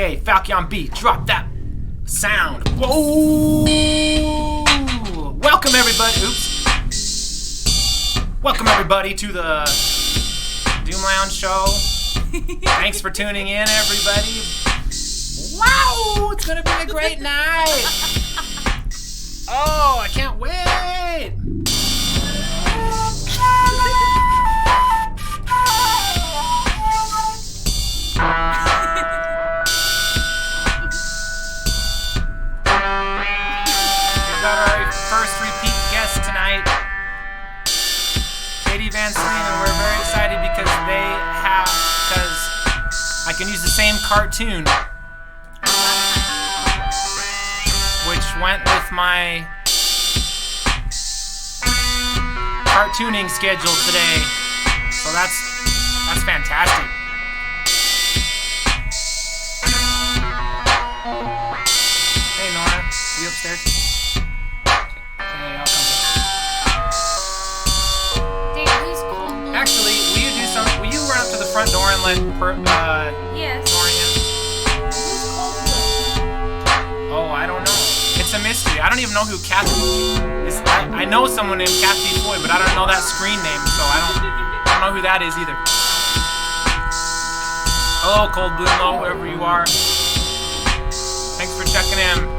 Okay, Falcon B, drop that sound. Whoa! Welcome everybody. Oops. Welcome everybody to the Doom Lounge show. Thanks for tuning in, everybody. Wow, it's gonna be a great night. Oh, I can't wait. First repeat guest tonight, Katie Van Sleen, and we're very excited because I can use the same cartoon, which went with my cartooning schedule today. So that's fantastic. Hey Nora, you upstairs? Actually, will you run up to the front door and let yes. Nora in? Oh, I don't know. It's a mystery. I don't even know who Kathy is. I know someone named Kathy Floyd, but I don't know that screen name, so I don't know who that is either. Hello, Cold Blue Low, wherever you are. Thanks for checking in.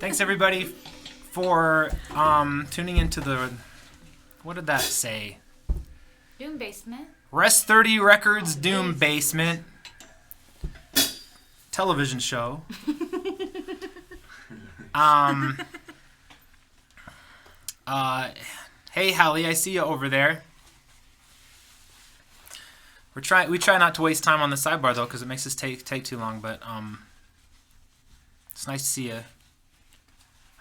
Thanks everybody for tuning into the. What did that say? Doom Basement. Rest 30 Records Doom Basement television show. Hey Hallie, I see you over there. We try not to waste time on the sidebar though, because it makes us take too long. But it's nice to see you.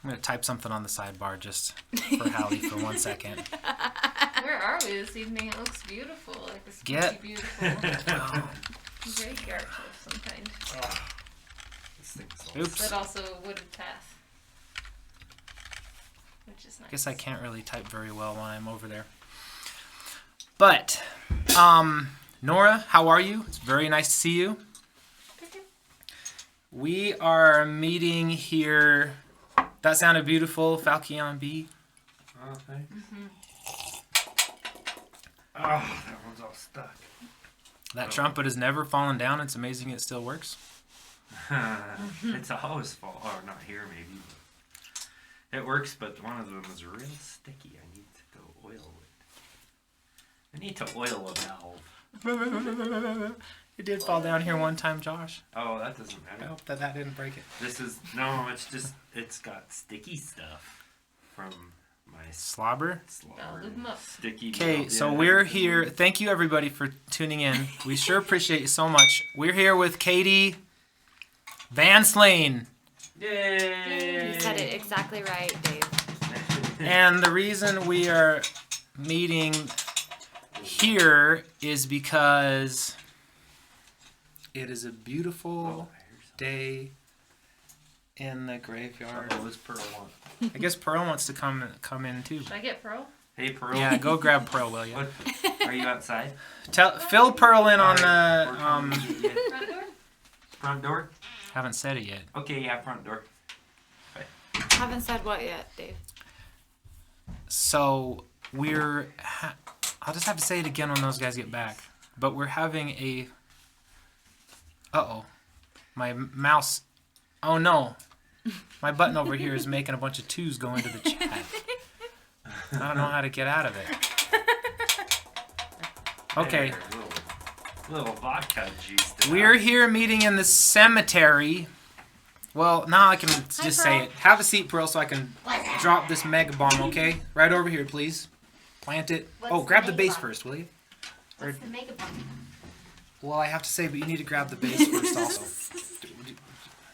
I'm gonna type something on the sidebar just for Hallie for 1 second. Where are we this evening? It looks beautiful, like a spooky Get- beautiful. Very character of some kind. Oops. But also a wooded path. Which is nice. I guess I can't really type very well when I'm over there. But, Nora, how are you? It's very nice to see you. We are meeting here. That sounded beautiful, Falcon B. Oh, thanks. Oh, that one's all stuck. That trumpet has never fallen down. It's amazing it still works. It's always fall. Or not here, maybe. It works, but one of them is real sticky. I need to go oil it. I need to oil a valve. It did fall down here one time, Josh. Oh, that doesn't I matter. hope that didn't break it. This is no. It's just it's got sticky stuff from my Slobber. slobber. lube 'em up. Sticky. Okay, mouth. so Yeah. we're here. Thank you, everybody, for tuning in. We sure appreciate you so much. We're here with Katie Van Sleen. Yay! You said it exactly right, Dave. And the reason we are meeting here is because it is a beautiful day in the graveyard. Oh, this Pearl one. I guess Pearl wants to come in too. Should I get Pearl? Hey, Pearl. Yeah, go grab Pearl, will you? What? Are you outside? Fill Pearl in on Alright, the. we're coming to get you. Front door? Front door? Haven't said it yet. Okay, yeah, front door. Haven't said what yet, Dave. So I'll just have to say it again when those guys get back. But we're having a. My mouse. Oh no. My button over here is making a bunch of twos go into the chat. I don't know how to get out of it. Okay. There, little vodka juice. We're here meeting in the cemetery. Well, now I can just say Pearl. it. Have a seat, Pearl, so I can drop this mega bomb, okay? Right over here, please. Plant it. What's Grab the the mega base bomb? first, will you? What's the mega bomb? Well, I have to say, but you need to grab the base first also.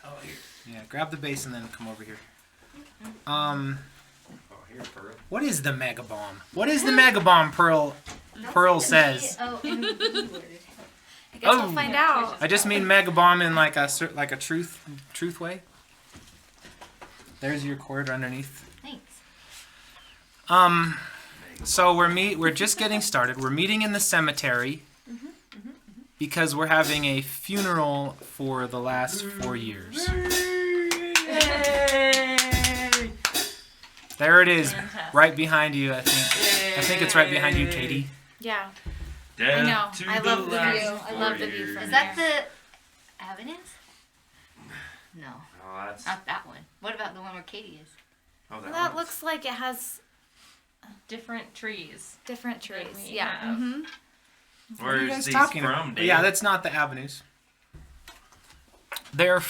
Oh, here. Yeah, grab the base and then come over here. Oh, here, Pearl. What is the mega bomb? What is the mega bomb, Pearl? Pearl says. Oh, and the B word. I guess Oh. we'll find out. I just mean mega bomb in like a truth way. There's your cord underneath. Thanks. So we're just getting started. We're meeting in the cemetery because we're having a funeral for the last 4 years. Yay! There it is, Fantastic. right behind you. I think it's right behind you, Katie. Yeah. Death I know. to I love the last view. I love the view 4 from Is years. that the avenues? No, Oh, that's. not that one. What about the one where Katie is? Oh, Well, that one's- looks like it has Different trees. different That trees. we Yeah. have. Mm-hmm. Where's these from, Dave? Yeah, that's not the avenues. Where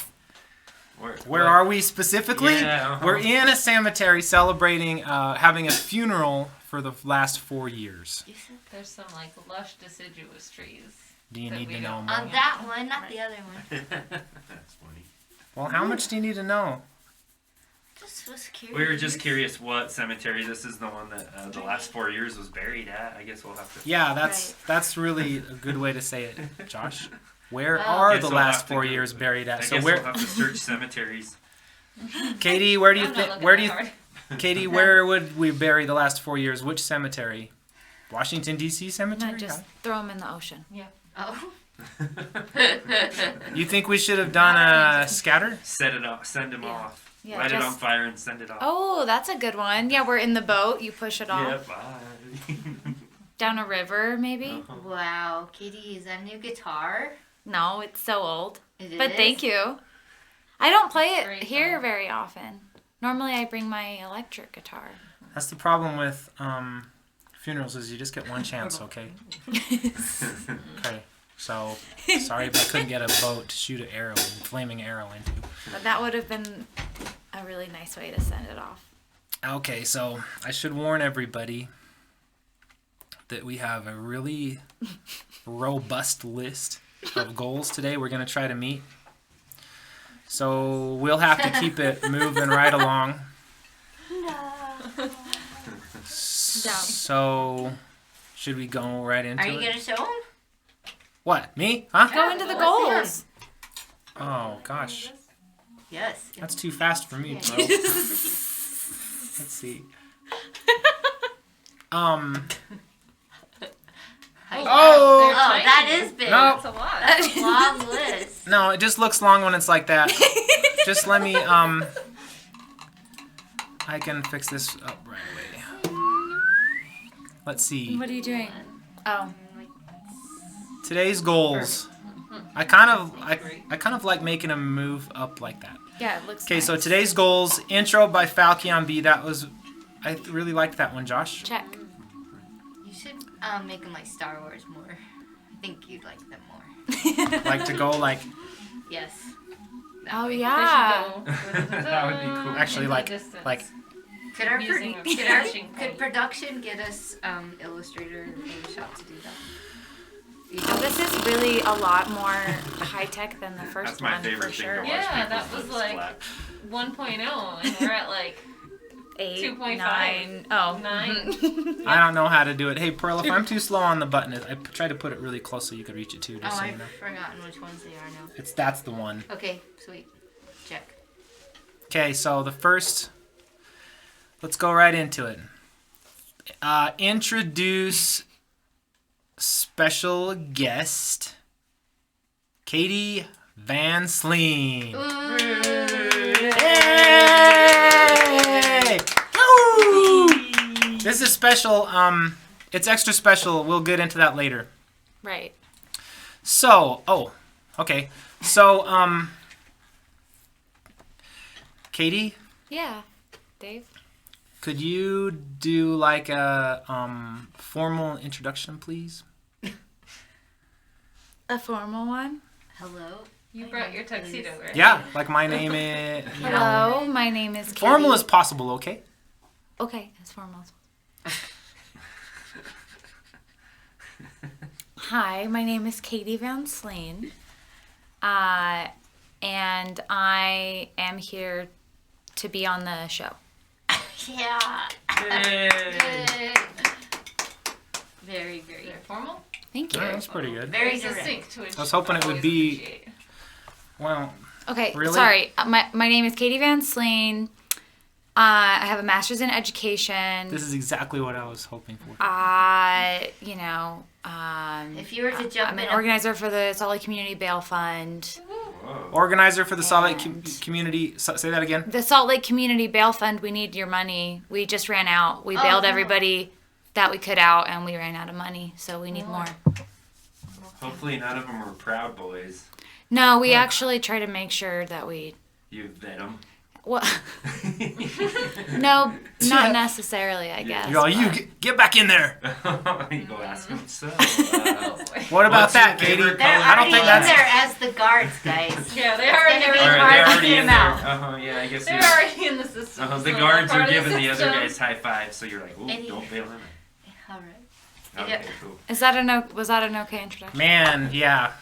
Where are we specifically? Yeah, uh-huh. We're in a cemetery celebrating, having a funeral for the last 4 years. You said There's some like lush deciduous trees. Do you That need we to know don't- more? on that one, not the other one. That's funny. Well, how much do you need to know? Just was curious. We were just curious what cemetery. This is the one that the last 4 years was buried at. I guess we'll have to. Yeah, Right. that's really a good way to say it, Josh. Where Well- are Guess the we'll last have to 4 go- years buried at? I So guess where, we'll have to search cemeteries. Katie? Where do you I'm not think? looking Where do that you, hard. Katie? Where would we bury the last 4 years? Which cemetery? Washington D.C. cemetery? No, just throw them in the ocean. Oh, You think we should have done a scatter? Set it up. Send him Yeah. off. Yeah, Light it on just- fire and send it off. Oh, that's a good one. Yeah, we're in the boat. You push it off. Yeah, bye. Down a river, maybe? wow. Katie, is that a new guitar? No, it's so old. It But is? thank you. I don't play it Great here song. very often. Normally I bring my electric guitar. That's the problem with funerals is you just get one chance, okay? Okay. So, sorry if I couldn't get a boat to shoot an arrow, a flaming arrow into. But that would have been a really nice way to send it off. Okay, so I should warn everybody that we have a really robust list of goals today we're going to try to meet. So we'll have to keep it moving right along. So, should we go right into it? Are you going to show them? What, me? Huh? Go into the goals. Oh, gosh. Yes. That's too fast for me, bro. Let's see. Oh, Oh! That is big. No. That's a lot. That's a long list. No, it just looks long when it's like that. Just let me, I can fix this up right away. Let's see. What are you doing? Oh. Today's goals. I kind of like making them move up like that. Yeah, it looks Okay, nice. so today's goals, intro by Falcon B. I really liked that one, Josh. Check. You should make them like Star Wars more. I think you'd like them more. Like to go like, Yes. Oh, They yeah. should go. That would be cool. actually Into the like, distance. Could our Using a could finishing point. production get us Illustrator and Photoshop to do that? Oh, this is really a lot more high tech than the first That's my one favorite for thing sure. to watch. Yeah, people's that was lips like flap. 1.0, and we're at like 8, 2.5. 9. Oh. 9. I don't know how to do it. Hey, Pearl, if I'm too slow on the button, I try to put it really close so you could reach it too, just so you I've know. forgotten which ones they are now. That's the one. Okay, sweet. Check. Okay, so the first, let's go right into it. Introduce special guest, Katie Van Sleen. Yay! Woo! This is special. It's extra special. We'll get into that later. Right. So, okay. So, Katie, Yeah. Dave? could you do like a formal introduction, please? A formal one? Hello. You brought your tuxedo, right? Yeah, like my name is. You know, Hello, my name is Katie. formal as possible, okay? Okay, as formal as Hi, my name is Katie Van Sleen. And I am here to be on the show. Yeah. Yay. Good. Very, very. Is it formal? Thank you. Yeah, that's pretty good. Very Very direct. succinct, which I was hoping it would always be- appreciate. Well, Okay, Really? sorry. My name is Katie Van Sleen. I have a master's in education. this is exactly what I was hoping for. If you were to jump I'm in an organizer for the Salt Lake Community Bail Fund. Whoa. Organizer for the Salt Lake And- community. Say that again. The Salt Lake Community Bail Fund, we need your money. We just ran out. We bailed no. everybody that we could out, and we ran out of money, so we need more. Hopefully none of them were Proud Boys. No, we actually try to make sure that we... You vet them. Well, no, not necessarily, I guess. You're all, you but- get back in there. You go ask them. So, Oh, boy. What about What's your that, Katie? favorite They're color? I don't already think in that's- there as the guards, guys. Yeah, they already gonna be Alright, hard they're to already get in them there. out. Yeah, I guess They're you're- already in the system. the so they're guards part are of the giving the other system. guys high five, so you're like, oh, Any- don't bail him. All right. Okay, Yep. cool. Is that was that an okay introduction? Man, yeah.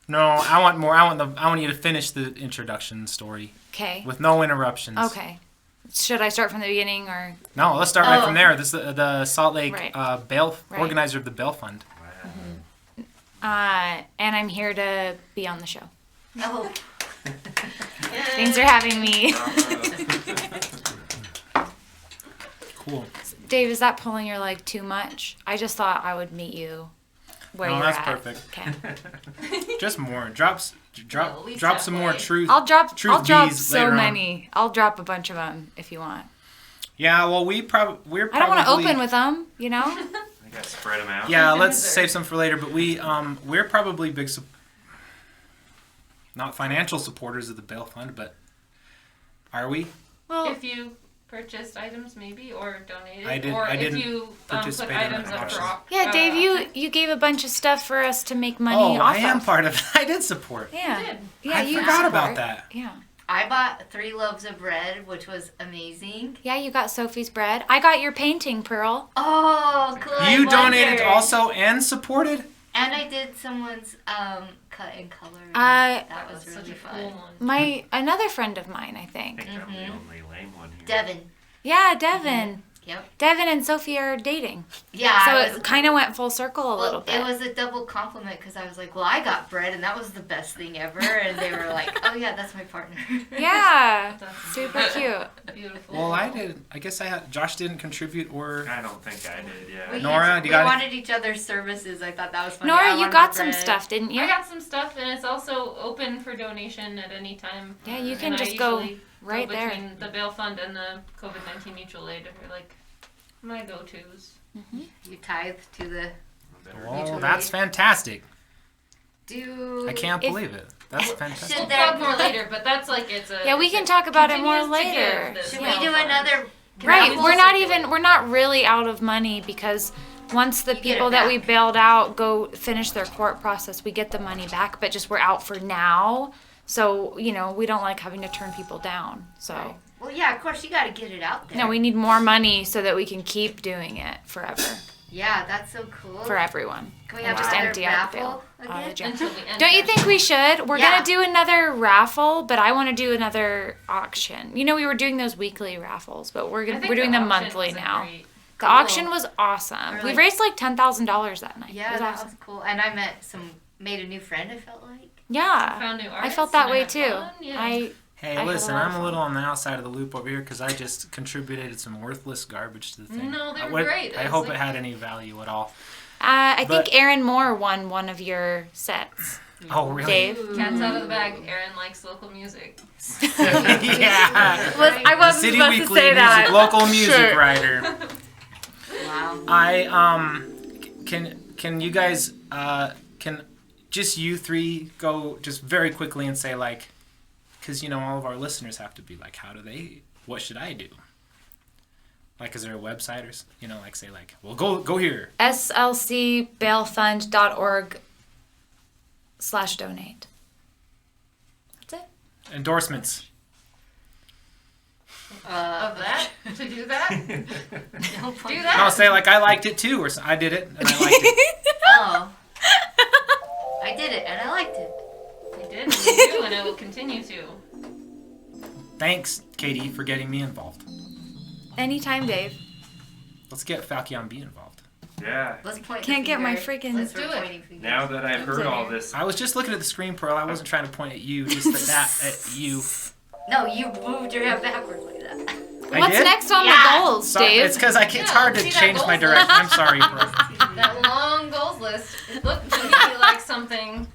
No, I want more. I want you to finish the introduction story Okay. with no interruptions. Okay. Should I start from the beginning or? No, let's start right Oh. from there. This is the Salt Lake Right. Bail Right. organizer of the Bail Fund. Wow. And I'm here to be on the show. Oh. Thanks for having me. Cool. Dave, is that pulling your leg too much? I just thought I would meet you where No, you're that's at. perfect. Okay. Just more. No, Drop we some more definitely- truth. I'll drop bees so later on. many. I'll drop a bunch of them if you want. Yeah, well, we're probably. I don't want to open with them, you know? I got to spread them out. Yeah, let's save some for later. But we're probably big, not financial supporters of the Bail Fund, but are we? Well, If you purchased items, maybe, or donated, I did- or I if didn't you put participate in items the up for auction. yeah, Dave, you gave a bunch of stuff for us to make money Oh, off I am of. part of it. I did support. Yeah. You did. Yeah, I you forgot about support. that. Yeah. I bought 3 loaves of bread, which was amazing. Yeah, you got Sophie's bread. I got your painting, Pearl. Oh, cool. I You donated wondered. also and supported? And I did someone's cut and color. I- that was That's really such a fun. cool one. Another friend of mine, I I think. think I'm the only lame one here. Devin. Yeah, Devin. Yep. Devin and Sophie are dating. Yeah. So I it kind of went full circle a little bit. It was a double compliment because I was like, well, I got bread and that was the best thing ever. And they were like, oh, yeah, that's my partner. Yeah. That's Super cute. beautiful. Well, I did. I guess I had. Josh didn't contribute, or I don't think I did, yeah. We Nora, do we you got wanted each other's services. I thought that was funny. I Nora, you wanted got the some bread. stuff, didn't you? I got some stuff, and it's also open for donation at any time. Yeah, you And can I just go usually right there. between the bail fund and the COVID-19 mutual aid are like my go-tos. You tithe to the. Oh, that's fantastic. Do. I can't If- believe it. That's fantastic. We'll Should there- talk more later, but that's like it's a. Yeah, we it's can a- talk about it more continues to give later. this Should bail we do fund. another? Right, Raffle we're not circuit. even, we're not really out of money because once the You get it people that we back. bailed out go finish their court process, we get the money back, but just we're out for now. So, you know, we don't like having to turn people down. So, Well, yeah, of course you got to get it out there. no, we need more money so that we can keep doing it forever Yeah, that's so cool. for everyone. Can we and have just another empty out the raffle bail. again? The jail. Until we end Don't you it. think we should? We're Yeah. gonna do another raffle, but I want to do another auction. You know, we were doing those weekly raffles, but we're I gonna think we're doing the them auction monthly was a now. great- The Cool. auction was awesome. Or We like- raised like $10,000 that night. It Yeah, was that awesome. was cool. And I made a new friend. I felt like. Yeah, Found new I artists felt that and way had too. fun, yeah. Hey, I had a listen, lot of I'm a fun. little on the outside of the loop over here because I just contributed some worthless garbage to the thing. No, they I were great. I It was hope like- it had any value at all. I But- think Aaron Moore won one of your sets. Oh, really? Dave. Cat's out of the bag. Aaron likes local music. Yeah. I wasn't City supposed to Weekly say music, that. local music Sure. writer. Wow. I can you guys can just you three go just very quickly and say like, because you know all of our listeners have to be like, what should I do? Like, is there a website or you know like say like, well go here. slcbailfund.org/donate. That's it. Endorsements. Of that? To do that? No point. Do No, that? say like I liked it too, or I did it and I liked it. Oh. I did it and I liked it. I did, and you do, and I will continue to. Thanks, Katie, for getting me involved. Anytime, Dave. Let's get Falcon B involved. Yeah. Let's point. Can't the get my finger. freaking- Let's Do it. pointing fingers. Now that I've heard all this, I was just looking at the screen, Pearl. I wasn't trying to point at you, just like that at you. No, you moved your head backwards like that. I What's did? next on Yeah. the goals, Sorry, Dave? it's because it's Yeah, hard to see that change my goals direction. I'm sorry, Pearl. That long goals list. It looked to me like something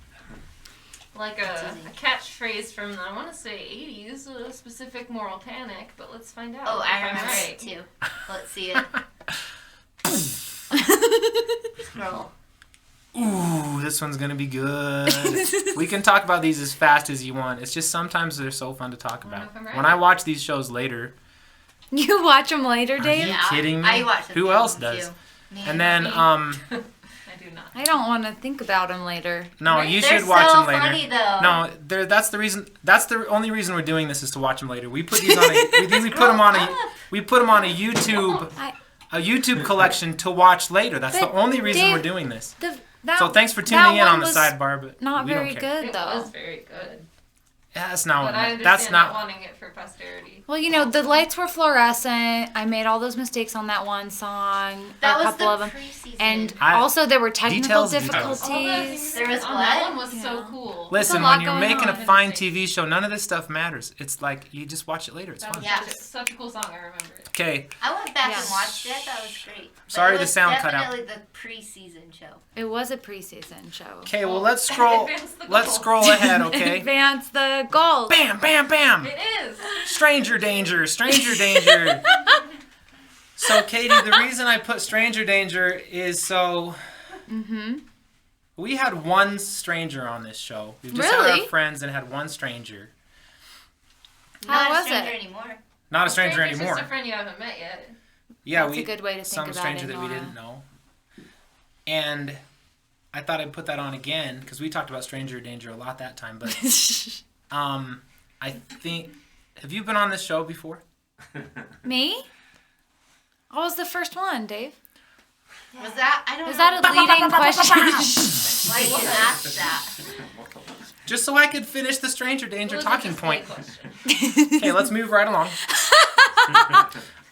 like a catchphrase from, I want to say 80s, a specific moral panic, but let's find out. Oh, if I I'm remember right. it too. Let's see it. Scroll. Ooh, this one's gonna be good. We can talk about these as fast as you want. It's just sometimes they're so fun to talk I don't know about. if I'm right. When I watch these shows later, You watch them later, Are Dave? you kidding me? I watched Who else does? And then I do not. I don't want to think about them later. no, Right, you They're should watch so them later. funny though. No, that's the reason. That's the only reason we're doing this is to watch them later. We put these on we put them on a YouTube a YouTube collection to watch later. That's the But only reason Dave, we're doing this. That, So thanks for that tuning in one on the was sidebar, but Not we very don't care. good It though. was very good. Yeah, that's not But I what. understand That's not not. wanting it for posterity. Well, you know, the lights were fluorescent. I made all those mistakes on that one song, That or a was couple the of them. preseason. And I- also there were technical Details. All the difficulties. There was on that what? one was so cool. Listen, lot when you're going making on. a fine TV show, none of this stuff matters. It's like you just watch it later. It's That fun. was Yeah. such a cool song. I remember it. Okay, I went back Yeah. and watched it. That was great. But Sorry it the was sound cut out. Definitely the preseason show. It was a preseason show. okay. Well, let's scroll. Advance the Let's goals. scroll ahead. Okay. Advance the goals. Bam, bam, bam. It is. Stranger danger. Stranger danger. So, Katie, the reason I put stranger danger is so. We had one stranger on this show. We've just had Really? our friends and had one stranger. How Not was a stranger it? anymore. Not a stranger Stranger's anymore. just a friend you haven't met yet. Yeah, That's a good way to think some about stranger it, that we Nora. didn't know. And I thought I'd put that on again because we talked about stranger danger a lot that time. But I think, have you been on this show before? Me? I was the first one, Dave. Was that? I don't Is know. that a leading question? Why did you ask that? Just so I could finish the stranger danger It was a talking display point. question. Okay, let's move right along.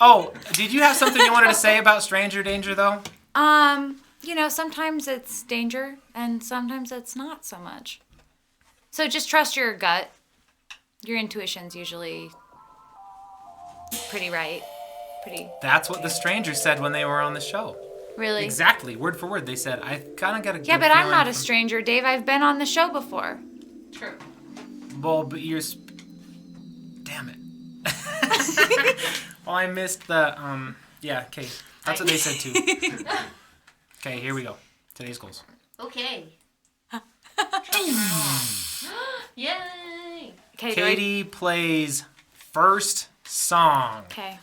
Oh, did you have something you wanted to say about stranger danger though? Sometimes it's danger and sometimes it's not so much. So just trust your gut. Your intuition's usually pretty right. That's what the stranger said when they were on the show. Really? Exactly, word for word. They said, I kind of got a good Yeah, but I'm feeling not a from-" stranger, Dave. I've been on the show before. True. Well, but you're... Damn it. Well, I missed the... Yeah, okay. That's what they said too. Okay, here we go. Today's goals. Okay. Yay! Okay, Katie plays first song. Okay.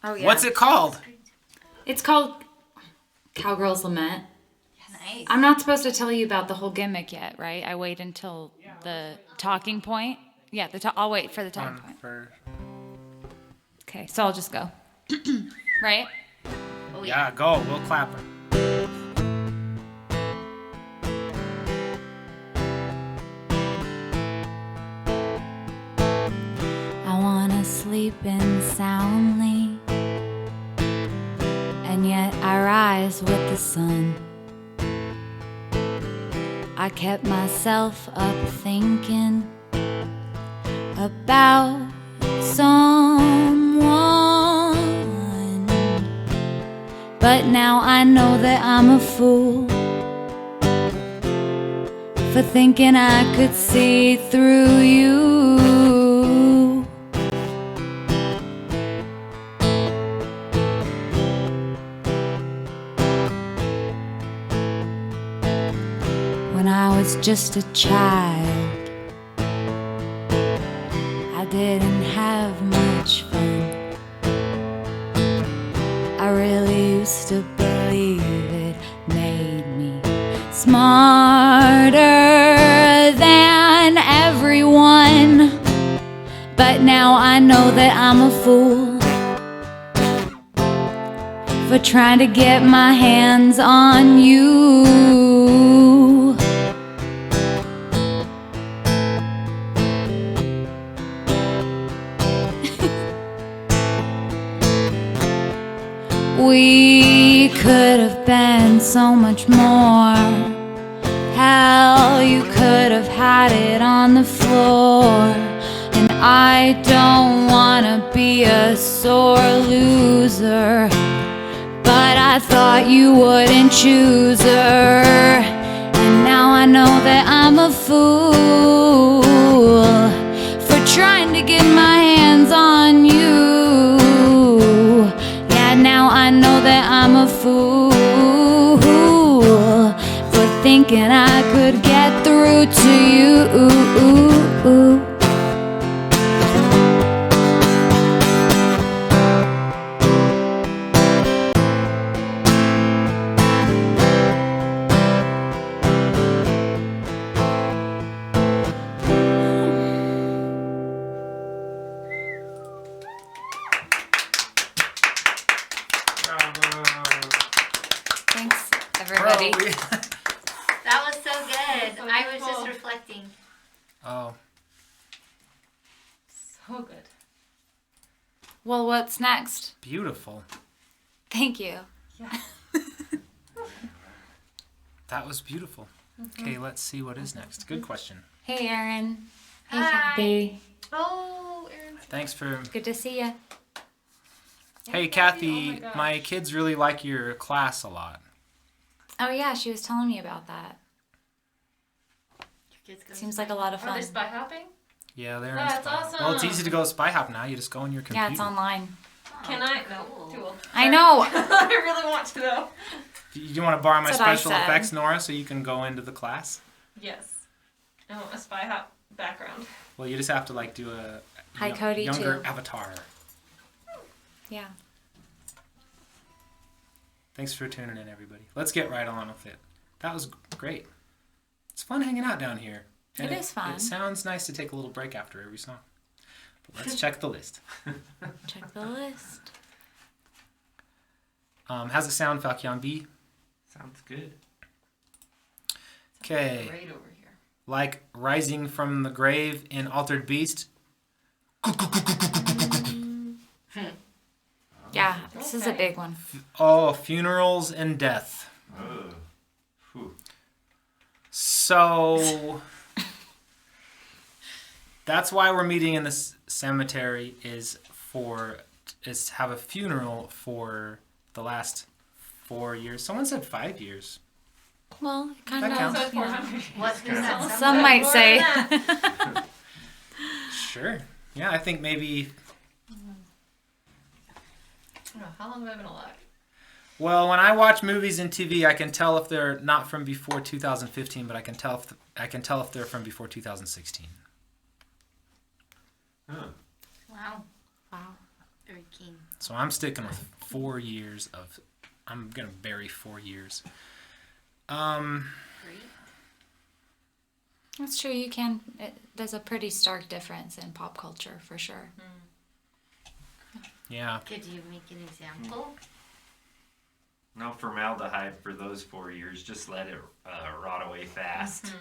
Oh, yeah. What's it called? It's called Cowgirl's Lament. Nice. I'm not supposed to tell you about the whole gimmick yet, right? I wait until the talking point. Yeah, I'll wait for the talking point. Okay, so I'll just go. Right? Oh, Yeah, go. We'll clap her. I wanna sleep in soundly, and yet I rise with the sun. I kept myself up thinking about someone, but now I know that I'm a fool for thinking I could see through you. When I was just a child, I didn't have much fun. I really used to believe it made me smarter than everyone. But now I know that I'm a fool for trying to get my hands on you. We could have been so much more. Hell, you could have had it on the floor. And I don't wanna be a sore loser, but I thought you wouldn't choose her. And now I know that I'm a fool for trying to get my hands on you. Yeah, now I know that I'm a fool for thinking I could get through to you. Thanks, everybody. That was so good. So I was cool. just reflecting. Oh, So good. Well, what's next? beautiful. Thank you. Yeah. That was beautiful. Okay, let's see what is next. Good question. Hey, Erin. Hey, Hi. Kathy. Oh, Aaron. Thanks for... Good to see you. Hey, Oh Kathy, my gosh. my kids really like your class a lot. Oh, yeah, she was telling me about that. Your kids go Seems like a lot of Are fun. they spy hopping? Yeah, they're That's in Spy Hop. awesome. Well, it's easy to go Spy Hop now. You just go on your computer. Yeah, it's online. Can I? No, cool. too old. I know. I really want to though. Do you want to borrow my That's what I special said. effects, Nora, so you can go into the class? Yes. I want a spy hop background. Well, you just have to like do a Hi, Cody, younger too. avatar. Yeah. Thanks for tuning in, everybody. Let's get right on with it. That was great. It's fun hanging out down here. And It is fun. It sounds nice to take a little break after every song. But let's check the list. Check the list. How's it sound, Falcon B? Sounds good. Okay. Great over here. Like Rising from the Grave in Altered Beast. Yeah, this is a Okay. big one. Oh, Funerals and Death. Oh. Whew. So that's why we're meeting in this cemetery is to have a funeral for the last 4 years. Someone said 5 years. Well, it kind That of. counts. So it's You know. 400. What's that? Some might More say. than that. Sure. Yeah, I think maybe. I don't know, how long have I been alive? Well, when I watch movies and TV, I can tell if they're not from before 2015, but I can tell if they're from before 2016. Huh. Wow. Wow. Very keen. So I'm sticking with 4 years of. I'm gonna bury 4 years. Great. That's true. You can. There's a pretty stark difference in pop culture for sure. Yeah. Could you make an example? No formaldehyde for those 4 years. Just let it rot away fast.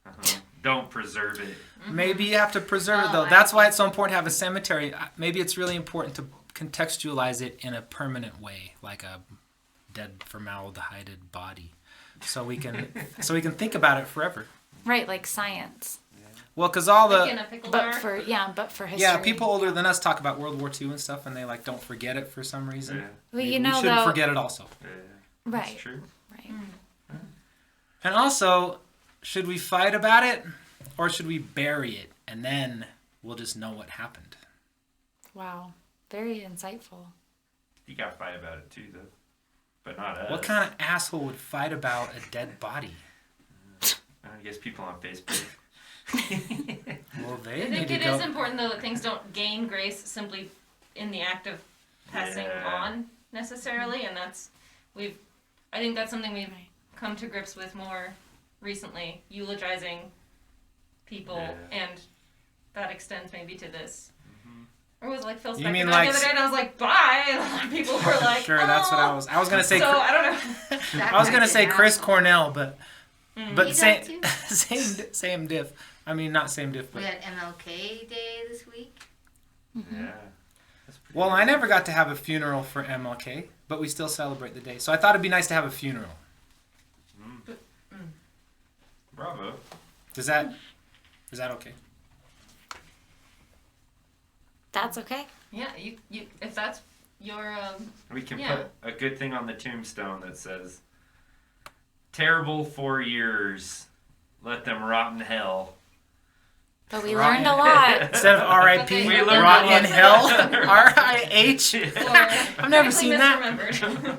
Uh-huh. Don't preserve it. Maybe you have to preserve it Oh, though. I That's see. why it's so important to have a cemetery. Maybe it's really important to contextualize it in a permanent way, like a dead formaldehyded body, so we can think about it forever. Right, like science. Well, because all Like in the a pickle But jar. for history. yeah, people older than us talk about World War II and stuff, and they like don't forget it for some reason. Yeah. Well, Maybe you know we shouldn't though. forget it also. Yeah. Right. That's true. Right. And also, should we fight about it, or should we bury it and then we'll just know what happened? Wow. Very insightful. You gotta fight about it too, though. But not us. What kind of asshole would fight about a dead body? I guess people on Facebook. Well, they I need think to it go. is important though that things don't gain grace simply in the act of passing Yeah. on necessarily, and I think that's something we've Right. come to grips with more recently, eulogizing people, Yeah. and that extends maybe to this. Or was it like Phil You Spector mean died like- the other day, and I was like, bye, and a lot of people were like, Sure, that's what I was. I was gonna say. So I don't know. I was gonna say Chris Cornell, but He same died too? same diff. I mean, not same diff, We but had MLK Day this week. Yeah. That's pretty well, good. I never got to have a funeral for MLK, but we still celebrate the day. So I thought it'd be nice to have a funeral. Bravo. Is that okay? That's okay. Yeah, you if that's your We can Yeah. put a good thing on the tombstone that says, "Terrible 4 years. Let them rot in hell." But we Right. learned a lot. Instead of R.I.P. We learned rot a lot. in hell. R.I.H. I've never seen that. Uh-huh.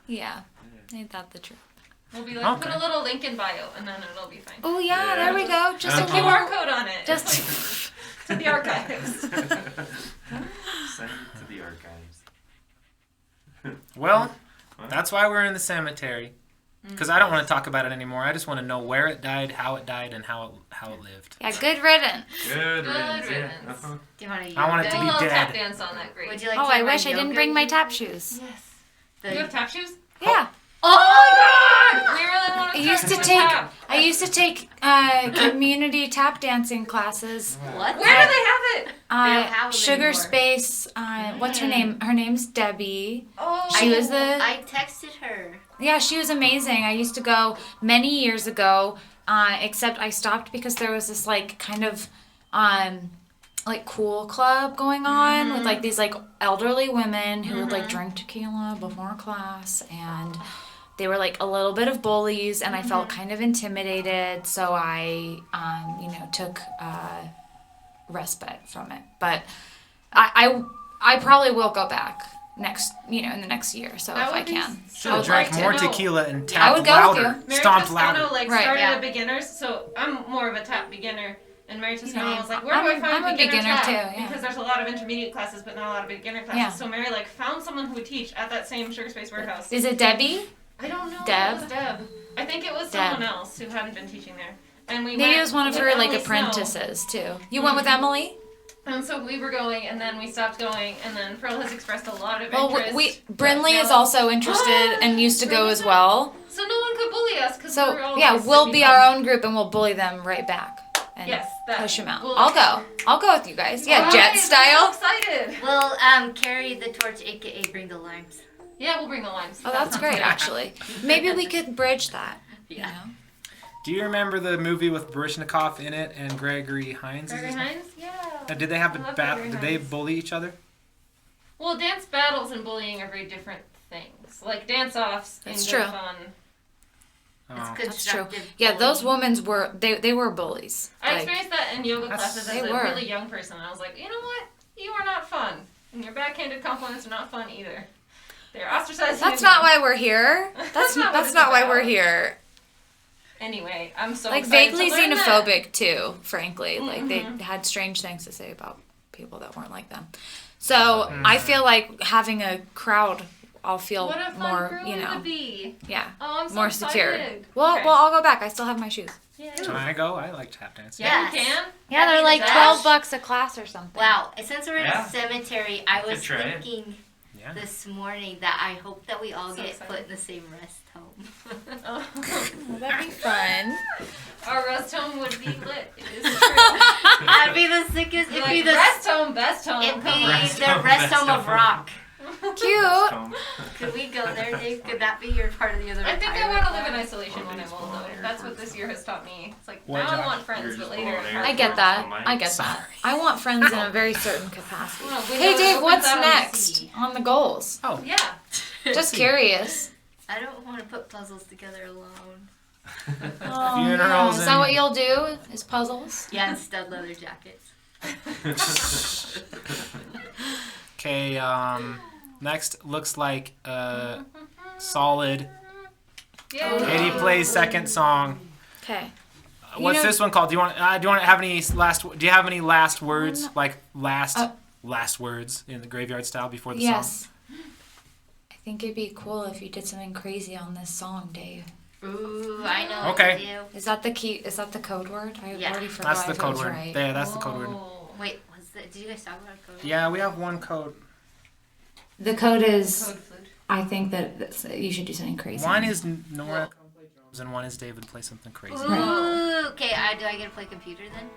Yeah. Ain't that the truth? We'll be like, Okay. put a little link in bio, and then it'll be fine. Oh yeah, Yeah. there we go. Just a Just a QR QR code on it. Just to the archives. Send it to the archives. Well, that's why we're in the cemetery. Because I don't want to talk about it anymore. I just want to know where it died, how it died, and how it lived. yeah, good riddance. Good Good riddance. riddance. Yeah. Uh-huh. Do you want to? I want it Do to a be little tap dead. dance on that, great. Would you like? Oh, to I hear wish I yoga didn't bring my music? tap shoes. Yes. The- Do you have tap shoes? Yeah. Oh my god! We really want I to used to take community tap dancing classes. What? Where do they have it? don't have them Sugar anymore. Space. What's her name? Her name's Debbie. Oh, She was the I texted her. yeah. She was amazing. I used to go many years ago. Except I stopped because there was this like kind of like cool club going on with like these like elderly women who would like drink tequila before class, and they were like a little bit of bullies, and I felt kind of intimidated, so I took respite from it. But I probably will go back in the next year, so That if I would be can. Should have I'd drank like to more know. tequila and I tapped would go with louder. you. Mary Stomped Toscano louder. like Right, started yeah. at beginners, so I'm more of a tap beginner. And Mary You Tuscano know, was like, where do I find I'm a beginner tab? too, yeah. Because there's a lot of intermediate classes, but not a lot of beginner classes. Yeah. So Mary like found someone who would teach at that same Sugar Space Warehouse. Is it Debbie? I don't know. Deb? If it was Deb. I think it was Deb. someone else who hadn't been teaching there. And we Maybe went it was one of with her like Emily Snow. apprentices too. You went with Emily? And so we were going, and then we stopped going, and then Pearl has expressed a lot of Well, interest. Brinley but is now- also interested and used to go as well. So no one could bully us because So we're all yeah, nice to we'll be fun. our own group and we'll bully them right back and Yes, that. push them out. We'll- I'll go. I'll go with you guys. Yeah, Alright, jet I'm style. so excited. We'll carry the torch, aka bring the limes. Yeah, we'll bring the limes. Oh, That that's sounds great good. actually. Maybe we could bridge that. Yeah. You know? Do you remember the movie with Baryshnikov in it and Gregory Hines? Gregory Hines? Yeah. Did they have I a love battle? Gregory Did they Hines. bully each other? Well, dance battles and bullying are very different things. Like dance-offs and That's good true. fun. It's Oh. That's true. constructive. Yeah, those bullying. women were they were bullies. I Like, experienced that in yoga That's- classes they as a were. really young person. I was like, you know what? You are not fun. And your backhanded compliments are not fun either. They're ostracizing. that's and not mean. why we're here. That's not what that's it's not why we're about. here. Anyway, I'm so Like excited vaguely to learn that. xenophobic too, frankly. Like they Mhm. had strange things to say about people that weren't like them. So I feel like having a crowd, I'll feel What a fun more, crew you we know, would be. yeah, Oh, I'm so more excited. secure. Well, Okay. well, I'll go back. I still have my shoes. Yeah. Can I go? I like tap dance. Yeah, Yes. you can. Yeah, they're like Dash. $12 a class or something. Wow, since we're in Yeah. a cemetery, I Could was try it. thinking Yeah. this morning that I hope that we all So get excited. put in the same rest home. Oh. That'd be fun. Our rest home would be lit. It is true. That'd be the sickest. It'd Like, be the rest home, best home. it'd be Come on. Rest the home, rest best home of home. rock. Cute. Could we go there, Dave? Could that be your part of the other? I think I retirement want to live in plan? isolation when I'm old, though. That's what this year has taught me. It's like, What, now I Josh? want friends, but later. I get that. I get that. I want friends in a very certain capacity. Well, Hey window Dave, opens what's out on the next sea. on the goals? Oh, Yeah. Just curious. I don't want to put puzzles together alone. Funerals Is that and- what you'll do? Is puzzles? Yeah, and stud leather jackets. Okay, next looks like solid. Yeah. Katie plays second song. Okay. What's know- this one called? Do you want to have any last? Do you have any last words, like last words in the graveyard style before the song? Yes. I think it'd be cool if you did something crazy on this song, Dave. Ooh, I know Okay. what to do. Is that the key? Is that the code word? I Yeah. already forgot That's the if it code was word. right. Yeah, that's the code word. Oh. Wait, did you guys talk about code word? Yeah, we have one code. The code is. Code flute. I think that you should do something crazy. One is Nora come play drums, and one is David play something crazy. Ooh, okay. Do I get to play computer then?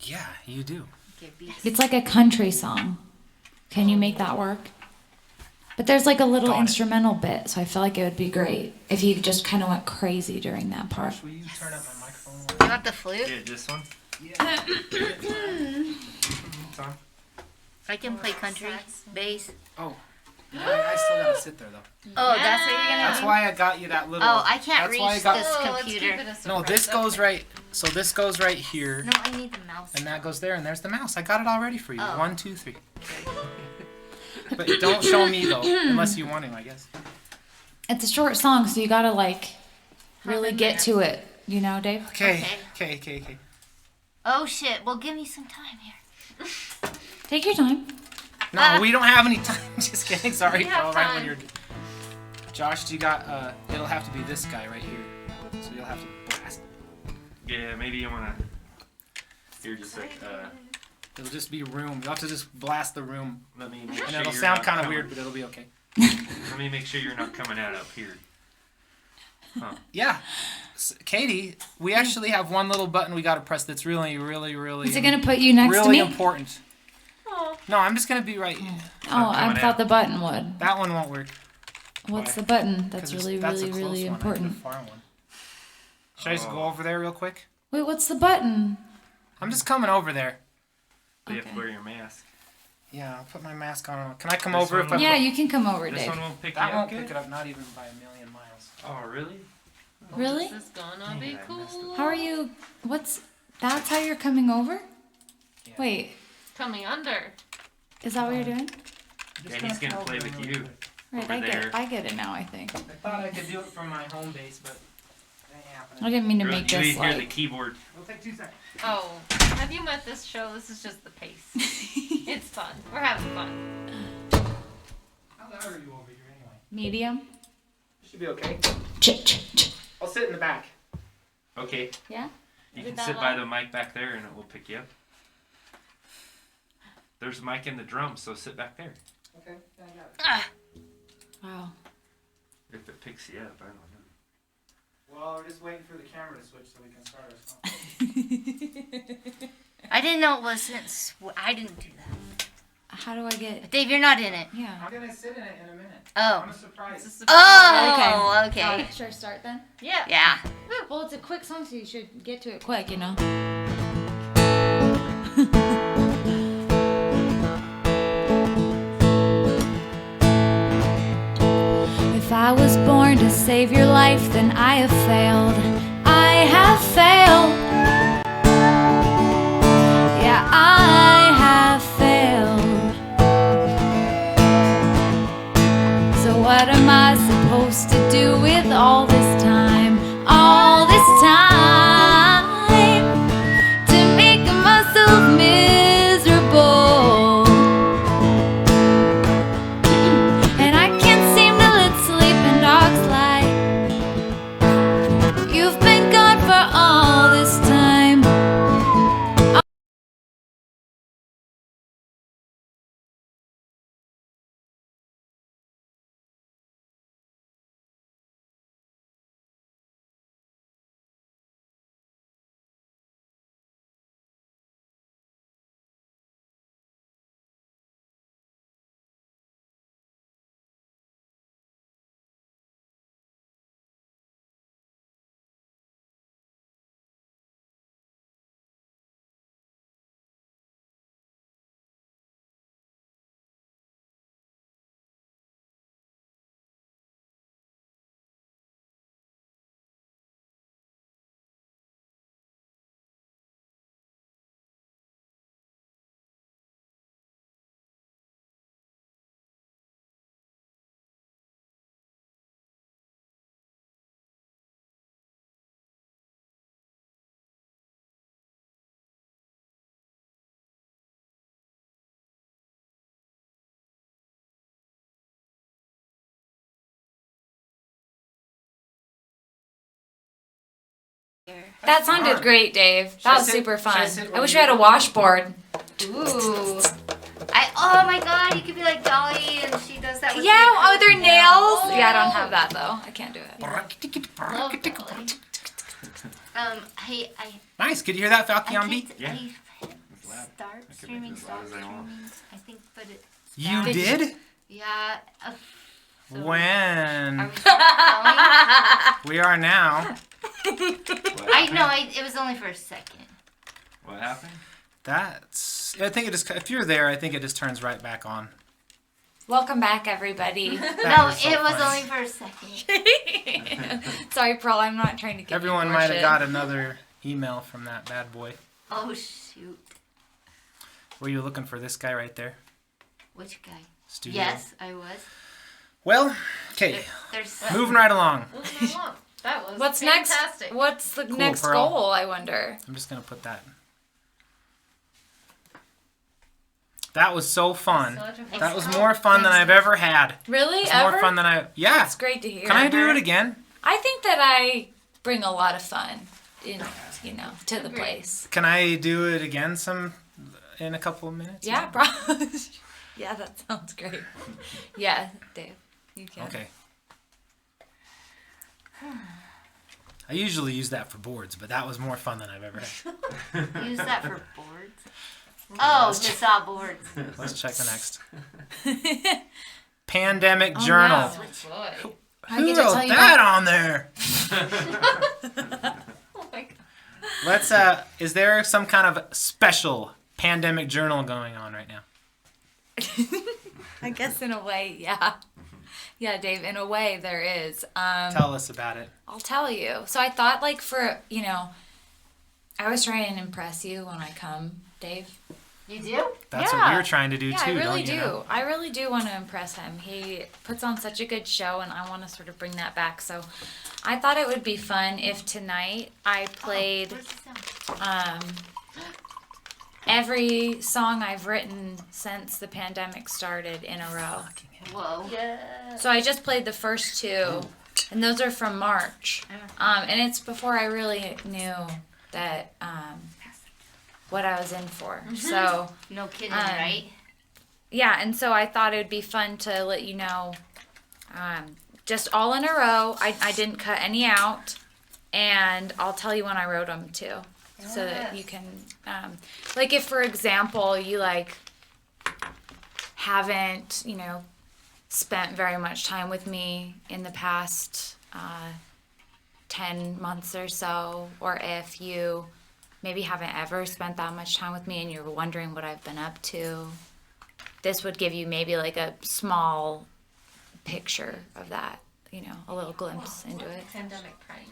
Yeah, you do. Okay, beats. It's like a country song. Can you make that work? But there's like a little Got it. instrumental bit, so I feel like it would be great if you just kind of went crazy during that part. Will you turn up my microphone? You want the flute? Yeah, this one. Yeah. It's on. I can play country, bass. Oh, I still gotta sit there though. Oh, that's what you're gonna That's do? why I got you that little. Oh, I can't that's why I reach got- this Oh, let's keep computer. it a No, surprise. this goes Okay. right. So this goes right here, No, I need the mouse. and that goes there, and there's the mouse. I got it all ready for you. Oh. 1, 2, 3. But don't show me though, unless you want to, I guess. It's a short song, so you gotta like really in get there. to it. You know, Dave? Okay. Okay. Oh shit! Well, give me some time here. Take your time. No, we don't have any time. Just kidding. Sorry, We have Paul, right when time. you're. Josh, do you got? It'll have to be this guy right here. So you'll have to blast. Yeah, maybe you wanna. You're just like, It'll just be room. You'll have to just blast the room, let me make and sure it'll you're sound not kind of coming- weird, but it'll be okay. Let me make sure you're not coming out up here. Yeah. Katie, we actually have one little button we gotta press that's really Is it gonna put you next to really me? important. Oh. No, I'm just gonna be right. Oh, I coming thought out. the button would. That one won't work. What's Why? the button? 'Cause That's it's- really, that's a really, close really one. I need a important. far one. Should I just go over there real quick? Wait, what's the button? I'm just coming over there. But you have Okay. to wear your mask. Yeah, I'll put my mask on. Can I come This over if I one Yeah, put... you can come over, This Dave. one won't pick you That up won't good? pick it up, not even by a million miles. Oh, really? Really? This is gonna Dang be it, I missed cool. How are you? That's how you're coming over? Yeah. Wait, Coming under. is that what you're doing? Yeah, he's gonna play with you. Right, Over I there. get it now, I think. I thought I could do it from my home base, but it ain't happening. I didn't mean to You make hear this the like. keyboard. It'll take 2 seconds. Oh, have you met this show? This is just the pace. It's fun. We're having fun. How loud are you over here anyway? Medium. Should be okay. Ch. I'll sit in the back. Okay. Yeah. You Is it can that sit by loud? the mic back there and it will pick you up. There's a mic in the drums, so sit back there. Okay. Yeah, I got it. Wow. If it picks you up, I don't know. Well, we're just waiting for the camera to switch so we can start our song. I didn't know it wasn't. I didn't do that. How do I get? But Dave, you're not in it. Yeah. I'm gonna sit in it in a minute. Oh. I'm a surprise. This is Oh, okay. Should I start then? Yeah. Yeah. Well, it's a quick song, so you should get to it quick, you know. If I was born to save your life, then I have failed. I have failed. Yeah, I have failed. So what am I supposed to do with all this time? All this time to make myself miserable. And I can't seem to let sleeping dogs lie. You've been gone for all this time. That sounded great, Dave. Should That I was sit- super should I fun. sit I where wish you we had a are? washboard. Ooh. Oh my god, you could be like Dolly and she does that with Yeah, the oh, their acrylic nails. nail. Yeah, I don't have that though. I can't do it. Love Dolly. Hey, Nice. Could you hear that, I Falcon can't. Yeah. I hit loud. start I can streaming, make it as stop loud as I want. streaming. I think, but it. You Did did? Yeah. So When? Are we still going? We are now. I know. It was only for a second. What happened? I think it just, if you're there, I think it just turns right back on. Welcome back, everybody. That No, was so it was funny. only for a second. Sorry, Pearl. I'm not trying to get Everyone you might have shit. got another email from that bad boy. Oh shoot! Were you looking for this guy right there? Which guy? Studio. Yes, I was. Well, okay. There's. Moving right along. Moving along. That was What's fantastic. next? What's the next Pearl. goal? I wonder. I'm just going to put that. That was so fun. Such a fun That was time. more fun than I've ever had. Really? It's Ever? more fun than Yeah. That's great to hear. Can I do it again? I think that I bring a lot of fun, in, to the Agreed. place. Can I do it again in a couple of minutes? Yeah, probably. Yeah, that sounds great. Yeah, Dave, you can. Okay. I usually use that for boards, but that was more fun than I've ever had. Use that for boards. Oh, just saw boards. Let's check the next. Pandemic Oh, Journal. wow. Oh, boy. I Who get to wrote tell you that on there? Oh my god. Let's. Is there some kind of special pandemic journal going on right now? I guess in a way, yeah. Yeah, Dave, in a way there is. Tell us about it. I'll tell you. So I thought, like, I was trying to impress you when I come, Dave. You do? That's what Yeah. we were trying to do Yeah, too. I really don't you do. know? I really do want to impress him. He puts on such a good show, and I want to sort of bring that back. So I thought it would be fun if tonight I played Where's the sound? every song I've written since the pandemic started in a row. Whoa. Yeah. So I just played the first two, and those are from March. And it's before I really knew that what I was in for. So No kidding, right? yeah, and so I thought it would be fun to let you know, just all in a row. I didn't cut any out, and I'll tell you when I wrote them too, so that you can, like if for example you like haven't spent very much time with me in the past 10 months or so, or if you maybe haven't ever spent that much time with me and you're wondering what I've been up to, this would give you maybe like a small picture of that, a little glimpse into it. Pandemic primer.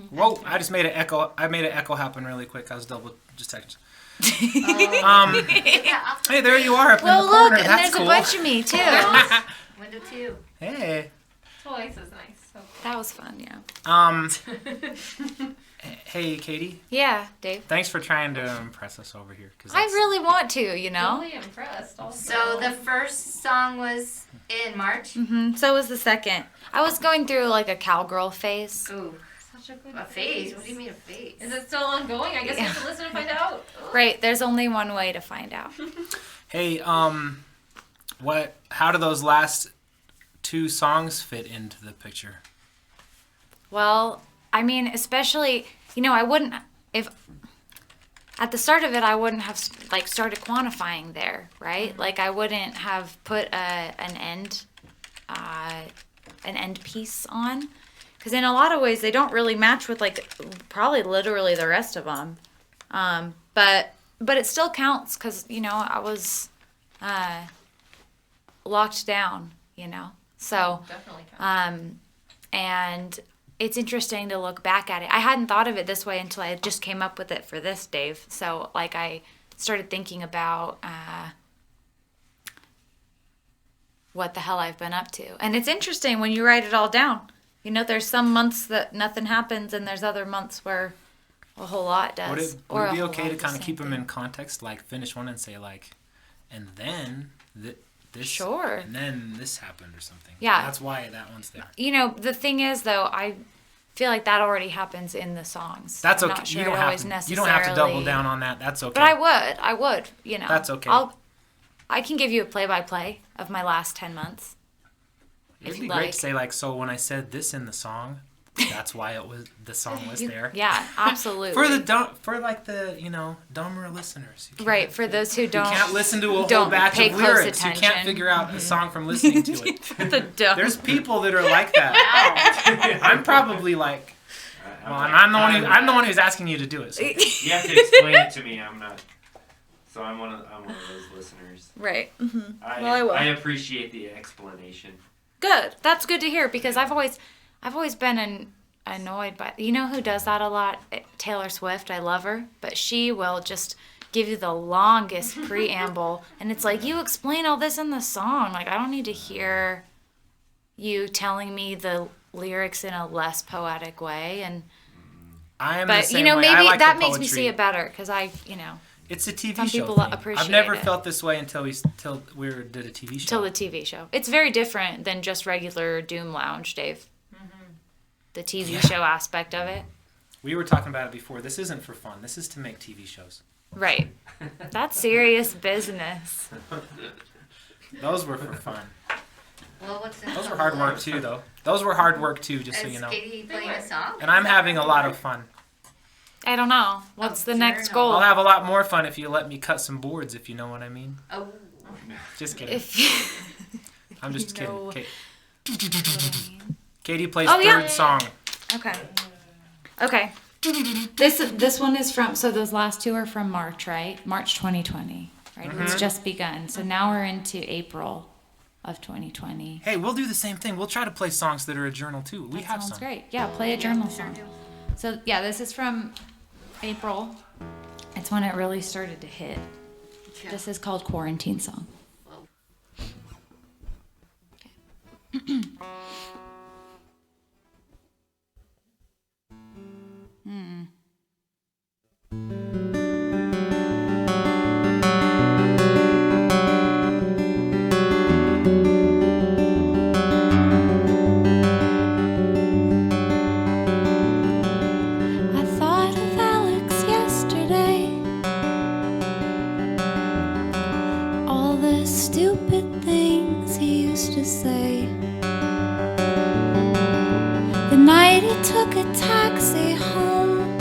Whoa! I just made an echo. I made an echo happen really quick. I was just texting. Yeah, Hey, there you are up Well, in the corner. look, and That's there's cool. a bunch of me too. window 2. Hey. Twice as nice. So That was fun, yeah. Hey, Katie. Yeah, Dave. Thanks for trying to impress us over here. I really want to, really impressed. Also. So the first song was in March. So was the second. I was going through like a cowgirl phase. Ooh, Such a good a phase? What do you mean a phase? Is it still ongoing? I guess we have to listen to find out. Right, there's only one way to find out. Hey, how do those last 2 songs fit into the picture? Well, I mean, especially, I wouldn't, if, at the start of it, I wouldn't have, like, started quantifying there, right? Like, I wouldn't have put an end piece on. Because in a lot of ways, they don't really match with, like, probably literally the rest of them. But it still counts because, I was locked down, So, Definitely. Counts. and it's interesting to look back at it. I hadn't thought of it this way until I just came up with it for this, Dave. So, like, I started thinking about what the hell I've been up to. And it's interesting when you write it all down. There's some months that nothing happens, and there's other months where a whole lot does. Would it a be whole okay lot to of the kind of same keep them thing. in context, like finish one and say like, and then this, Sure. and then this happened or something. Yeah. That's why that one's there. The thing is, though, I feel like that already happens in the songs. That's I'm okay. not sure You don't it have always to. You don't have to double necessarily- down on that. That's okay. But I would. That's okay. I can give you a play-by-play of my last 10 months. It'd if be you great like. to say like, so when I said this in the song, that's why the song was there. Yeah, absolutely. For the dumber listeners. You can't- right, for those who You don't can't listen to a whole don't batch pay of close lyrics. You attention. Mm-hmm. can't figure out a song from listening to it. the dumb. There's people that are like that. I'm probably like, well, I'm the one who's asking you to do it. So. You have to explain it to me. I'm not. So I'm one of those listeners. Right. Mm-hmm. I will. I appreciate the explanation. Good. That's good to hear because I've always been annoyed by. You know who does that a lot? Taylor Swift. I love her, but she will just give you the longest preamble, and it's like you explain all this in the song. Like I don't need to hear you telling me the lyrics in a less poetic way. And I am the but same maybe way. I like that the makes me poetry. see it better because It's a TV Some show people thing. appreciate I've never it. felt this way until we did a TV show. till the TV show. It's very different than just regular Doom Lounge, Dave. The TV show aspect of it. We were talking about it before. This isn't for fun. This is to make TV shows. Right. That's serious business. Those were for fun. Well, what's the Those were hard work too, though. Those were hard work too, just so Is you know. Katie playing a song? And I'm having a lot of fun. I don't know. What's the next journal. goal? I'll have a lot more fun if you let me cut some boards, if you know what I mean. Oh. Just kidding. If I'm just You know kidding. what I mean. Katie plays Oh, yeah. third song. Okay. This one is from, so those last two are from March, right? March 2020, right? It's just begun. So now we're into April of 2020. Hey, we'll do the same thing. We'll try to play songs that are a journal too. We have Sounds some. great. Yeah, play a journal song. So yeah, this is from April. It's when it really started to hit. Yeah. This is called Quarantine Song. Whoa. I thought of Alex yesterday. All the stupid things he used to say. The night he took a taxi home.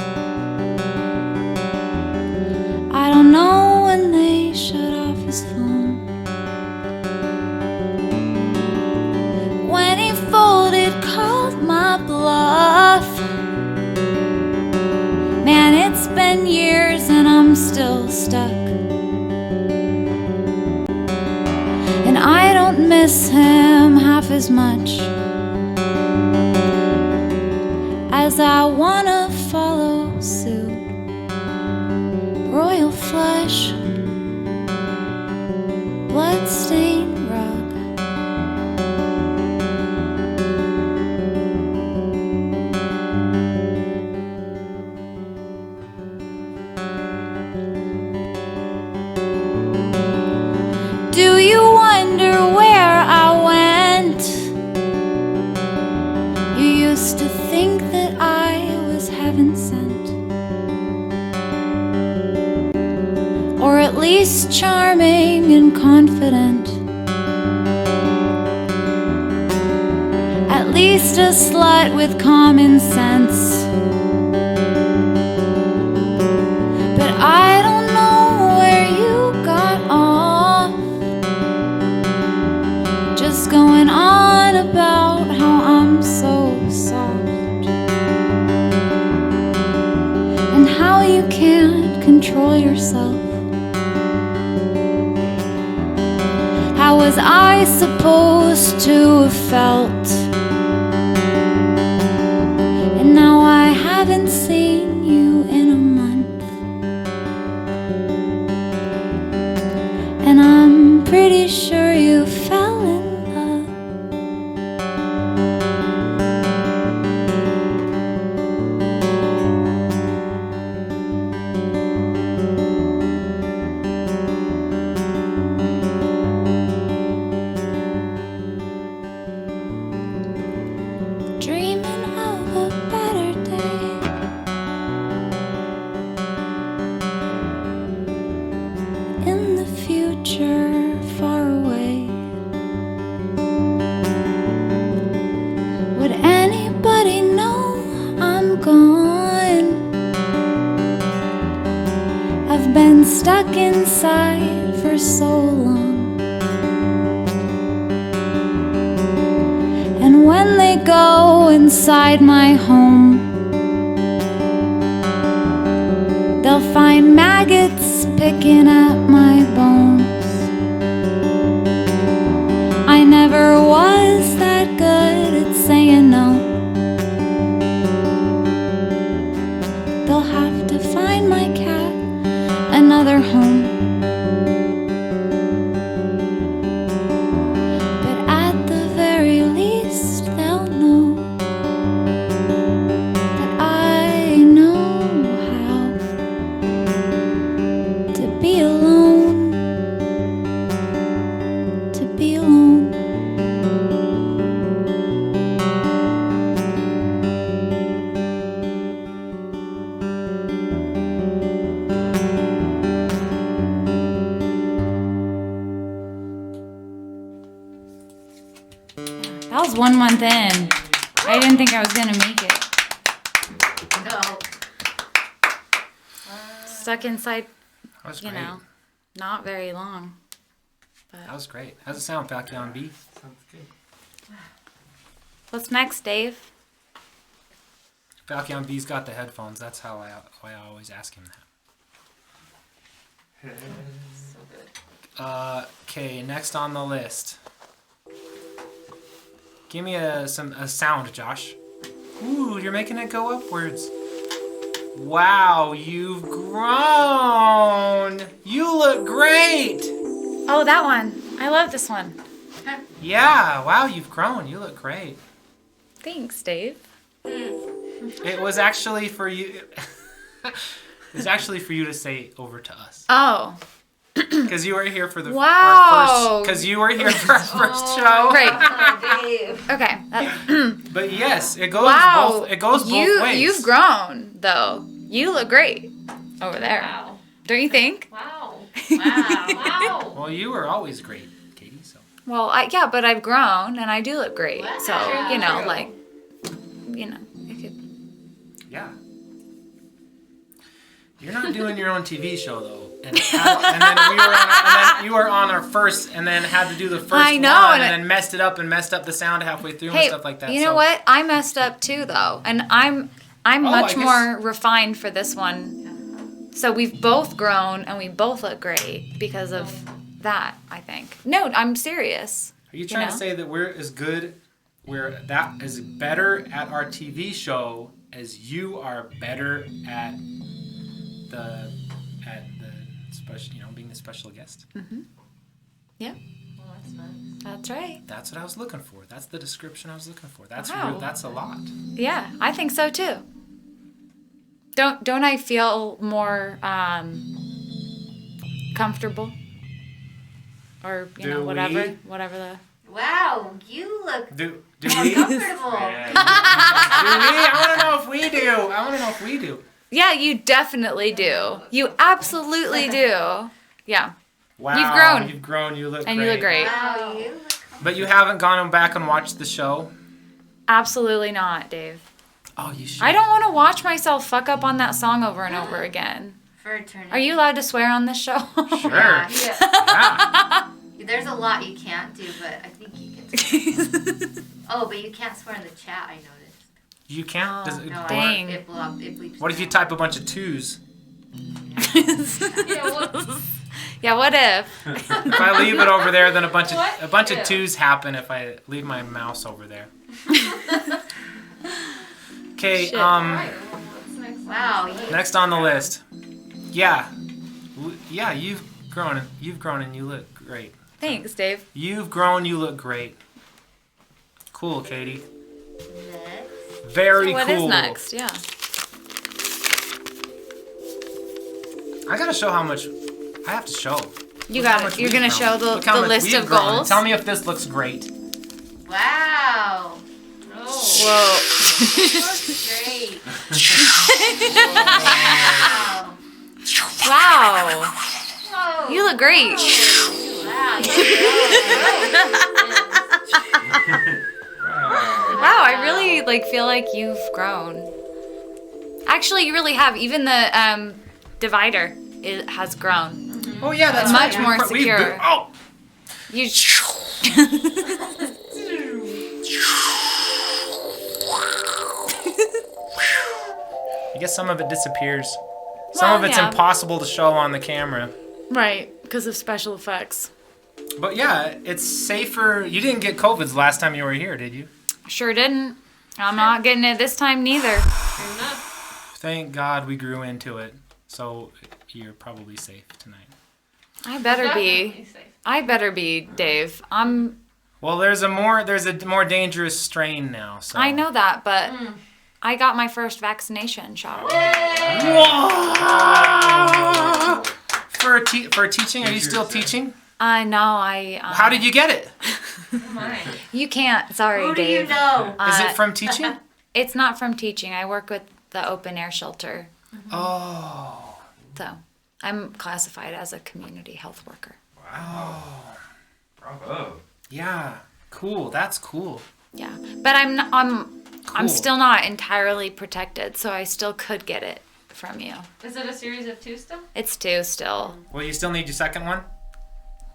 I don't know when they shut off his phone. When he folded, called my bluff. Man, it's been years and I'm still stuck. And I don't miss him half as much as I wanna follow suit. Royal flush, bloodstained rug. Do you wonder where I went? You used to think that I was heaven sent, or at least charming and confident, at least a slut with common sense. But I don't know where you got off, just going on about how I'm so soft, and how you can't control yourself. How was I supposed to have felt? And now I haven't seen you in a month, and I'm pretty sure you fell in love. Dreaming of a better day. In the future, far away. Would anybody know I'm gone? I've been stuck inside for so long. And when they go inside my home, they'll find maggots picking at my bones. I never was that good at saying no. They'll have to find my cat another home. But at the very least, they'll know that I know how to be alone, to be alone. That was 1 month in. I didn't think I was gonna make it. No. Stuck inside, That was you great. know, not very long. That was great. How's it sound, Falcon B? Sounds good. What's next, Dave? Falcon B's got the headphones. That's how I always ask him that. So good. Okay, next on the list. Give me a sound, Josh. Ooh, you're making it go upwards. Wow, you've grown. You look great. Oh, that one. I love this one. Yeah, wow, you've grown. You look great. Thanks, Dave. It was actually for you. It's actually for you to say over to us. Oh. Because you were here for the Wow. Because you were here for our first show. Great. Oh, Dave. Okay. But yes, it goes Wow. both. It goes both ways. You've grown, though. You look great over there. Wow. Don't you think? Wow. Wow. Wow. Well, you were always great, Katie. So. Well, yeah, but I've grown and I do look great. Wow. So, you know, like, you know, it could. Yeah. You're not doing your own TV show though. And then you were on our first, and then had to do the first I know, one, and and then messed it up and messed up the sound halfway through and Hey, stuff like that. you know what? I messed up too, though, and I'm I much guess- more refined for this one. So we've both grown and we both look great because of that. I think. No, I'm serious. Are you trying know? to say that we're as good, that is better at our TV show as you are better at the special, being the special guest? Yeah, Well, that's nice. that's right. That's what I was looking for. That's the description I was looking for. That's Wow. that's a lot. Yeah, I think so too. Don't I feel more comfortable? Or Do whatever we? whatever the. Wow, you look Do more we? comfortable. Yeah, I want to know if we do. I want to know if we do. Yeah, you definitely do. You absolutely do. Yeah, Wow. You've grown. You've grown. You look and great. you look great. Wow, you look But you haven't gone back and watched the show? Absolutely not, Dave. Oh, you should. I don't want to watch myself fuck up on that song over and over again. for eternity. Are you allowed to swear on this show? Sure. Yeah. Yeah. There's a lot you can't do, but I think you can. Oh, but you can't swear in the chat, I noticed. You can't. Does it, No, Dang. it bleeps. What if you out. type a bunch of twos? Yeah, what? Yeah, what if? If I leave it over there, then a bunch What of if? twos happen if I leave my mouse over there. Okay. Shit. Alright, well, what's next? Wow, you Next on the list. Yeah. Yeah. You've grown and you look great. Thanks, Dave. You've grown. You look great. Cool, Katie. next. Very What cool. is next? Yeah. I gotta show how much. I have to show. You Look how got much it. You're we've gonna grown. show Look the how much list we've of grown. goals. Tell me if this looks great. Wow. Oh. Whoa. Great. wow. Wow. Whoa. You look great. Wow. Wow, I really feel like you've grown. Actually, you really have. Even the divider has grown. Oh yeah, that's Much right. more We've secure. oh. You. I guess some of it disappears. Some Well, of it's yeah. impossible to show on the camera. Right, because of special effects. But yeah, it's safer. You didn't get COVID the last time you were here, did you? Sure didn't. I'm not getting it this time neither. Fair enough. Thank God we grew into it. So you're probably safe tonight. I better Definitely be. safe. I better be, Dave. Well, there's a more dangerous strain now. So I know that, but I got my first vaccination shot. Whoa! For teaching, are you still teaching? No, I. How did you get it? My. You can't. Sorry, Who do Dave. you know? Is it from teaching? It's not from teaching. I work with the open air shelter, Oh. so I'm classified as a community health worker. Bravo. Yeah. Cool. That's cool. Yeah, but I'm Cool. still not entirely protected, so I still could get it from you. Is it a series of two still? It's 2 still. Well, you still need your second one,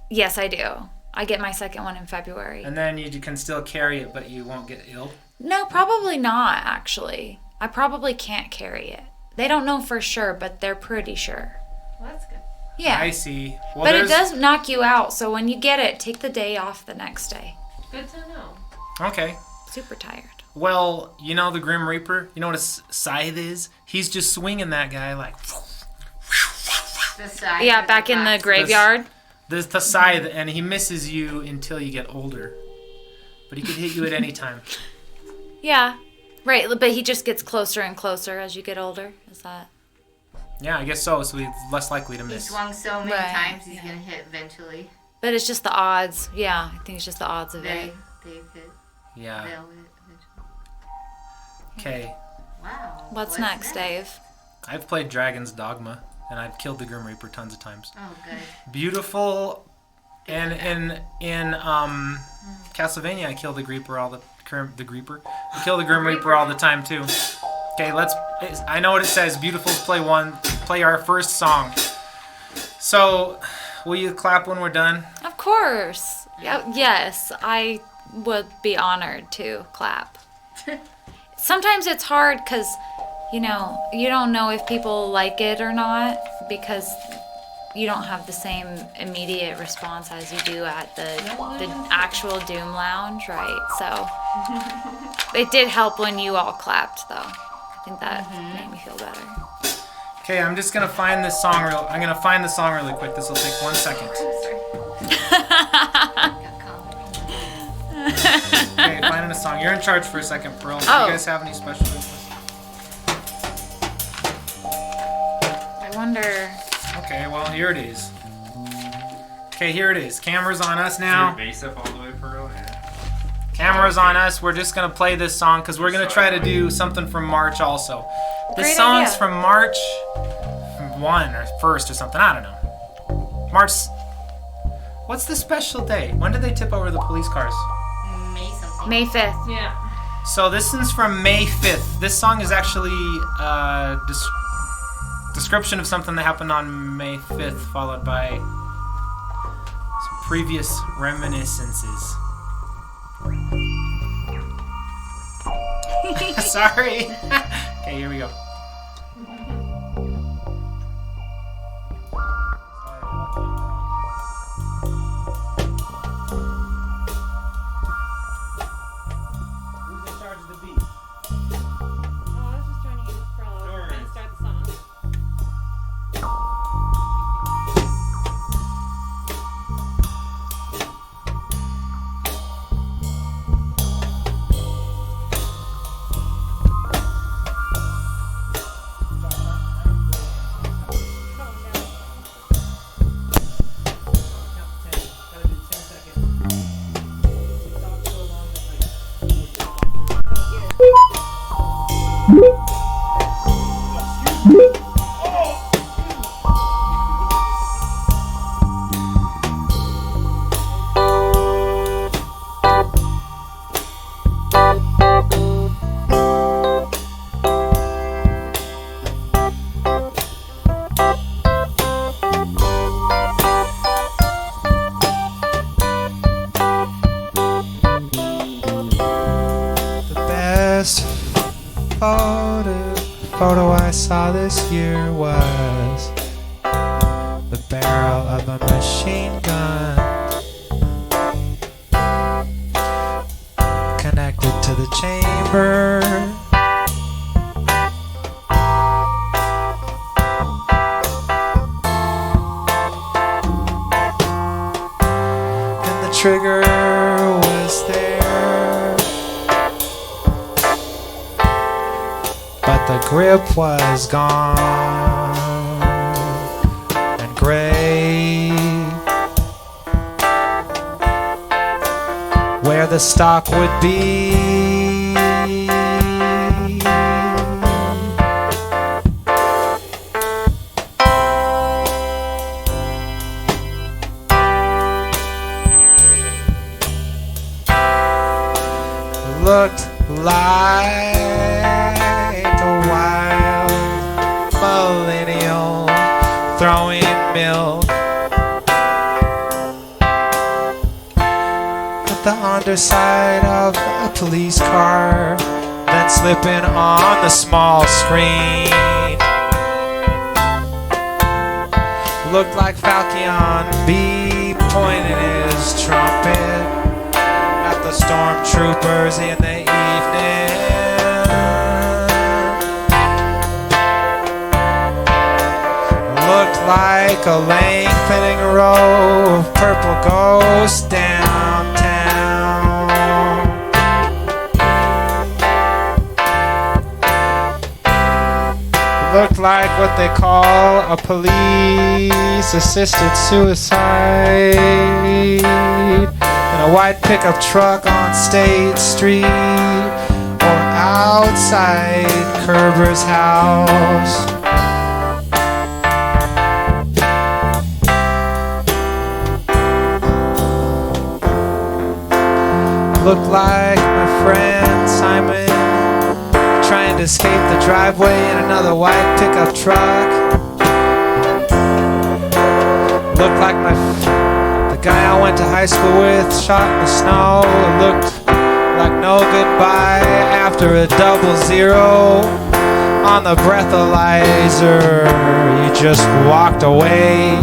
Yes, I do. I get my second one in February. and then you can still carry it, but you won't get ill. No, probably not, actually. I probably can't carry it. They don't know for sure, but they're pretty sure. Well, that's good. Yeah. I see. Well, But it there's- does knock you out, so when you get it, take the day off the next day. Good to know. Okay. Super tired. Well, you know the Grim Reaper? You know what a scythe is? He's just swinging that guy like... The side Yeah, with back in the box. graveyard. The scythe, and he misses you until you get older. But he could hit you at any time. Yeah. Right, but he just gets closer and closer as you get older. Is that? Yeah, I guess so. So he's less likely to He miss. swung so many Right, times, he's yeah. gonna hit eventually. But it's just the odds. Yeah, I think it's just the odds of it. They hit. Yeah. They'll hit eventually. Okay. Wow. What's next, Dave? I've played Dragon's Dogma, and I've killed the Grim Reaper tons of times. Oh, good. Beautiful. And in Castlevania, I kill the Reaper I kill the Grim Reaper all the time too. Okay, I know what it says. Beautiful. Play our first song. So, will you clap when we're done? Of course. Yes, I would be honored to clap. Sometimes it's hard because, you don't know if people like it or not because you don't have the same immediate response as you do at the actual Doom Lounge, right? So it did help when you all clapped, though. I think that made me feel better. Okay, I'm just gonna find this song really quick. This will take 1 second. Okay, finding a song. You're in charge for a second, Pearl. Do Oh. you guys have any special requests? I wonder. Okay, well, here it is. Okay, here it is. Camera's on us Is your now. bass up all the way, Pearl? Yeah. Camera's on us. We're just gonna play this song because we're gonna try to do something from March also. This Great song's idea. from March 1 or 1st or something. I don't know. March. What's the special day? When did they tip over the police cars? May something. May 5th. Yeah. So this is from May 5th. This song is actually a description of something that happened on May 5th, followed by some previous reminiscences. Sorry. Okay, here we go. Who's in charge of the beat? Oh, I was just trying to use Prolo. No worries. Trying to start the song. The best photo I saw this year was the barrel of a machine gun connected to the chamber. And the trigger was there, but the grip was gone and gray. Where the stock would be. Looked like a wild millennial throwing milk at the underside of a police car, then slipping on the small screen. Looked like Falcon B pointing his trumpet at the stormtroopers in the evening. like a lengthening row of purple ghosts downtown. Looked like what they call a police-assisted suicide in a white pickup truck on State Street or outside Kerber's house. Looked like my friend Simon trying to escape the driveway in another white pickup truck. Looked like the guy I went to high school with shot in the snow. It looked like no goodbye after a 00 on the breathalyzer. You just walked away.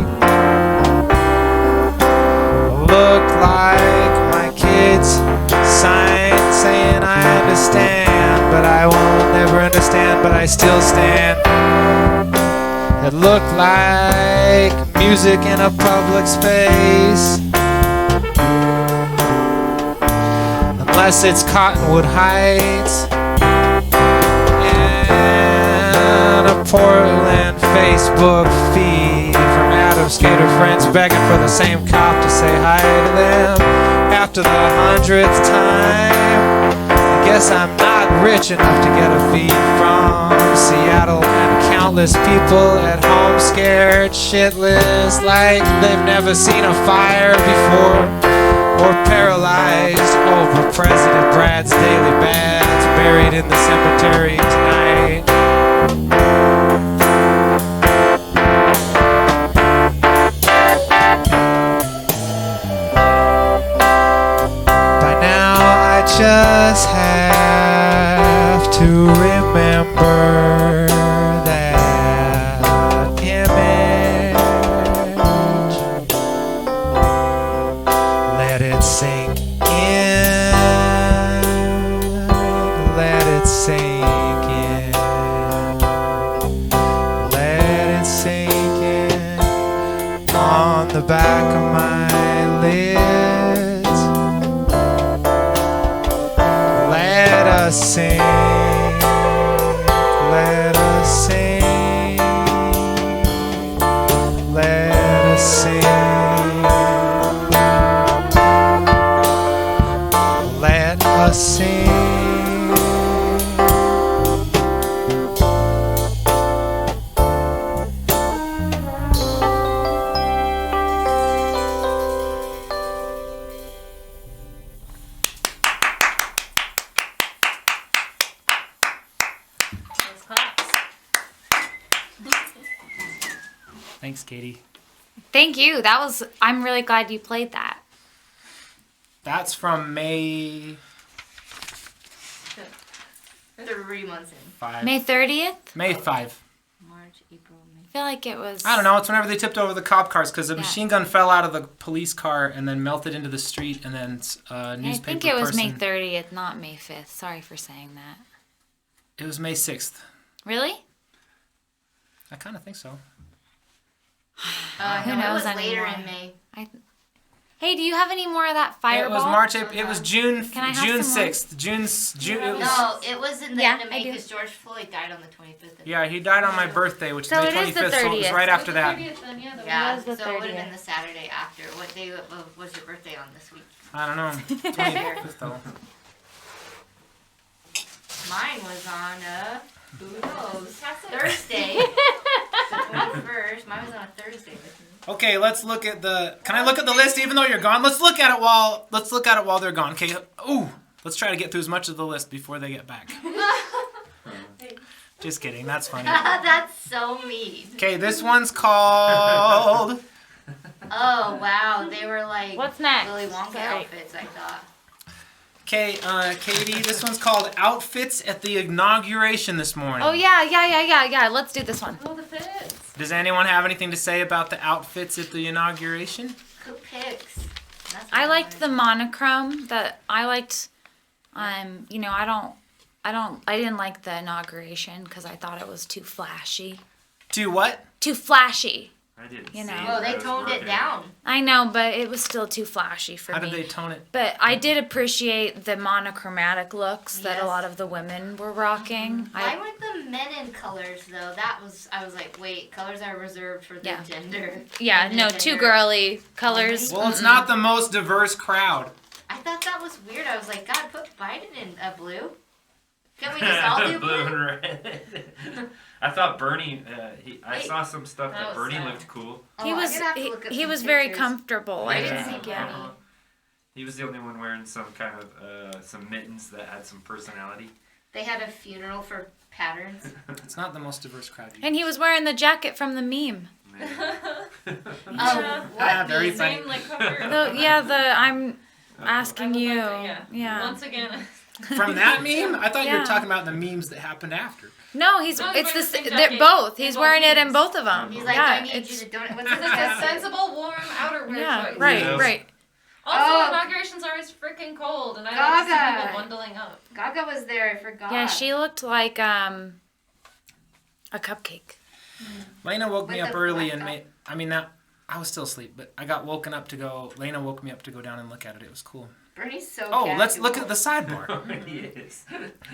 Looked like my kids sign saying I understand, but I won't never understand, but I still stand. It looked like music in a public space, unless it's Cottonwood Heights and a Portland Facebook feed from Adam Skater friends begging for the same cop to say hi to them after the 100th time. I guess I'm not rich enough to get a feed from Seattle, and countless people at home scared shitless like they've never seen a fire before, or paralyzed over President Brad's daily bads buried in the cemetery tonight. Just have to remember that image. Let it sink in. Let it sink in. Let it sink in on the back of my lids. Let us sing, let us sing, let us sing, let us sing. Thanks, Katie. Thank you. I'm really glad you played that. That's from May 3 months in. 5. May 30th? May 5. March, April, May. I feel like it was... I don't know. It's whenever they tipped over the cop cars because a Yeah. machine gun fell out of the police car and then melted into the street, and then a newspaper I think it was May person... 30th, not May 5th. Sorry for saying that. It was May 6th. Really? I kind of think so. Who No, knows it was later anymore? in May. Hey, do you have any more of that fireball? It was March, April, it was June, Can I have June some more? 6th. June, it was... No, it was in the Yeah, end of I May do. because George Floyd died on the 25th. Yeah, he died on my birthday, which So is it May is the 25th, so it was 30th. right after that. Yeah, was the so it would have 30th. been the Saturday after. What day was your birthday on this week? I don't know. 25th, though. Mine was on who knows, Thursday. The 21st. Mine was on a Thursday with me. Okay, let's look at the... Can I look at the list even though you're gone? Let's look at it while they're gone. Okay, ooh. Let's try to get through as much of the list before they get back. Just kidding, that's funny. That's so mean. Okay, this one's called... Oh, wow. They were like What's next? Willy Wonka Sorry. outfits, I thought. Okay, Katie, this one's called Outfits at the Inauguration this morning. Oh, yeah. Let's do this one. Oh, the fits. Does anyone have anything to say about the outfits at the inauguration? Who picks? That's what I liked the wanted. monochrome. I didn't like the inauguration because I thought it was too flashy. To what? Too flashy. I didn't You see know. it. Well, I they was toned it working. down. I know, but it was still too flashy for How me. did they tone it? But I did appreciate the monochromatic looks that a Yes. lot of the women were rocking. Why weren't the men in colors though? I was like, wait, colors are reserved for the Yeah. gender. Yeah, the no, gender. too girly colors. Well, it's not the most diverse crowd. I thought that was weird. I was like, God, put Biden in a blue. Can't we just all do Blue blue? and red. I thought Bernie. I Wait. saw some stuff That that was Bernie sad. looked cool. He Oh, I'm was gonna have to look up he some was very pictures. comfortable. I I think. didn't see Bernie. He was the only one wearing some kind of some mittens that had some personality. They had a funeral for patterns. It's not the most diverse crowd. And he was wearing the jacket from the meme. Oh, what? Very The funny. same like cover. I'm asking you. Yeah. Yeah. Once again. From that meme? I thought you Yeah. were talking about the memes that happened after. No, No, it's wearing the the same they're jacket both. in He's both wearing it in memes. both of them. He's like, yeah, I need you it's to donate. What's It's this like a guy say? sensible, warm outerwear yeah, choice. right, Yeah. right. Also, Oh. inaugurations are always freaking cold, and I like to see Gaga. people bundling up. Gaga was there. I forgot. Yeah, she looked like a cupcake. Lena woke me With up the early black and top. made. I mean, that I was still asleep, but I got woken up to go. Lena woke me up to go down and look at it. It was cool. Bernie's so Oh, let's casual. look at the sidebar. He is.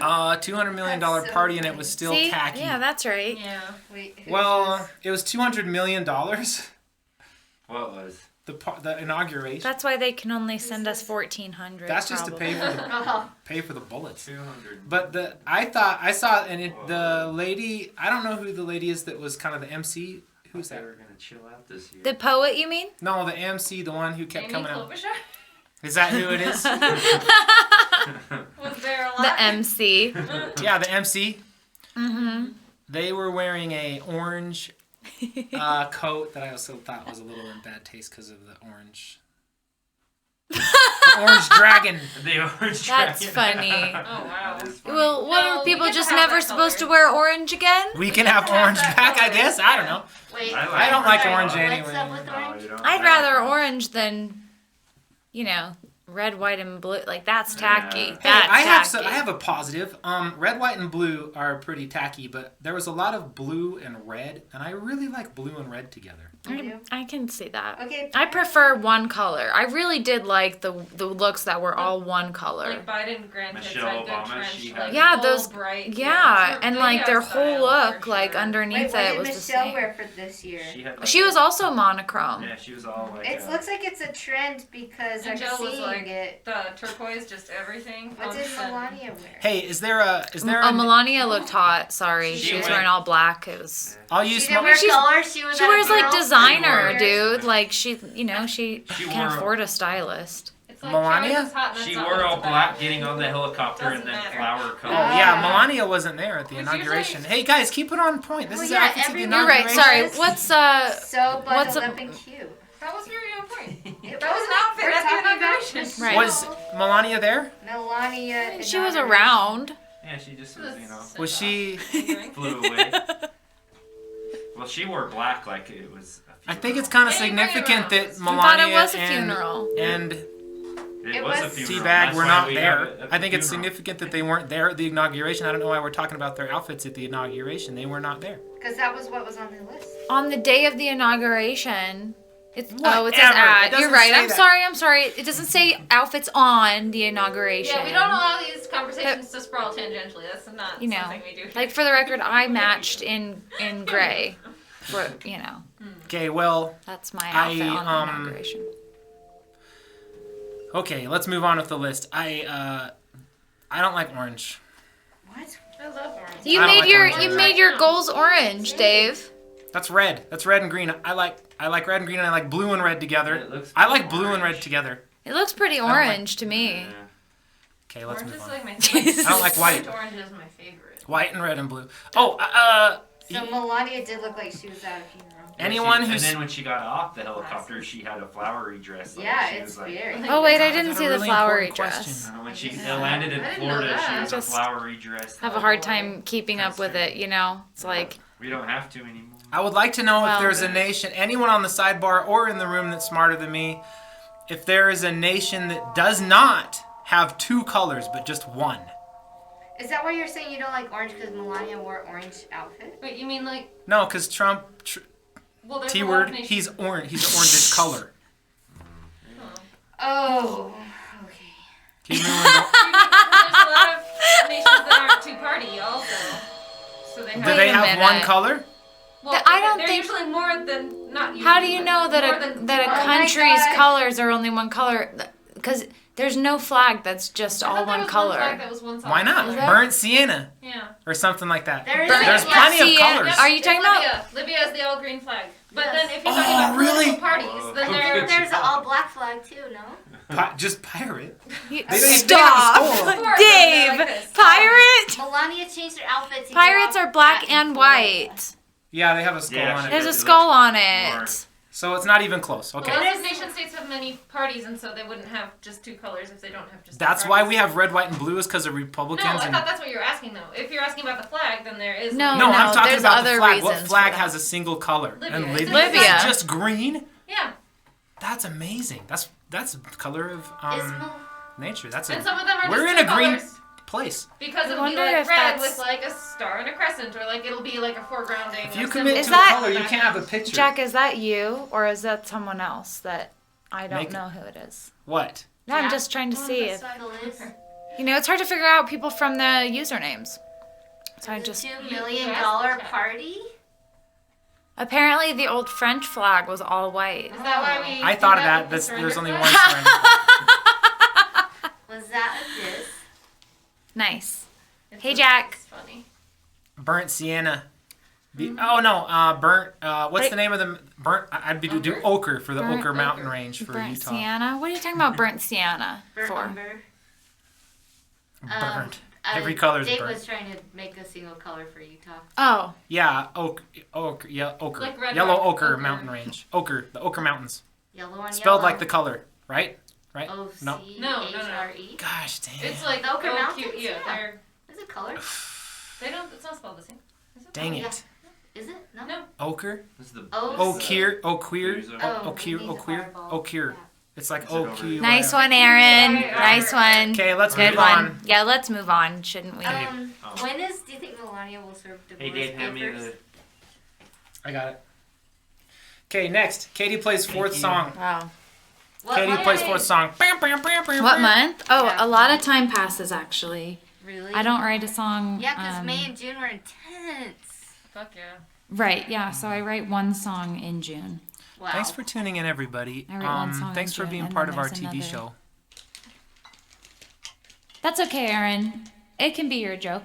$200 million That's so party, and it funny. was still See? tacky. Yeah, that's right. Yeah. Wait, who's Well, this? it was $200 million. What was? The inauguration. That's why they can only send us 1,400. That's just to pay for Oh, the bullets. 200. But I saw the lady. I don't know who the lady is that was kind of the MC. Who's They that? were gonna chill out this year. The poet, you mean? No, the MC, the one who kept Amy coming out. Klobuchar? Is that who it is? Was there a lot? The MC. Yeah, the MC. Mm-hmm. They were wearing a orange coat that I also thought was a little in bad taste because of the orange. The orange dragon. The orange That's dragon. funny. Oh, wow. That is funny. Well, what No, are we people get to just have never that supposed to color. wear orange again? We can have orange that back, I color. guess. I don't know. wait. I don't like orange What's anyway. up with No, orange? you don't I'd like rather orange. orange than, red, white, and blue. Like that's tacky. Yeah. Hey, That's I tacky. have a positive. Red, white, and blue are pretty tacky, but there was a lot of blue and red, and I really like blue and red together. I can see that. Okay. I prefer one color. I really did like the looks that were all one color. Like Biden grandkids Michelle had good Obama, trench, she like had- Yeah, full those- bright. Yeah, it's and her like their video whole style, look, for like sure. underneath Wait, it what was did the Michelle same. wear for this year? She had like She was also monochrome. Yeah, she was all like. It looks like it's a trend because And I'm Jill was seeing like- it. The turquoise, just everything. What did pumps and- Melania wear? Hey, is there Oh, Melania looked hot. Sorry, She she was went- wearing all black. It was. I'll She use didn't wear she's- color. She was. She at a wears like girls' designer, night. dude. Like she She can wore- afford a stylist. It's like Melania? Charlie's hot and She that's not wore what all it's black, about. getting on the helicopter Doesn't and then matter. flower Oh, color. yeah, Melania wasn't there at the Which inauguration. usually- Hey guys, keep it on point. This Well, is yeah, outfits at the everyone- You're right. inauguration. Sorry. What's So What's bundled a- up and cute. That was very on point. It That was an outfit we're at the talking about inauguration. Right. Was Melania there? Melania. she was inauguration. around. Yeah, she just was, Was she? flew away. Well, she wore black like it was a I think it's funeral. kind of Hey, significant that I I Melania thought it was a and, funeral. and It It was a was- funeral. Teabag That's were why not we have there. it at I the think it's funeral. significant that they weren't there at the inauguration. I don't know why we're talking about their outfits at the inauguration. They were not there. Because that was what was on the list. On the day of the inauguration. It says Whatever. It ad. doesn't You're right. say I'm that. sorry. I'm sorry. It doesn't say outfits on the inauguration. Yeah, we don't allow these conversations to sprawl tangentially. That's not You know, something we do. like for the record, I matched in gray. For Okay, well, that's my outfit on the um, inauguration. okay, let's move on with the list. I don't like orange. What? I love orange. You I don't made like your orange you either. made your goals orange, Dave. That's red. That's red and green. I like red and green, and I like blue and red together. It looks I like blue and red orange. together. It looks pretty don't like- orange to me. Yeah. Okay, let's Orange move is on. like my I don't like white. Orange is my favorite. White and red and blue. Oh, So Melania did look like she was at a funeral. anyone and who's then when she got off the helicopter, she had a flowery dress. on. Yeah, She it's was like, very. Oh wait, I God, didn't that's see a the really flowery important dress. question. when she Yeah. landed in I didn't know Florida, she that. was Just a flowery dress. Have a hard time keeping up with it, you know? It's like We don't have to anymore. I would like to know Well- if there's a nation, anyone on the sidebar or in the room that's smarter than me, if there is a nation that does not have two colors but just one. Is that why you're saying you don't like orange because Melania wore orange outfit? Wait, you mean like No, because Trump Well, there's T a lot of word. nations- He's orange. He's an orange color. Oh, okay. Keep moving. There's a lot of nations that aren't two-party also. So they have. Do they a have minute. one color? Well, I don't they're think- usually more than not. Usually, How do you but know that more a than that a two. Oh my country's God. colors are only one color? Because there's no flag that's just I all thought there one was color. flag that was one solid Why not? color. that- Burnt sienna Yeah. or something like that. There is There's a- plenty of Sienna- colors. Are you It's talking about? Libya? Libya is the all green flag. But Yes. then if you're Oh, talking about really? political parties, then they're There's an all black flag too, no? Just pirate. You- They don't even Stop, have a skull. Of course, Dave. they're like this. Pirate. Melania changed her outfit to Pirates go are black at and Florida. white. Yeah, they have a skull Yeah, on it. There's a It skull looks on more- it. So it's not even close. Okay. Well, those nation states have many parties, and so they wouldn't have just two colors if they don't have just. That's two why parties. we have red, white, and blue is because of No, Republicans. I and thought that's what you were asking though. If you're asking about the flag, then there is. No, no, I'm talking there's about the other flag. What reasons flag for has that. a single color? Libya. And It's in Libya Libya. is just green. Yeah, That's amazing. That's the color of Ismo. nature. That's and a some of them are we're just in two a green colors place. because I it'll be wonder like if red that's- with like a star and a crescent, or like it'll be like a foregrounding. If you a commit Is to that- a color, you can't have a picture. Jack, is that you or is that someone else that I don't Make it- know who it is? What? No, I'm Jack? just trying to see if Still is. you know. It's hard to figure out people from the usernames. So I just $2 million Yes. party? apparently the old French flag was all white. Is that why we? I do thought of that. with the There's surrender only flag? one surrender flag. Was that a diss? Nice. It's Hey, a- Jack. It's funny. Burnt sienna. Oh no, burnt. What's the name of the burnt? I'd be do ochre for the Burnt ochre mountain ochre. range for Burnt Utah. sienna. What are you talking about? Burnt sienna Burnt for? umber. Burnt. Every color is Dave burnt. was trying to make a single color for Utah. Oh, Yeah, ochre, yeah, ochre, Like red yellow rock, ochre ochre. mountain range, ochre, the ochre mountains, Yellow on spelled yellow. like the color, right? Right? O No. C No, H no, no. R E. Gosh dang. It's like The Ochre oh, Mountains? cute. Yeah, Yeah. they're Is it color? they don't. It's not spelled the same. Is it? Dang Yeah. it. Is it? No. No. Ochre, This is the Oh, ochre, ochre, Boozer. Oh, ochre, it needs a ochre, fireball. ochre. It's like Is it over ochre. there? nice one, Aaron. Yeah. Nice one. Okay, let's Good move one. on. Yeah, let's move on, shouldn't we? Oh. When is? Do you think Melania will serve divorce Hey Dave, hand me papers? the. I got it. Okay, next. Katie plays fourth you. song. Wow. What Katie month? plays fourth song. What month? Oh, Yeah. a lot of time passes actually. Really? I don't write a song. Yeah, because May and June were intense. Fuck yeah. Right, yeah. So I write one song in June. Wow. Thanks for tuning in, everybody. I write one song in Thanks for June, being and part then of our there's TV another. show. That's okay, Aaron. It can be your joke.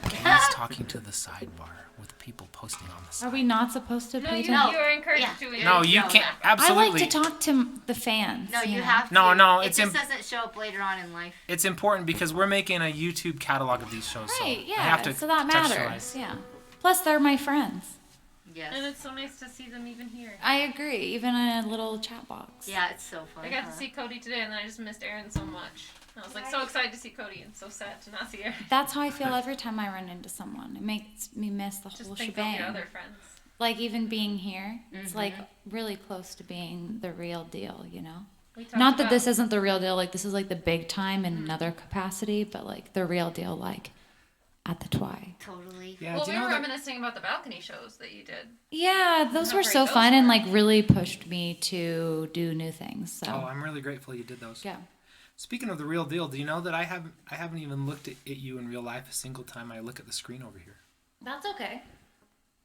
Katie's talking to the sidebar with people posting on the side. Are we not supposed to No, pay you, attention? you are encouraged Yeah. to. No, you No, can't. no. I Absolutely. like to talk to the fans. No, you know? have to. No, no, It it's just im- doesn't show up later on in life. It's important because we're making a YouTube catalog of these shows. Right, so yeah. I have to so that matters. contextualize. Yeah. Plus, they're my friends. Yes. And it's so nice to see them even here. I agree. Even in a little chat box. Yeah, it's so fun. I got huh? to see Cody today, and then I just missed Aaron so much. I was like so excited to see Cody and so sad to not see Aaron. That's how I feel every time I run into someone. It makes me miss the Just whole think of shebang. your other friends. Like even being here, it's like really close to being the real deal, you know? We talked Not that about- this isn't the real deal, like this is like the big time in another capacity, but like the real deal, like at the Twy. Totally. Yeah, Well, do we you know were that? reminiscing about the balcony shows that you did. Yeah, those How were great so those fun and were. like really pushed me to do new things. So Oh, I'm really grateful you did those. yeah. Speaking of the real deal, do you know that I haven't even looked at you in real life a single time I look at the screen over here. That's okay.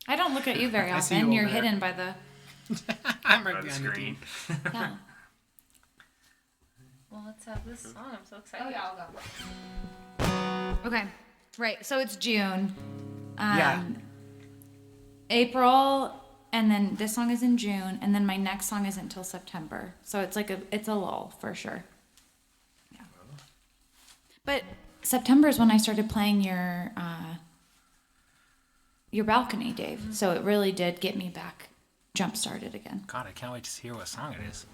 I don't look at you very I see often. you You're over there. hidden by the I'm right By the behind the screen. TV. yeah. Well, let's have this song. I'm so excited. Oh, yeah, I'll go. Okay. Right. So it's June. Yeah. April, and then this song is in June, and then my next song isn't until September. So it's like it's a lull for sure. Yeah. But September is when I started playing your balcony, Dave. So it really did get me back jump started again. God, I can't wait to hear what song it is.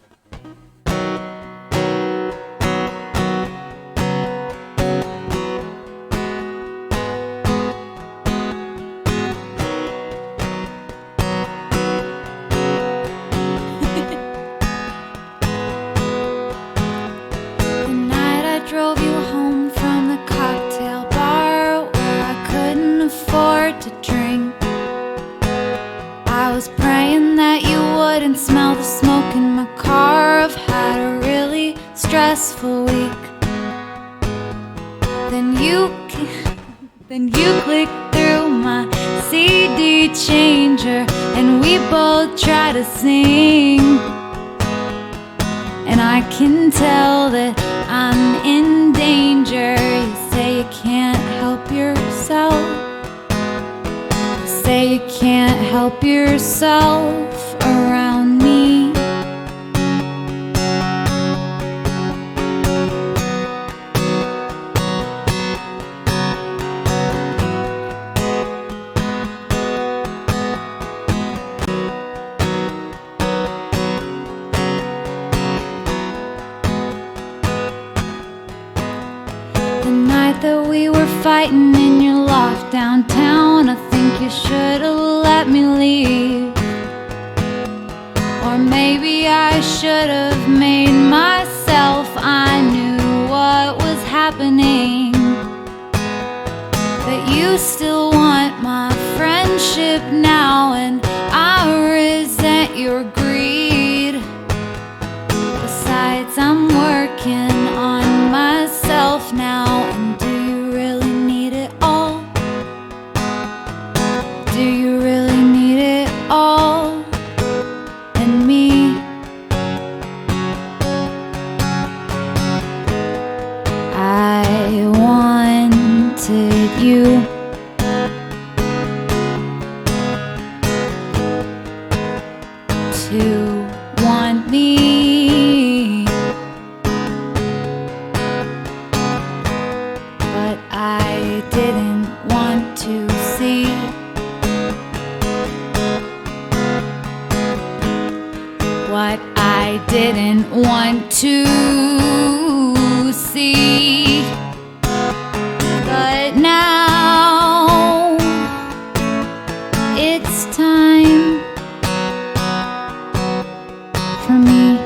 The night I drove you home from the cocktail bar where I couldn't afford to drink. I was praying that you wouldn't smell the smoke in my car. I've had a really stressful week. Then you clicked through my CD changer, and we both try to sing. And I can tell that I'm in danger. You say you can't help yourself. You say you can't help yourself around me. The night that we were fighting in your loft downtown, I think you should have let me leave. Or maybe I should have made myself. I knew what was happening. But you still want my friendship now, and I resent your greed. Besides, I'm working on myself now. And do you really need it all? Do you really need it all? And me? I wanted you to want me, but I didn't want to see what I didn't want to see. But now it's time for me.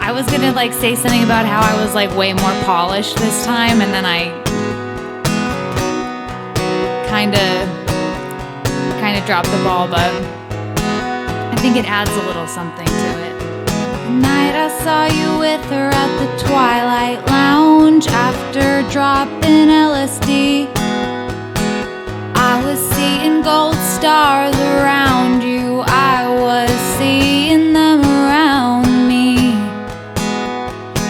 I was gonna say something about how I was way more polished this time, and then I kind of dropped the ball, but I think it adds a little something to it. The night I saw you with her at the Twilight Lounge after dropping LSD, I was seeing gold stars around you. I was seeing them around me.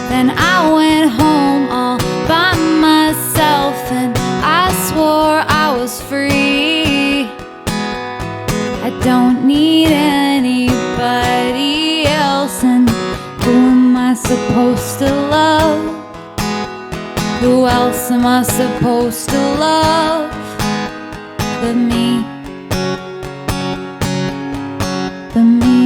Then I went home all by myself, and I swore I was free. I don't need anybody else, and who am I supposed to love? Who else am I supposed to love but me? But me.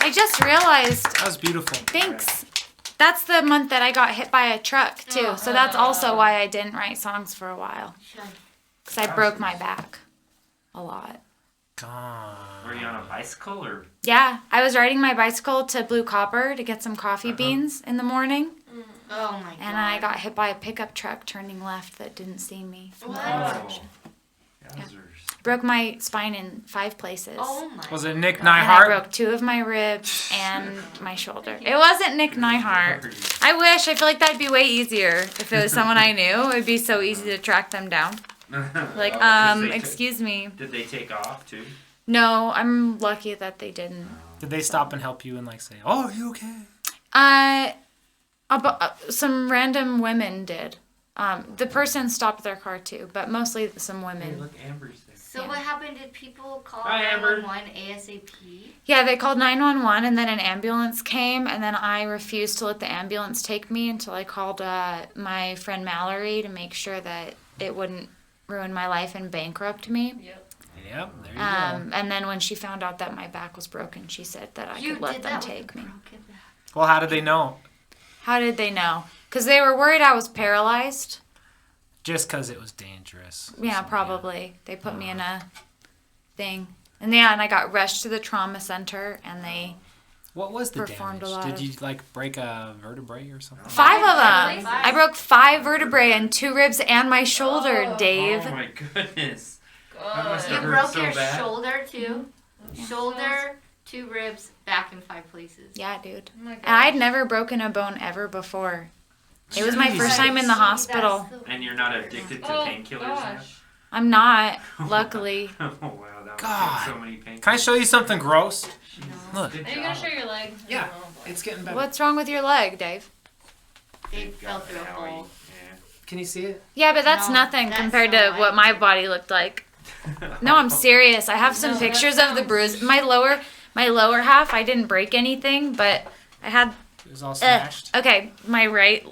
I just realized, That was beautiful. thanks. That's the month that I got hit by a truck too. So that's also why I didn't write songs for a while. Because I broke my back a lot. God. Were you on a bicycle or? Yeah, I was riding my bicycle to Blue Copper to get some coffee beans in the morning. Oh my god. And I got hit by a pickup truck turning left that didn't see me. What? Yowzers. Broke my spine in 5 places. Oh my. Was it Nick And I Neihart? broke 2 of my ribs and my shoulder. It wasn't Nick Neihart. I wish. I feel like that'd be way easier if it was someone I knew. It would be so easy to track them down. Like, excuse me. Did they take off too? No, I'm lucky that they didn't. Did they stop and help you and say, "Oh, are you okay?" Some random women did. The person stopped their car too, but mostly some Hey, women. look, Amber's there. So what happened? Did people call Hi, Amber. 911 ASAP? Yeah, they called 911 and then an ambulance came and then I refused to let the ambulance take me until I called my friend Mallory to make sure that it wouldn't ruin my life and bankrupt me. Yep, there you go. And then when she found out that my back was broken, she said that I could let them take me. Well, how did they know? How did they know? Because they were worried I was paralyzed. Just because it was dangerous. Yeah, So, probably. They put me in a thing. And yeah, and I got rushed to the trauma center and they... What was the Performed damage? a lot Did of- you break a vertebrae or something? 5 of them. Five? I broke 5 vertebrae and 2 ribs and my shoulder, Dave. Oh my goodness. That God. must You have hurt broke so your bad. shoulder too. Shoulder, 2 ribs, back in 5 places. Yeah, dude. Oh my And I'd gosh. never broken a bone ever before. It was my Jeez. first time in the hospital. And you're not addicted to Oh, painkillers now? gosh. I'm not, luckily. Oh wow, that would God. take so many painkillers. Can I show you something gross? Look. Good Are you gonna job. show your leg? Yeah, Oh, boy. it's getting better. What's wrong with your leg, Dave? They Thank fell God, through a Howie. hole. Can you see it? Yeah, but that's No, nothing that's compared not to what my body looked like. No, I'm serious. I have some No, that pictures of the sounds- bruise. My lower half, I didn't break anything, but I had It was all smashed. okay, my right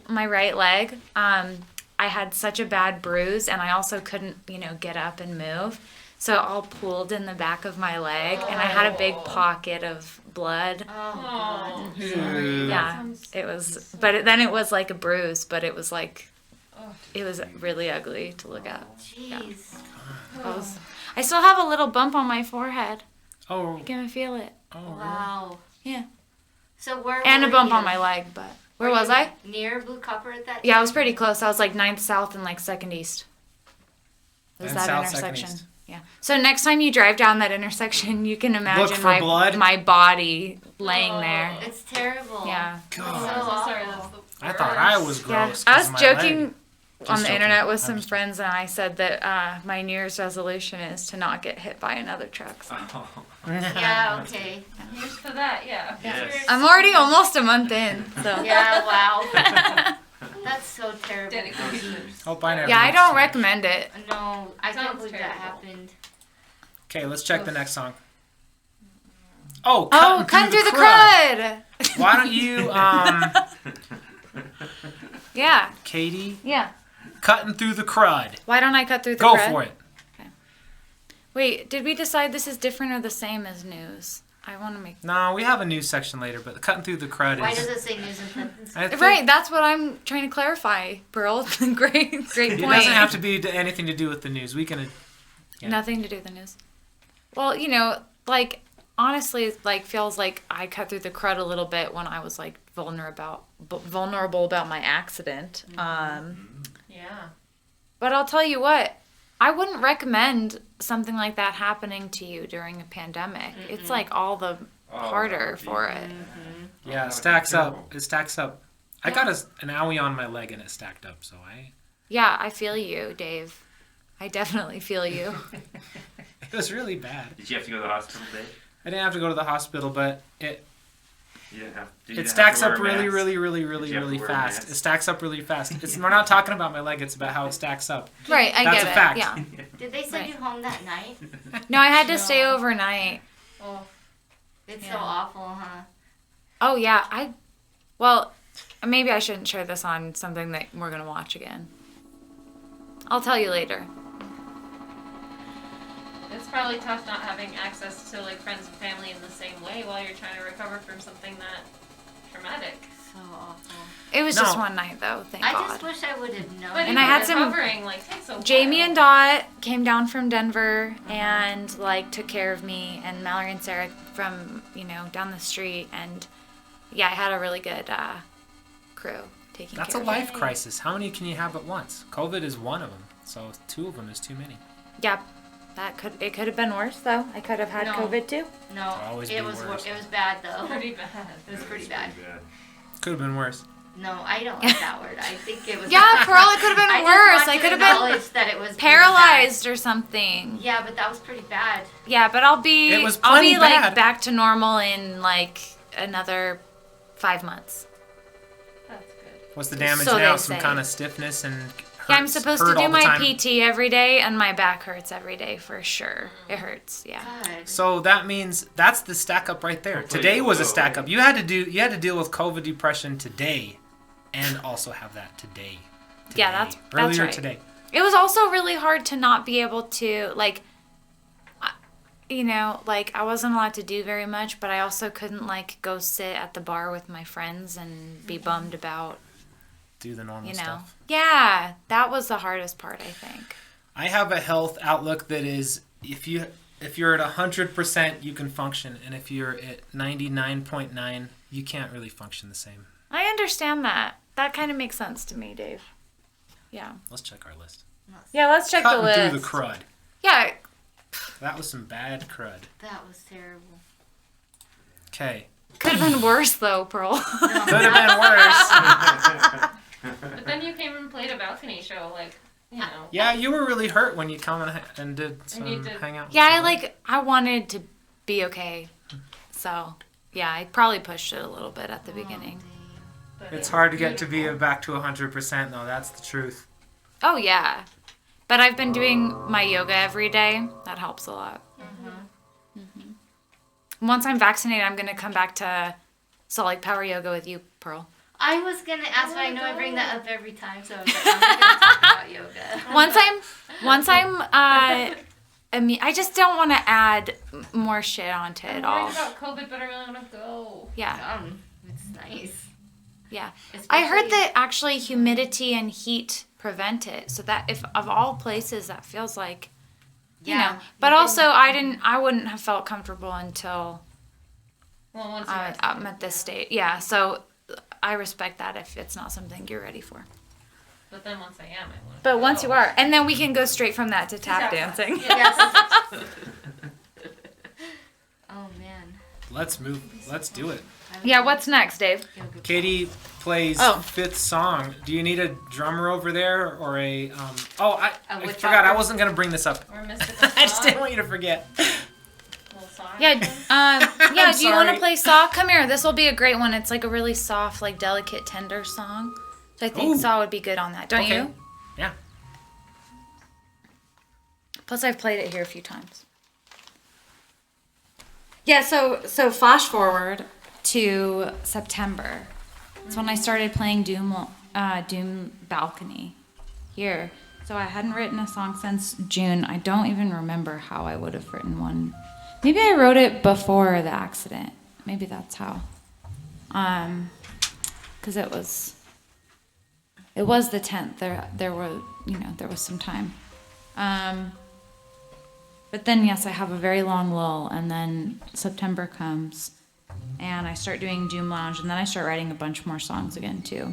leg. I had such a bad bruise, and I also couldn't, get up and move. So it all pooled in the back of my leg, and I had a big pocket of blood. Oh, Oh, Yeah, sounds it was. so- But then it was like a bruise, but it was like, Oh. it was really ugly to look at. jeez. I still have a little bump on my forehead. Oh, You can feel it, oh, Wow. Yeah. So where and a were bump you? on my leg. But where Were was you I? Near Blue Copper at that Yeah, I time? was pretty close. I was like 9th South and like 2nd East. It was And that South, 2nd intersection. East. Yeah. So next time you drive down that intersection, you can imagine for blood? my body laying Oh. there. It's terrible. Yeah. So God. I'm so sorry. awful. That's the I thought I was Yeah. gross. I 'cause was of my joking leg. on Just the joking. internet with I'm some just- friends, and I said that my New Year's resolution is to not get hit by another truck. So. Oh, Yeah, okay. Here's for that, yeah. yes. I'm already almost a month in. So. Yeah, wow. That's so terrible. Dedication. Hope I never Yeah, I get don't smashed. recommend it. No, I can't Sounds believe that terrible. happened. Okay, let's check the next song. Oh, Oh, cutting through the crud. Why don't you, Yeah. Katie, Yeah. cutting through the crud. Why don't I cut through the Go crud? for it. Wait, did we decide this is different or the same as news? I want to make. No, we have a news section later, but cutting through the crud Why is. does it say news and sentence? I think Right, that's what I'm trying to clarify, Pearl. great It point. doesn't have to be anything to do with the news. We can. Yeah. Nothing to do with the news. Well, honestly, feels like I cut through the crud a little bit when I was vulnerable about my accident. Yeah. But I'll tell you what, I wouldn't recommend something like that happening to you during a pandemic. It's like all the Oh, harder that would be- for it. Yeah, that it would stacks be up. terrible. It stacks up. I got an owie on my leg and it stacked up, so Yeah, I feel you, Dave. I definitely feel you. it was really bad. Did you have to go to the hospital, Dave? I didn't have to go to the hospital, but it You didn't have. Did you it have to stacks wear up a really, mask? really, really, Did really, you have to really wear a fast. mask? It stacks up really fast. We're not talking about my leg. It's about how it stacks up. Right, I That's get a it. fact. Yeah. Did they send Right. you home that night? No, I had to No. stay overnight. Oh, It's so Yeah. awful, huh? Oh yeah, well, maybe I shouldn't share this on something that we're gonna watch again. I'll tell you later. it's probably tough not having access to friends and family in the same way while you're trying to recover from something that traumatic. So awful. It was No. just one night though, thank I God. just wish I would have known. But And I had some- recovering takes a while. Jamie and Dot came down from Denver and took care of me, and Mallory and Sarah from down the street, and yeah, I had a really good crew taking That's a care of me. life crisis. How many can you have at once? COVID is one of them, so 2 of them is too many. Yep, it could have been worse though. I could have had No. COVID too. No, It'll always it be was worse. it was bad though. Pretty bad. It was pretty bad. Could have been worse. No, I don't like that word. I think it was. Yeah, Pearl, it could have been I worse. just I want could to have been acknowledge that it was pretty paralyzed or something. bad. Yeah, but that was pretty bad. Yeah, but I'll be It was I'll be plenty bad. back to normal in another 5 months. That's good. What's the damage So now? they Some say. kind of stiffness and Yeah, I'm supposed to hurt do all the my time. PT every day, and my back hurts every day for sure. It hurts, yeah. God. So that means that's the stack up right there. Today was a stack up. You had to deal with COVID depression today, and also have that today. Yeah, that's earlier right. today. It was also really hard to not be able to, like, you know, like, I wasn't allowed to do very much, but I also couldn't, like, go sit at the bar with my friends and be bummed about, Do the normal you know. stuff. Yeah, that was the hardest part, I think. I have a health outlook that is if you're at 100%, you can function, and if you're at 99.9, you can't really function the same. I understand that. That kind of makes sense to me, Dave. Yeah. Let's check our list. Yeah, let's check the Cutting list. through the crud. Yeah. That was some bad crud. That was terrible. Okay. Could have been worse, though, Pearl. Could have been worse. But then you came and played a balcony show, like, you know. Yeah, you were really hurt when you come and did some you did. hang out. with Yeah, somebody. I wanted to be okay. So, yeah, I probably pushed it a little bit at the beginning. But It's it hard to was get to be beautiful. back to 100%, though. That's the truth. Oh, yeah. But I've been doing my yoga every day. That helps a lot. Once I'm vaccinated, I'm going to come back to Salt Lake Power Yoga with you, Pearl. I was gonna ask, but I know I bring that up every time, so I was like, I'm not gonna talk about yoga. Once I'm, I just don't want to add more shit onto I'm it all. worried about COVID, but I really want to go. Yeah, It's nice. yeah. I heard Especially- that actually humidity and heat prevent it, so that if of all places, that feels like, you know. But also, I wouldn't have felt comfortable until Well, once you're I'm at this state. Yeah, so I respect that if it's not something you're ready for. But then once I am, I want to. But once you are, and then we can go straight from that to tap tap dancing. dance. Yeah. Oh man. Let's do it. Yeah, what's next, Dave? Katie plays Oh. fifth song. Do you need a drummer over there or a I wood forgot. I chopper? wasn't gonna bring this up. Or mystical I just didn't song. want you to forget. Little song. Yeah, I'm do you want to sorry. play Saw? Come here, this will be a great one. It's like a really soft, like delicate, tender song. So I think Ooh. Saw would be good on that, don't Okay. you? Yeah. Plus I've played it here a few times. Yeah, so flash forward to September. That's when I started playing Doom Balcony here. So I hadn't written a song since June. I don't even remember how I would have written one. Maybe I wrote it before the accident. Maybe that's how. Because it was the 10th. There was some time. But then, yes, I have a very long lull, and then September comes, and I start doing Doom Lounge, and then I start writing a bunch more songs again, too.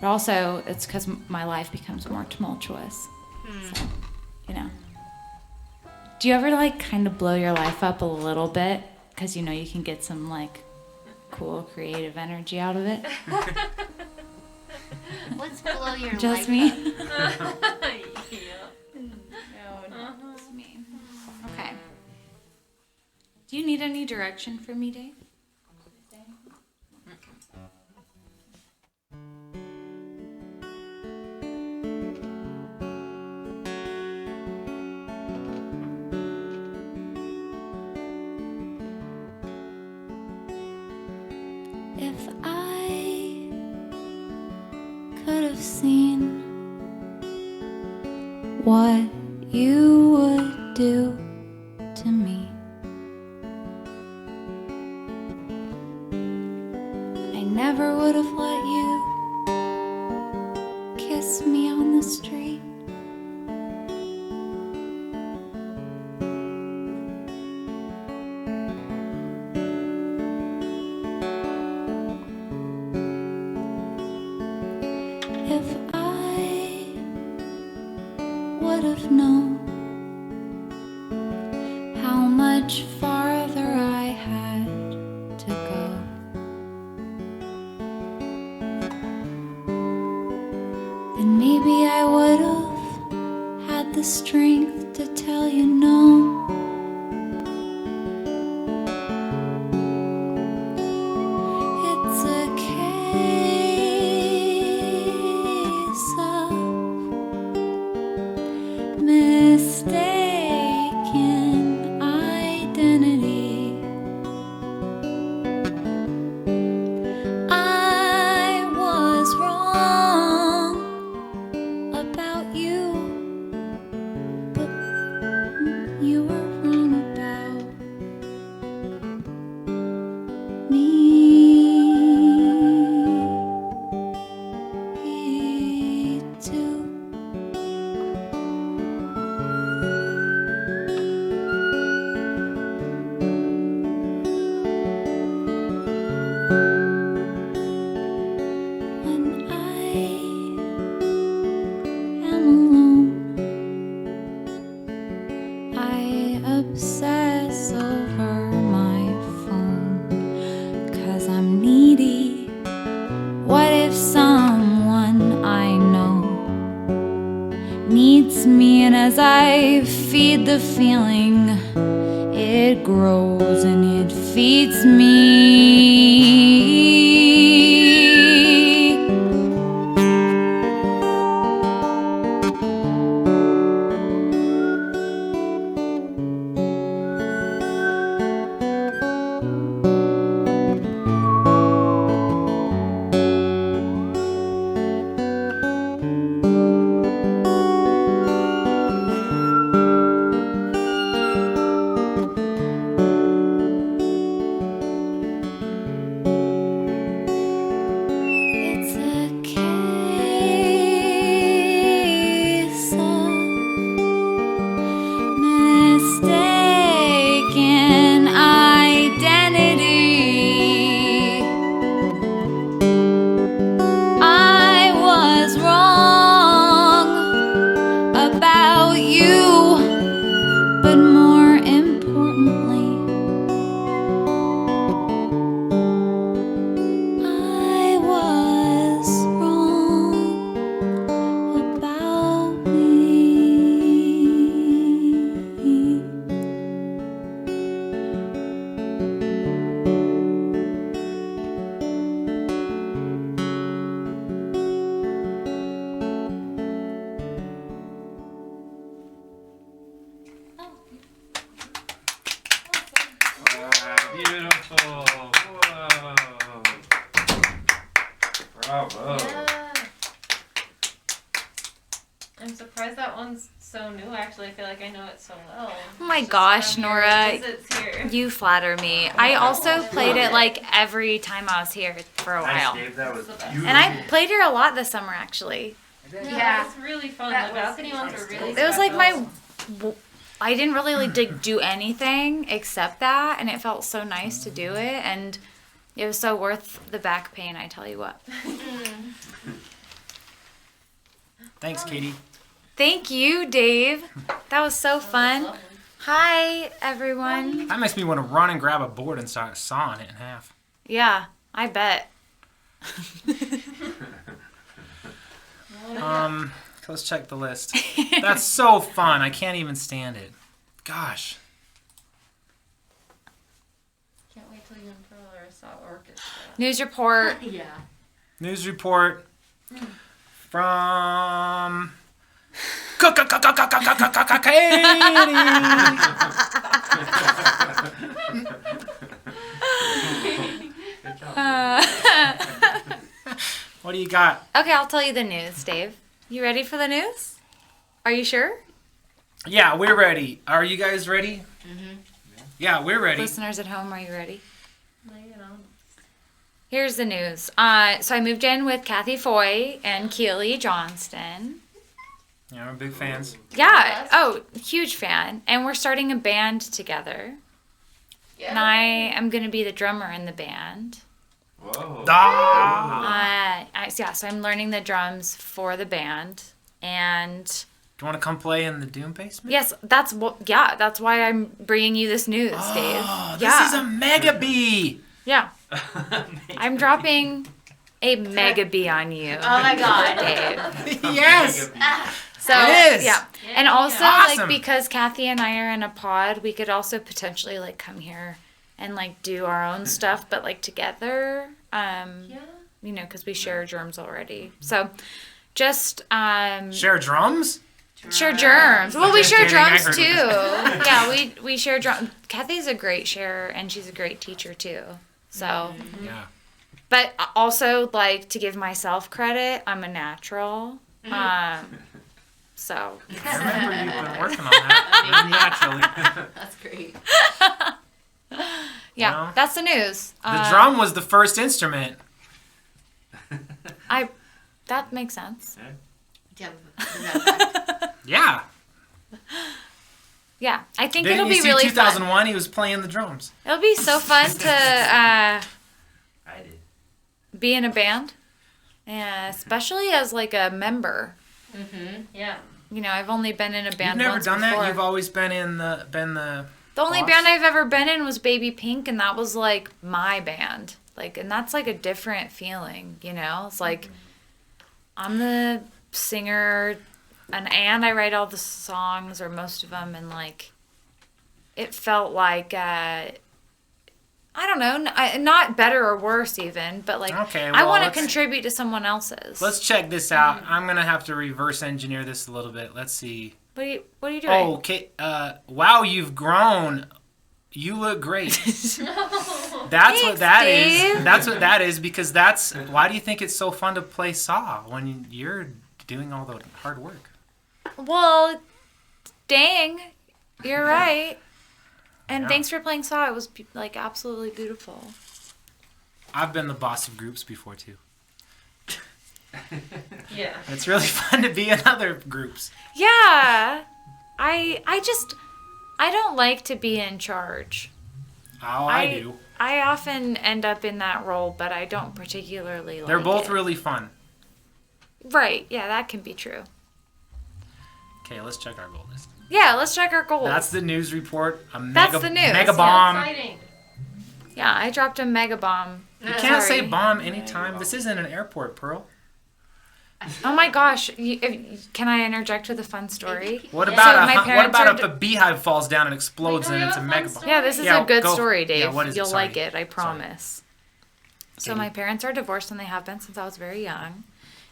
But also, it's because my life becomes more tumultuous. So, you know. Do you ever, like, kind of blow your life up a little bit? Because, you know, you can get some, like, cool, creative energy out of it? What's below your Just life me? up? Yeah. No, it's me. Okay. Do you need any direction from me, Dave? If I could have seen what you would do to me, I never would have let you kiss me on the street. If I would have known how much farther I had to go as I feed the feeling, it grows and it feeds me. It's a case of mistaken identity. I was wrong about you, but more importantly, I was wrong about me. Beautiful. Whoa. Bravo. Yeah. I'm surprised that one's so new. Actually, I feel like I know it so well. Oh my Just gosh, from your Nora. visits here. You flatter me. I also played it like every time I was here for a Nice, while. Dave. That was beautiful. And I played here a lot this summer actually. Yeah, it's really fun. That The was balcony ones are really. It was like special. I didn't really like do anything except that, and it felt so nice to do it, and it was so worth the back pain, I tell you what. Thanks, Katie. Thank you, Dave. That was so fun. Hi, everyone. That makes me want to run and grab a board and start sawing it in half. Yeah, I bet. Let's check the list. That's so fun. I can't even stand it. Gosh. Can't wait till you unfurl our saw orchestra. News report. Yeah. News report from What do you got? Okay, I'll tell you the news, Dave. You ready for the news? Are you sure? Yeah, we're ready. Are you guys ready? Yeah, we're ready. Listeners at home, are you ready? Lay it on. Here's the news. So I moved in with Kathy Foy and Keely Johnston. Yeah, we're big fans. Yeah. Oh, huge fan. And we're starting a band together. Yeah. And I am going to be the drummer in the band. Whoa. Ah! So I'm learning the drums for the band. And Do you want to come play in the Doom basement? yes, that's why I'm bringing you this news, Dave. Oh, this Yeah. is a mega bee. Yeah. I'm dropping a mega B on you, Oh my god. Dave. Yes. So It is. yeah, and also Awesome. like because Kathy and I are in a pod, we could also potentially like come here and like do our own stuff, but like together. Yeah. You know, because we share germs already. So just Share drums? share germs. Well, we Just share kidding, I drums heard too. what Yeah, we share drums. Kathy's a great sharer and she's a great teacher too. So, Yeah. but also like to give myself credit, I'm a natural. So I remember you've been working on that naturally. That's great. yeah, Well, that's the news. The drum was the first instrument. That makes sense. Do you have that? Yeah. Yeah, I think Didn't it'll you be see really 2001? fun. He was playing the drums. It'll be so fun to I did. be in a band, especially as like a member. Yeah. You know, I've only been in a band. You've never once done before. that. You've always been the. The only boss? band I've ever been in was Baby Pink, and that was like my band. Like, and that's like a different feeling. You know, it's like I'm the singer, and I write all the songs or most of them, and like it felt like I don't know, not better or worse even, but like Okay, I well, want to let's- contribute to someone else's. Let's check this out. I'm gonna have to reverse engineer this a little bit. Let's see. What are you doing? Oh, okay. Wow, you've grown. You look great. That's what that is. Dave. That's what that is, because that's why do you think it's so fun to play Saw when you're doing all the hard work? Well, dang, you're right. And Yeah. thanks for playing Saw. It was like absolutely beautiful. I've been the boss of groups before too. Yeah. It's really fun to be in other groups. Yeah, I don't like to be in charge. Oh, I do. I often end up in that role, but I don't particularly like They're both it. really fun. Right, yeah, that can be true. Okay, let's check our goal list. Yeah, let's check our goals. That's the news report. That's the news. Mega Yeah, bomb. Exciting. Yeah, I dropped a mega bomb. You can't say Sorry. bomb anytime. This isn't an airport, Pearl. Oh my gosh, can I interject with a fun story? What Yeah. about So my what parents about are if a beehive falls down and explodes Wait, and no, it's a we have a mega fun bomb? Yeah, this is Yeah, a good go. story, Dave. Yeah, what is it? You'll Sorry. like it, I promise. So Okay. my parents are divorced, and they have been since I was very young.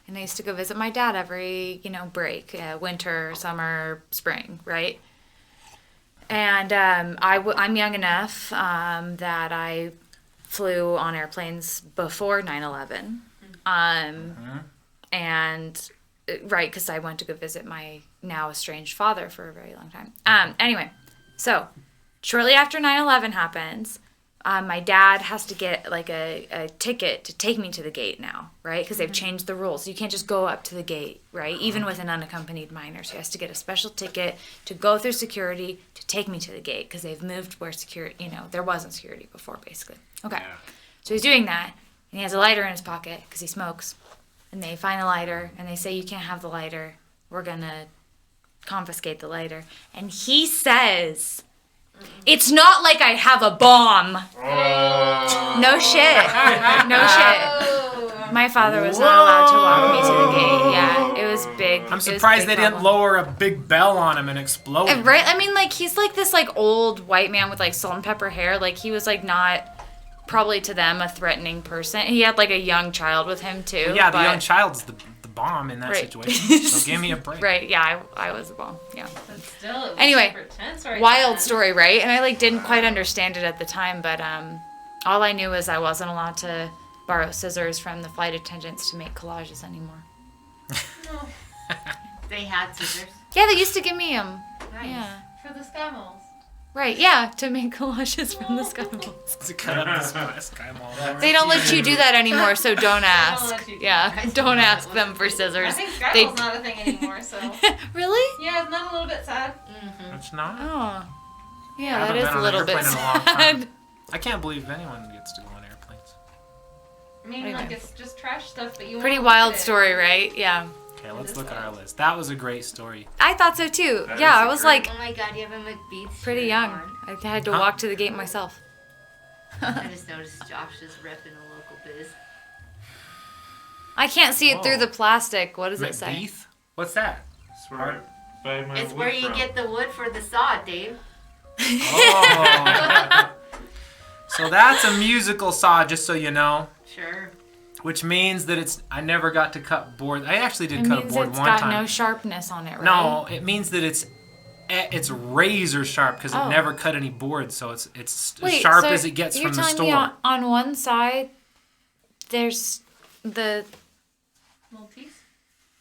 And I used to go visit my dad every, break, winter, summer, spring, right? And I'm young enough that I flew on airplanes before 9/11. And, right, because I went to go visit my now estranged father for a very long time. Anyway, so shortly after 9/11 happens, my dad has to get like a ticket to take me to the gate now, right? Because they've changed the rules. You can't just go up to the gate, right? Even with an unaccompanied minor. So he has to get a special ticket to go through security to take me to the gate because they've moved where security, there wasn't security before, basically. Okay. So he's doing that, and he has a lighter in his pocket because he smokes. And they find the lighter, and they say, you can't have the lighter. We're going to confiscate the lighter. And he says, it's not like I have a bomb. No shit. No shit. My father was not allowed to walk me to the gate. Yeah, it was big. I'm surprised they didn't lower a big bell on him and explode. Right? I mean, like, he's like this, like, old white man with, like, salt and pepper hair. Like, he was, like, not probably to them a threatening person. He had, like, a young child with him, too. Well, yeah, the but- young child's the bomb in that Right. situation. So give me a break. Right, yeah, I was a bomb. Yeah. But still, it was Anyway, super tense right Wild then. story, right? And I like didn't quite understand it at the time, but all I knew was I wasn't allowed to borrow scissors from the flight attendants to make collages anymore. They had scissors. Yeah, they used to give me them. Nice. Yeah. For the sky malls. Right, yeah, to make collages from the sky malls. To cut up the sky mall. They don't let you do that anymore, so don't let ask. you do Yeah, that. don't ask them for I scissors. think sky They- mall's not a thing anymore, so. Really? Yeah, isn't that a little bit sad? It's not. Oh. I Yeah, that haven't is been a on little an bit airplane in a long sad. time. I can't believe anyone gets to go on airplanes. I mean, Anyway. like, it's just trash stuff, but you Pretty wanna look wild at it. story, right? Yeah. Okay, let's look at our list. That was a great story. I thought so too. That Yeah, is I a was great- like Oh my god, you have a McBeats pretty shirt young. on. I had to Huh? walk to the gate myself. I just noticed Josh is repping a local biz. I can't see it through Whoa. the plastic. What does it say? McBeath? What's that? That's where I buy my It's wood where you from. get the wood for the saw, Dave. Oh. So that's a musical saw, just so you know. Sure. Which means that I never got to cut board. I actually did It cut a means board it's one got time. no sharpness on it, right? No, it means that it's razor sharp because Oh. it never cut any board, so it's as Wait, sharp so as it gets you're from the telling store. me on one side, there's the Little teeth.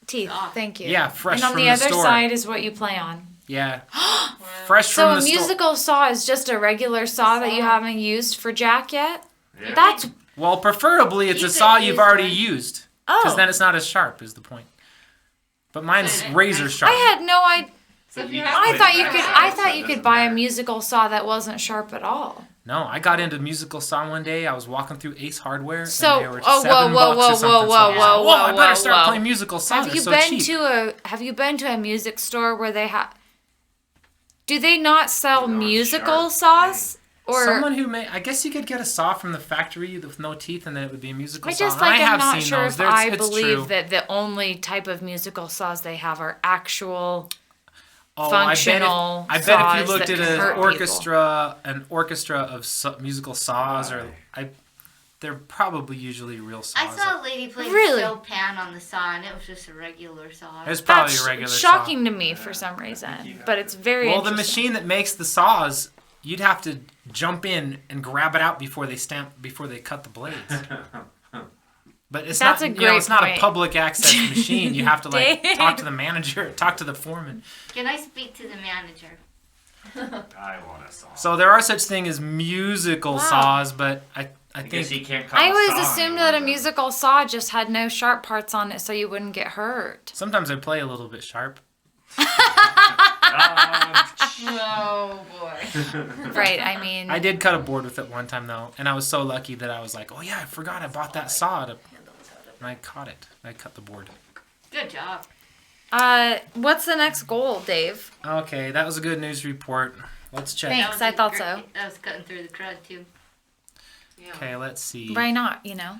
teeth. Ah. Thank you. Yeah, fresh And on from the the other store. side is what you play on. Yeah, fresh So from a the store. musical saw is just a regular saw that you haven't used for Jack yet? Yeah. That's Well, preferably it's a Use it, saw you've use already one. used, because oh. then it's not as sharp. Is the point? But mine's razor sharp. I had no idea. So if you you just have I Wait, thought you that's could. not- I so thought it you could doesn't buy a matter. musical saw that wasn't sharp at all. No, I got into musical saw one day. I was walking through Ace Hardware. So- and they were oh, $7 whoa, whoa, or whoa, something. whoa, So I was whoa, like, I whoa, better start whoa. playing musical saw. Have They're you so been cheap. to a music store where they have? Do they not sell They're not musical sharp, saws, Or someone who may, I guess you could get a saw from the factory with no teeth, and then it would be a musical I saw. just And I like, have I'm not seen sure those. if There's- I it's believe true. that the only type of musical saws they have are actual Oh, functional I bet if saws you looked that at can hurt an orchestra of musical saws, they're probably usually real saws. I saw a lady play Really? Chopin on the saw, and it was just a regular saw. It's probably That's a regular shocking saw. to me for some reason, but it's very Well, the interesting. machine that makes the saws, you'd have to jump in and grab it out before they cut the blades. But it's That's not. a great It's not a point. public access machine. You have to Dang. talk to the manager, talk to the foreman. Can I speak to the manager? I want a saw. So there are such thing as musical Wow. saws, but I Because think he can't cut I a always saw assumed anymore, that a though. musical saw just had no sharp parts on it so you wouldn't get hurt. sometimes I play a little bit sharp. Oh boy. Right, I mean, I did cut a board with it one time though, and I was so lucky that I was like, oh yeah, I forgot I bought that saw, and I caught it. I cut the board. Good job. what's the next goal, Dave? Okay, that was a good news report. Let's check. Thanks. That was I a thought great- so. That was cutting through the crud too. Okay, let's see. Why not, you know?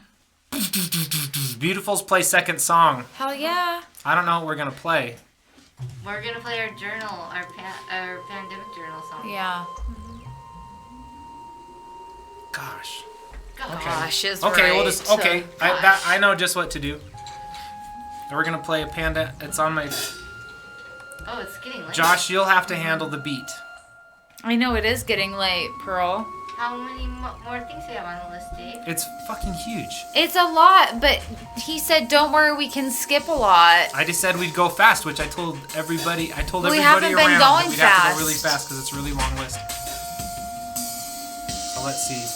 Beautiful's play second song. Hell yeah. I don't know what we're gonna play. We're gonna play our journal, our pandemic journal song. Yeah. Gosh. Gosh, is Okay, right. we'll just okay. Gosh. I know just what to do. We're gonna play a panda. It's on my. Oh, it's getting late. Josh, you'll have to handle the beat. I know it is getting late, Pearl. How many more things do you have on the list, Dave? It's fucking huge. It's a lot, but he said, "Don't worry, we can skip a lot." I just said we'd go fast, which I told everybody. I told We everybody haven't been around that going we'd have to fast. go really fast because it's a really long list. So let's see.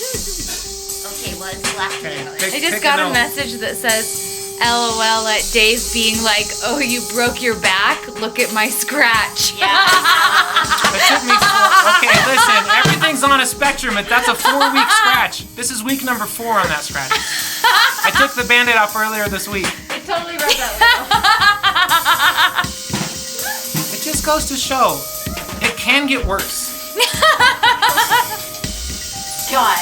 Okay, well, it's last Okay, minute. pick- I just pick got a note. message that says, "LOL" at Dave being like, "Oh, you broke your back? Look at my scratch." It took me okay, listen, everything's on a spectrum. That's a 4-week scratch. This is week number 4 on that scratch. I took the Band-Aid off earlier this week. It totally read that It just goes to show, it can get worse. God.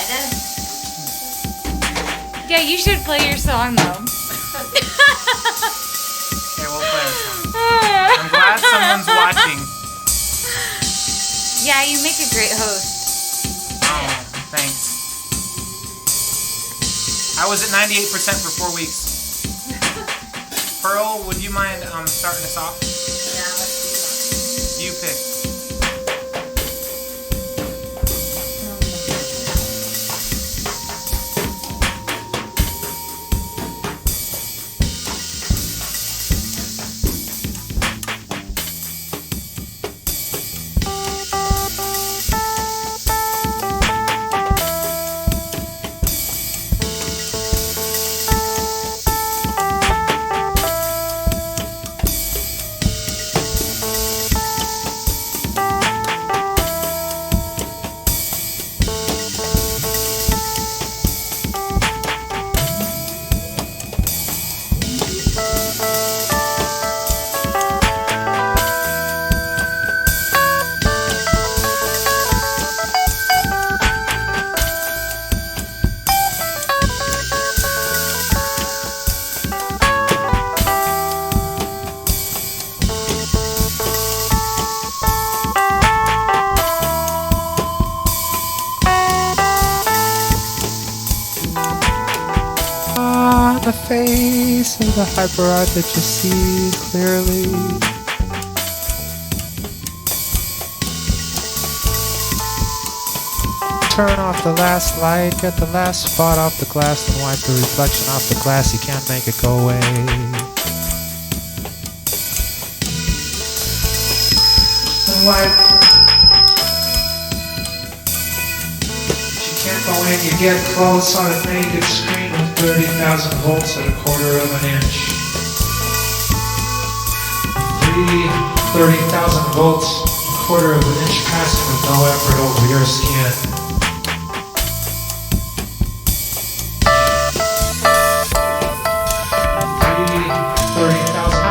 Yeah, you should play your song though. Okay, we'll play a song. I'm glad someone's watching. Yeah, you make a great host. Oh, thanks. I was at 98% for 4 weeks. Pearl, would you mind starting us off? You pick. On the face of the hyper art that you see clearly. Turn off the last light, get the last spot off the glass, and wipe the reflection off the glass. You can't make it go away. And wipe. You can't go in, you get close on a naked screen with 30,000 volts at a quarter of an inch. 30,000 volts quarter of an inch passing with no effort over your skin.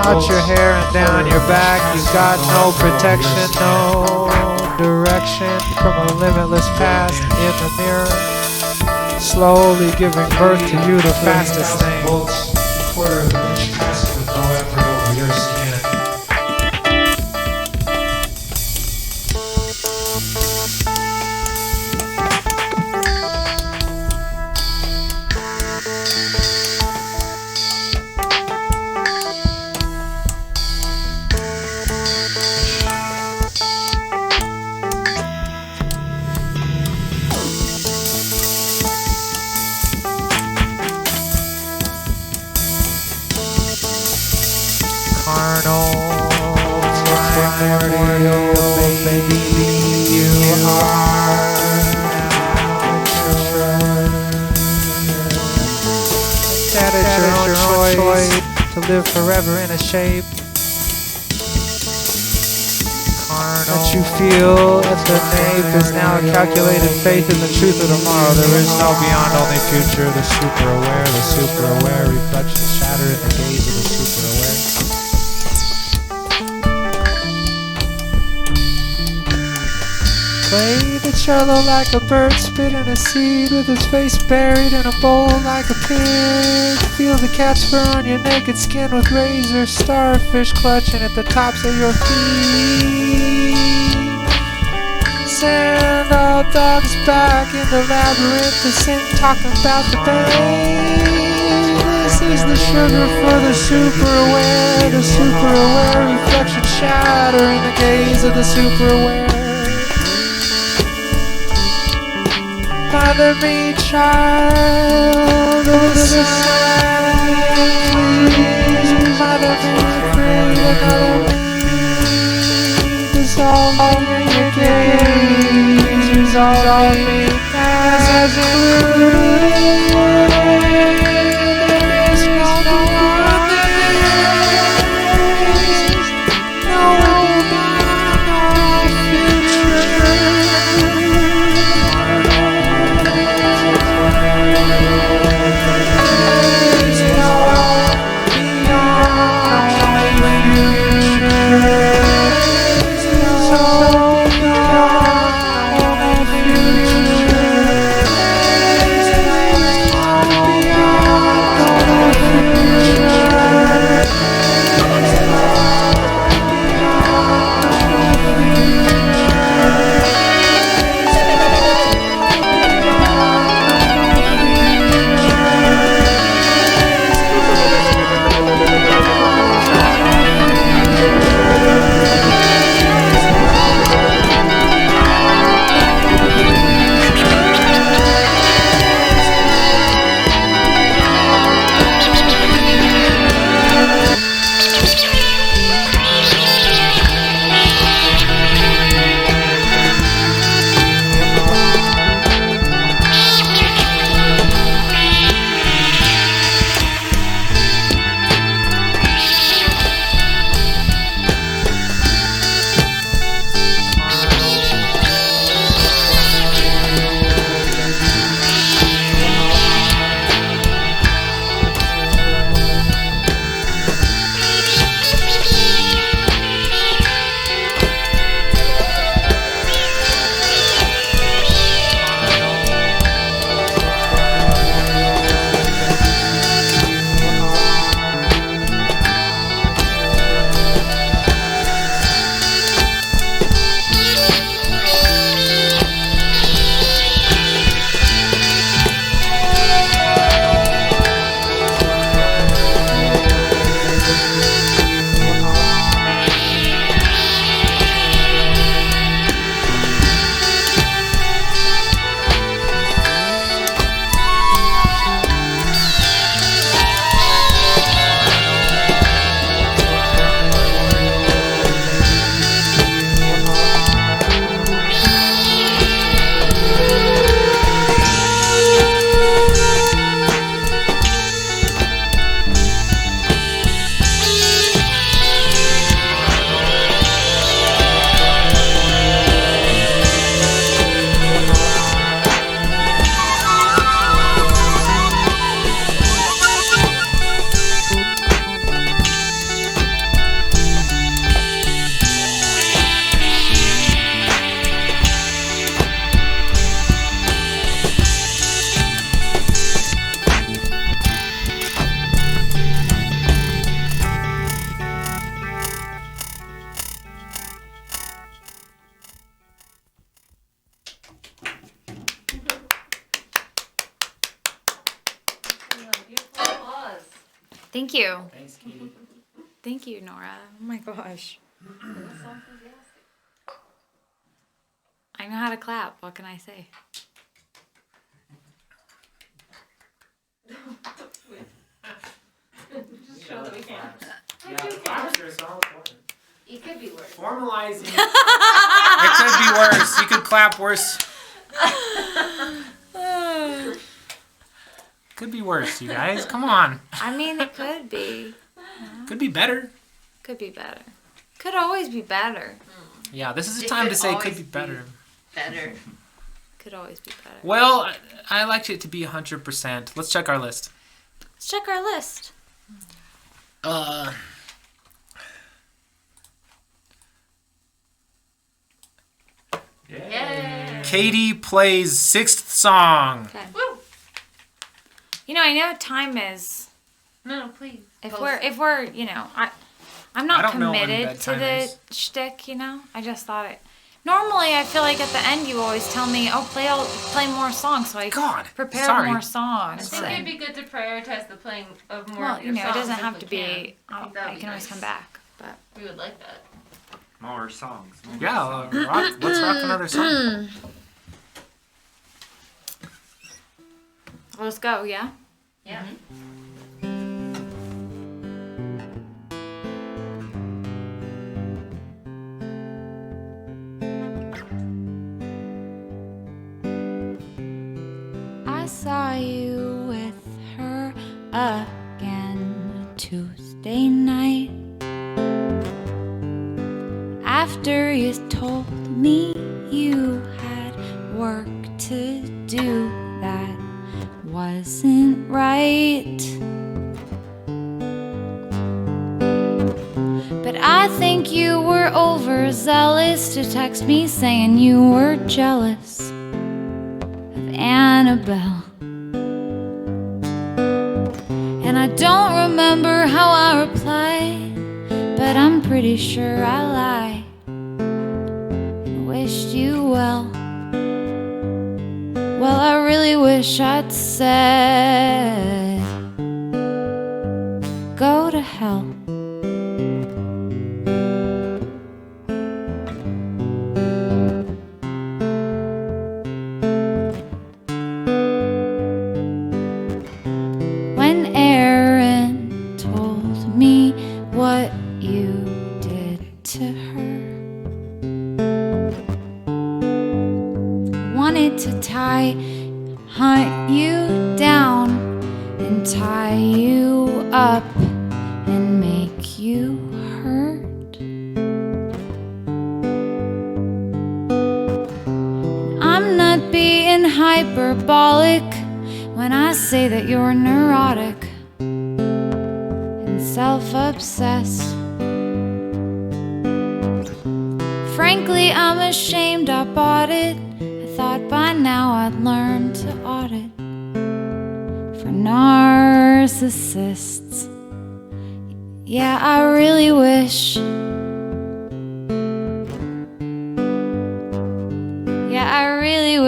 Out your hair and down your back, you've got no protection, no direction from a limitless past in the mirror, slowly giving birth to you, the fastest thing. Quarter of an inch passing with no effort over your skin. Carnal, primordial, baby, you are that is your own choice to live forever in a shape. Carnal, that you feel at the nape is now a calculated faith in the truth of tomorrow. There is no beyond, only future. The super aware reflections shatter in the gaze of the super aware. Play the cello like a bird spitting a seed with his face buried in a bowl like a pig. Feel the cat's fur on your naked skin with razor starfish clutching at the tops of your feet. Send all dogs back in the labyrinth to sing, talking about the pain. This is the sugar for the super aware reflection shatter in the gaze of the super aware. Mother me, child of the sun, please. Mother me, create another me. Dissolve me in your gaze. Dissolve me as a there is no one Thank you. Thanks, Katie. Thank you, Nora. Oh my gosh. I know how to clap. What can I say? Show that we can. Yeah, claps are so important. It could be worse. Formalizing. It could be worse. You could clap worse. Could be worse, you guys. Come on. I mean, it could be. Could be better. Could be better. Could always be better. Yeah, this is the It time could to say could always be be better. Better. Could always be better. Well, I liked it to be 100%. Let's check our list. Let's check our list. Yay. Katie plays sixth song. Okay. Woo! You know, I know time is. No, please. If Post. we're, you know, I'm I not don't know when committed to bedtime the is. shtick. You know, I just thought it. Normally, I feel like at the end you always tell me, "Oh, play more songs," so I God, prepare sorry. more I songs. think and- it'd be good to prioritize the playing of more well, of you your know, it songs doesn't if have we to can. be. I think that'd I be can always nice. come back, but. We would like that. More songs. More Yeah, songs. let's rock another song. Let's go. Yeah. Yeah. I saw you with her again Tuesday night. After you told me you had work to do that wasn't right. But I think you were overzealous to text me saying you were jealous of Annabelle. And I don't remember how I replied, but I'm pretty sure I lied and wished you well. Well, I really wish I'd said, go to hell. When Erin told me what you did to her, wanted to hunt you down and tie you up and make you hurt. I'm not being hyperbolic when I say that you're neurotic and self-obsessed. Frankly, I'm ashamed I bought it. I thought by now I'd learn to audit for narcissists. Yeah, I really wish. Yeah, I really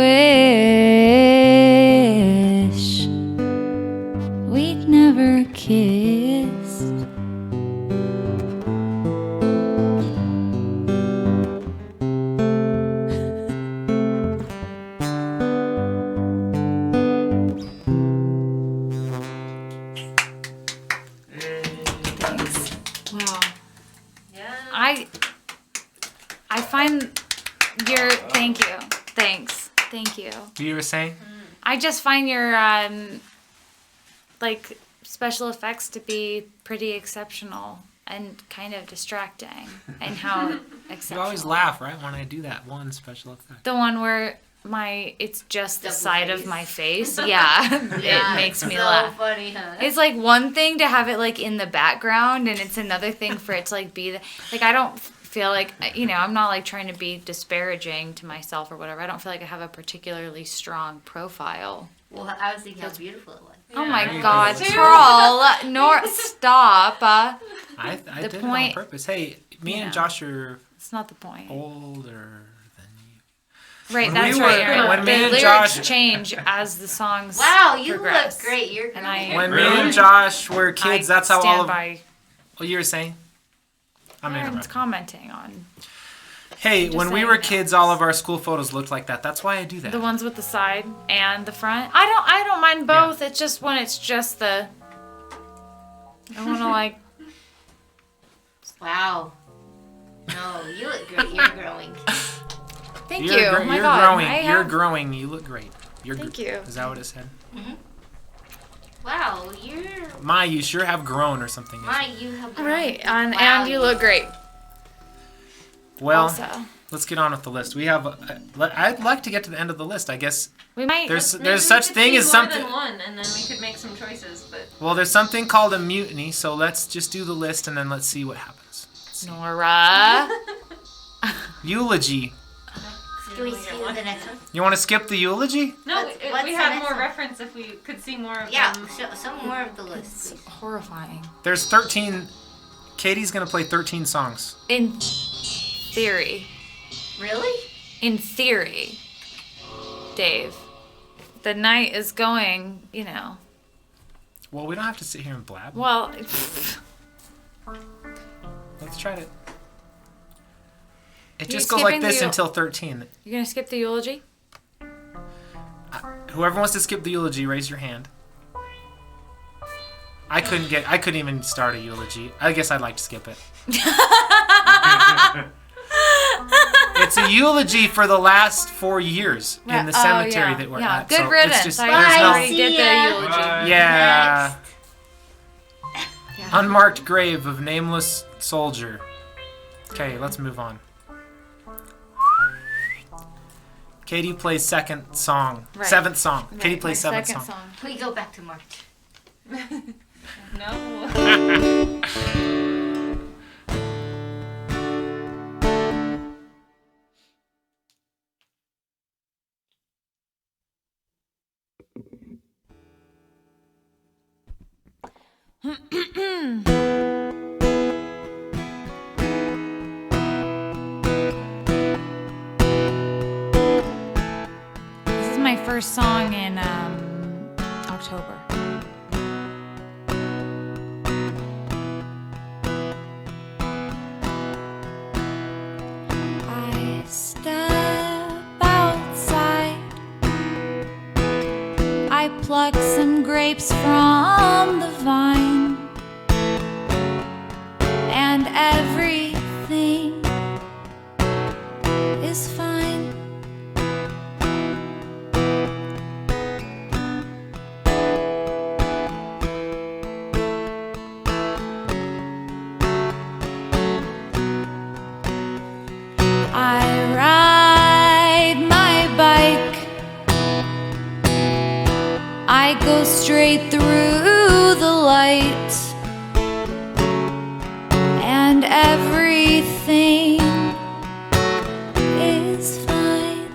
wish we'd never kissed. Wow. Yeah. I find your thank you. Thank you. You were saying? I just find your like special effects to be pretty exceptional and kind of distracting and how exceptional. You always laugh, right, when I do that one special effect. The one where it's just the Double side face. of my face. Yeah. It makes me so laugh. funny, huh? It's like one thing to have it like in the background, and it's another thing for it to like be like I don't feel like, you know, I'm not like trying to be disparaging to myself or whatever. I don't feel like I have a particularly strong profile. Well, I was thinking how beautiful it was. Oh my Yeah. God, Too. Pearl, stop. I The did it on point- purpose. Hey, me Yeah. and Josh are It's not the point. older than you. Right, When that's we right. were- Aaron. when me the and lyrics Josh- change as the songs Wow, you progress. look great. You're And I- When Really? me and Josh were kids, I that's how stand all of. by What you were saying? I'm Aaron's interrupting. commenting on Hey, just when we saying were that. kids, all of our school photos looked like that. That's why I do that. the ones with the side and the front. I don't mind both. It's just when it's just the. I want to like. Wow. No, you look great. You're growing. Thank You're you. gr- Oh my you're God. growing. I You're have- growing. You look great. You're Thank gr- you. Is that what it said? Wow, you're. My, you sure have grown or something. My, you have. All grown. right, and Wow, you look great. Well, Also, let's get on with the list. We have. I'd like to get to the end of the list. I guess we might. there's Maybe there's we such could thing see as more something. than one, and then we could make some choices. But Well, there's something called a mutiny. So let's just do the list and then let's see what happens. Nora. Eulogy. Can we see the next one? You want to skip the eulogy? no, What's we the have next more one? reference if we could see more of Yeah, them. some more of the list, It's please. horrifying. There's 13. Katie's gonna play 13 songs. In theory. Really? In theory. Dave. The night is going, Well, we don't have to sit here and blab. well, Let's try to. It You just goes like skipping this the- until 13. you're going to skip the eulogy? Whoever wants to skip the eulogy, raise your hand. I couldn't even start a eulogy. I guess I'd like to skip it. It's a eulogy for the last 4 years in the cemetery that we're at. Good so riddance. It's just, I there's no, already did the See ya. eulogy. Bye. yeah. Yeah. Unmarked grave of nameless soldier. Okay, let's move on. Katie plays second song. Right. Seventh song. Right, Katie plays my seventh second song. We go back to March. No. This is my first song in October. I step outside. I pluck some grapes from the vine, and everything is fine. I ride my bike. I go straight through the light, and everything is fine.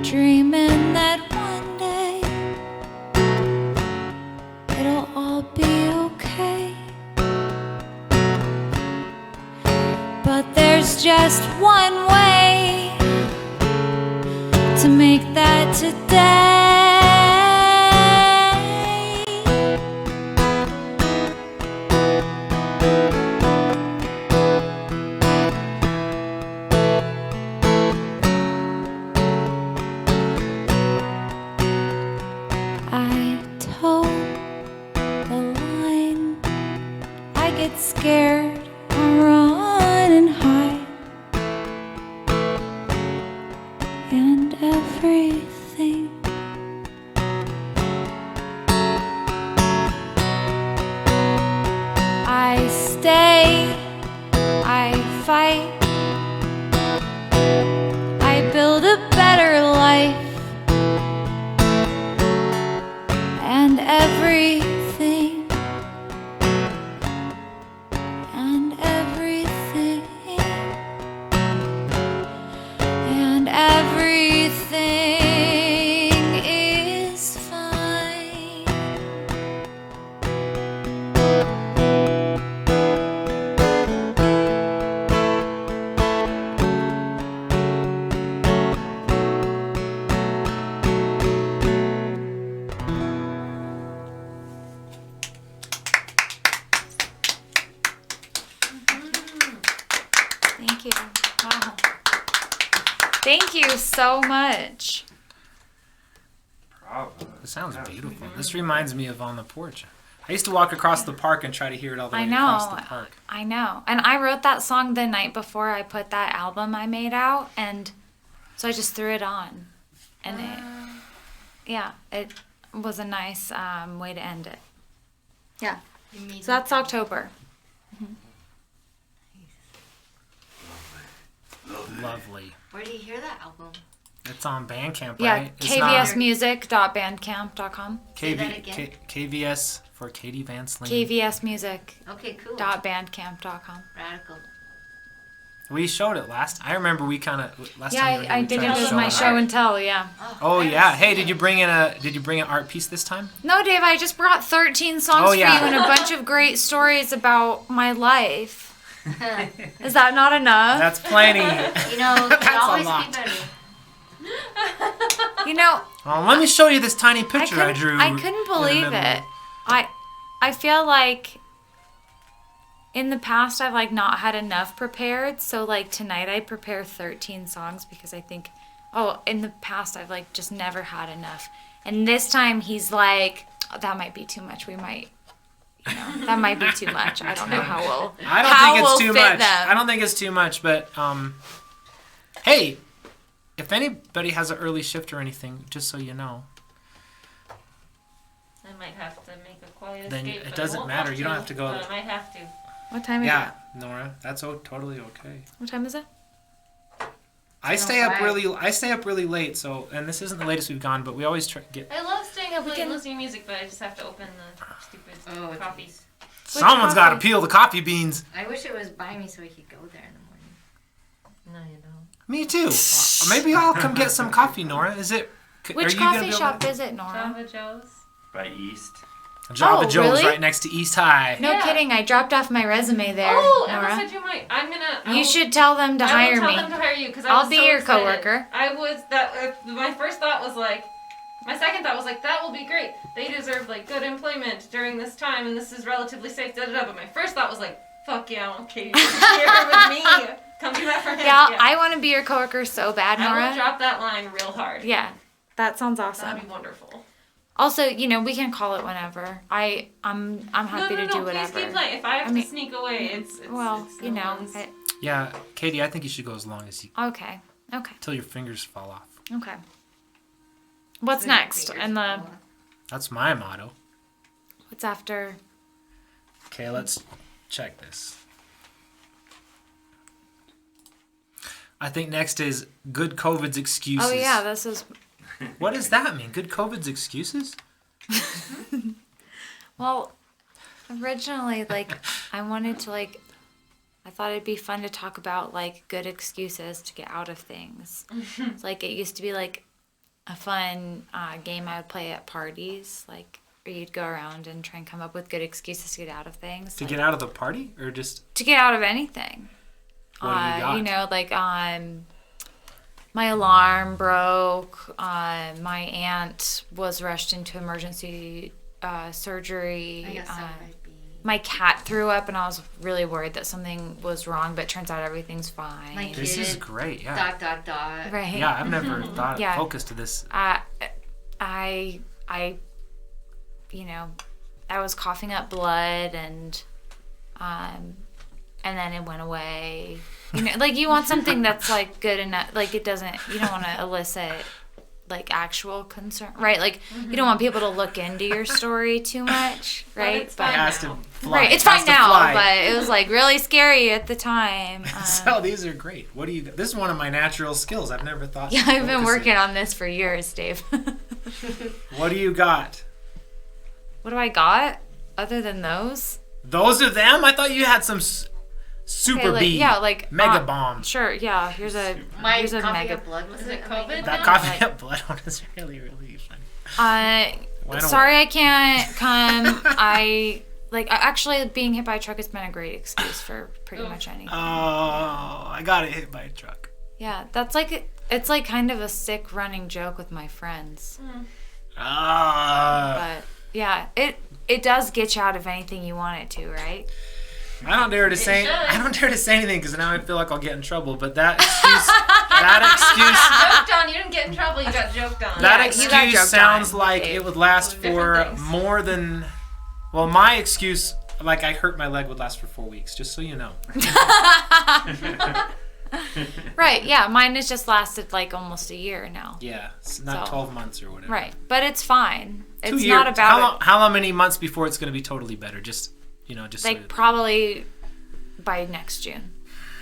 Dreaming that one day it'll all be okay. But there's just one way to make that today. I toe the line. I get scared. I run and hide, and everything I stay, I fight, I build a better life, and everything, and everything, and everything is fine. Wow. Thank you so much. Bravo. This sounds beautiful. This reminds me of On the Porch. I used to walk across the park and try to hear it all the way across the park. I know. And I wrote that song the night before I put that album I made out, and so I just threw it on. And it was a nice way to end it. Yeah. So that's October. Lovely. Where do you hear that album? It's on Bandcamp, Yeah, right? It's kvsmusic.bandcamp.com. Say that again. KVS for Katie Van Sleen. kvsmusic.bandcamp.com. Okay, cool. Radical. We showed it last. I remember we kind of last Yeah, time. you were here, I we did tried it to as show my it. show and tell, yeah. Oh yeah. Hey, did you bring in an art piece this time? No, Dave, I just brought 13 songs for you and a bunch of great stories about my life. Is that not enough? That's plenty. You know, it That's a always lot. be better. You know, Well, let me show you this tiny picture I drew. I couldn't believe it. I feel like in the past I've like not had enough prepared, so like tonight I prepare 13 songs because I think, in the past I've like just never had enough. And this time he's like, that might be too much. We might, that might be too much. I don't know how we'll. I don't think it's too much. I don't think it's too much, but hey, if anybody has an early shift or anything, just so you know. I might have to make a quiet Then escape. it but I doesn't won't matter. have You don't have to go. But I might have to. What time is Yeah, it? Nora, that's totally okay. What time is it? I stay up really late. So, and this isn't the latest we've gone, but we always try get. I love staying up late can- and listening to music, but I just have to open the stupid copies. Someone's got to coffee? peel the coffee beans. I wish it was by me so we could go there in the morning. No, you don't. Me too. Maybe I'll come get some coffee, Nora. Is it? Which are you gonna coffee be able shop to- is it, Nora? Java Joe's. By East. Java Oh, Joe's really? right next to East High. No Yeah. kidding. I dropped off my resume there, Oh, Emma Nora. said you might. You should tell them to I hire will tell me. them to hire you because I'll be your coworker. I was my first thought was like, my second thought was like that will be great. They deserve like good employment during this time, and this is relatively safe. Da da da. But my first thought was like, fuck yeah, I want Katie to be here with me. Come do that for him. Yeah, I want to be your coworker so bad, I will Nora. drop that line real hard. Yeah, that sounds That'd awesome. be wonderful. Also, we can call it whenever. I'm happy to do whatever. Please keep playing. If I have to sneak away, it's Well, it's no one's- Yeah, Katie, I think you should go as long as you Okay. till your fingers fall off. Okay. What's next? And That's my motto. what's after? Okay, let's check this. I think next is good COVID's excuses. Oh yeah, this is. What does that mean? Good COVID's excuses? Well, originally, I wanted to I thought it'd be fun to talk about good excuses to get out of things. It's it used to be a fun game I would play at parties, where you'd go around and try and come up with good excuses to get out of things. To get out of the party or just To get out of anything. what do you got? My alarm broke. My aunt was rushed into emergency surgery. I guess that might be. My cat threw up, and I was really worried that something was wrong, but turns out everything's fine. My This is kid, great, yeah. ... Right. Yeah, I've never thought Yeah. focused to this. I was coughing up blood, and then it went away. You want something that's good enough. You don't want to elicit actual concern, right? You don't want people to look into your story too much, right? it's fine It has now. to fly. Right, it's It has fine to now, fly. but it was really scary at the time. So these are great. What do you? This is one of my natural skills. I've never thought. Yeah, to I've been focus working it. on this for years, Dave. What do you got? What do I got other than those? Those are them. I thought you had some super Okay, B. mega bomb. Sure, yeah. Here's a My here's a coffee mega. of blood was Is it COVID? That No, coffee up blood one is really funny. Why don't Sorry I can't come. Actually being hit by a truck has been a great excuse for pretty much anything. Oh, I got hit by a truck. Yeah, that's it's kind of a sick running joke with my friends. Ah. But yeah, it does get you out of anything you want it to, right? I don't dare to say. should. I don't dare to say anything because now I feel like I'll get in trouble. But that excuse, Joked on. You didn't get in trouble. You got joked on. that Yeah, you got excuse joked sounds on, like Dave. it would last Different for things. more than. Well, my excuse, like I hurt my leg, would last for 4 weeks. Just so you know. Right, yeah, mine has just lasted like almost a year now. Yeah, it's not So. 12 months or whatever. Right, but it's fine. 2 It's years. not about How many months before it's going to be totally better? Just just so like probably by next June,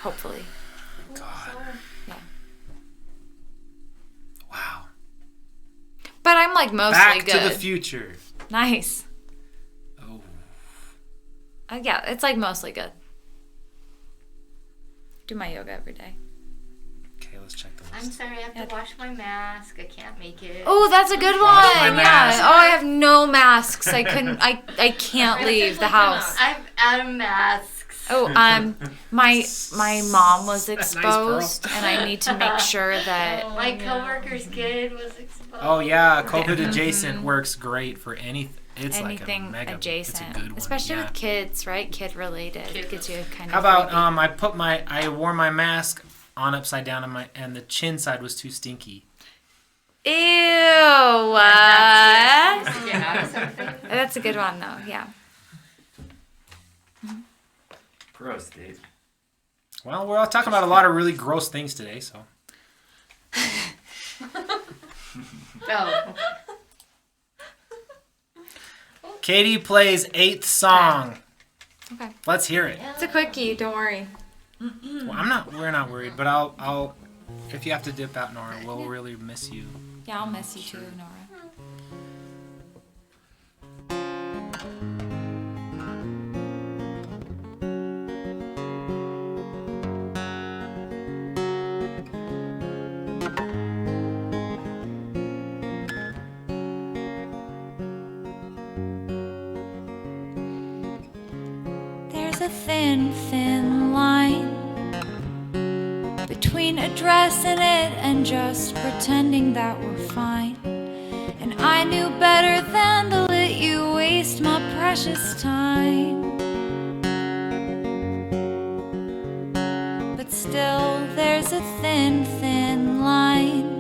hopefully. God. Yeah. Wow. But I'm like mostly Back good. to the future. Nice. Oh. Yeah, it's like mostly good. Do my yoga every day. Okay, let's check the I'm list. sorry, I have to wash my mask. I can't make it. Oh, that's a good one. Wash my Yeah. mask. Oh, I have no masks. I couldn't. I can't Right, leave the officially house. I'm out of masks. Oh, my mom was Nice, girl. exposed, and I need to make sure that. My coworker's kid was exposed. Oh yeah, COVID adjacent works great for anything. It's Anything like a mega. adjacent, It's a good one. especially yeah. with kids, right? Kid related, Kid gets you kind How of. about freaky. I wore my mask on upside down and the chin side was too stinky. Ew. Yeah, something. That's a good one though. Yeah. Gross, Dave. Well, we're all talking about a lot of really gross things today, so. Oh. Katie plays 8th song. Okay. Let's hear it. It's a quickie. Don't worry. Well, we're not worried, but I'll if you have to dip out, Nora, we'll really miss you. Yeah, I'll miss you too, Nora. There's a thin, thin line between addressing it and just pretending that we're fine. And I knew better than to let you waste my precious time. But still, there's a thin, thin line.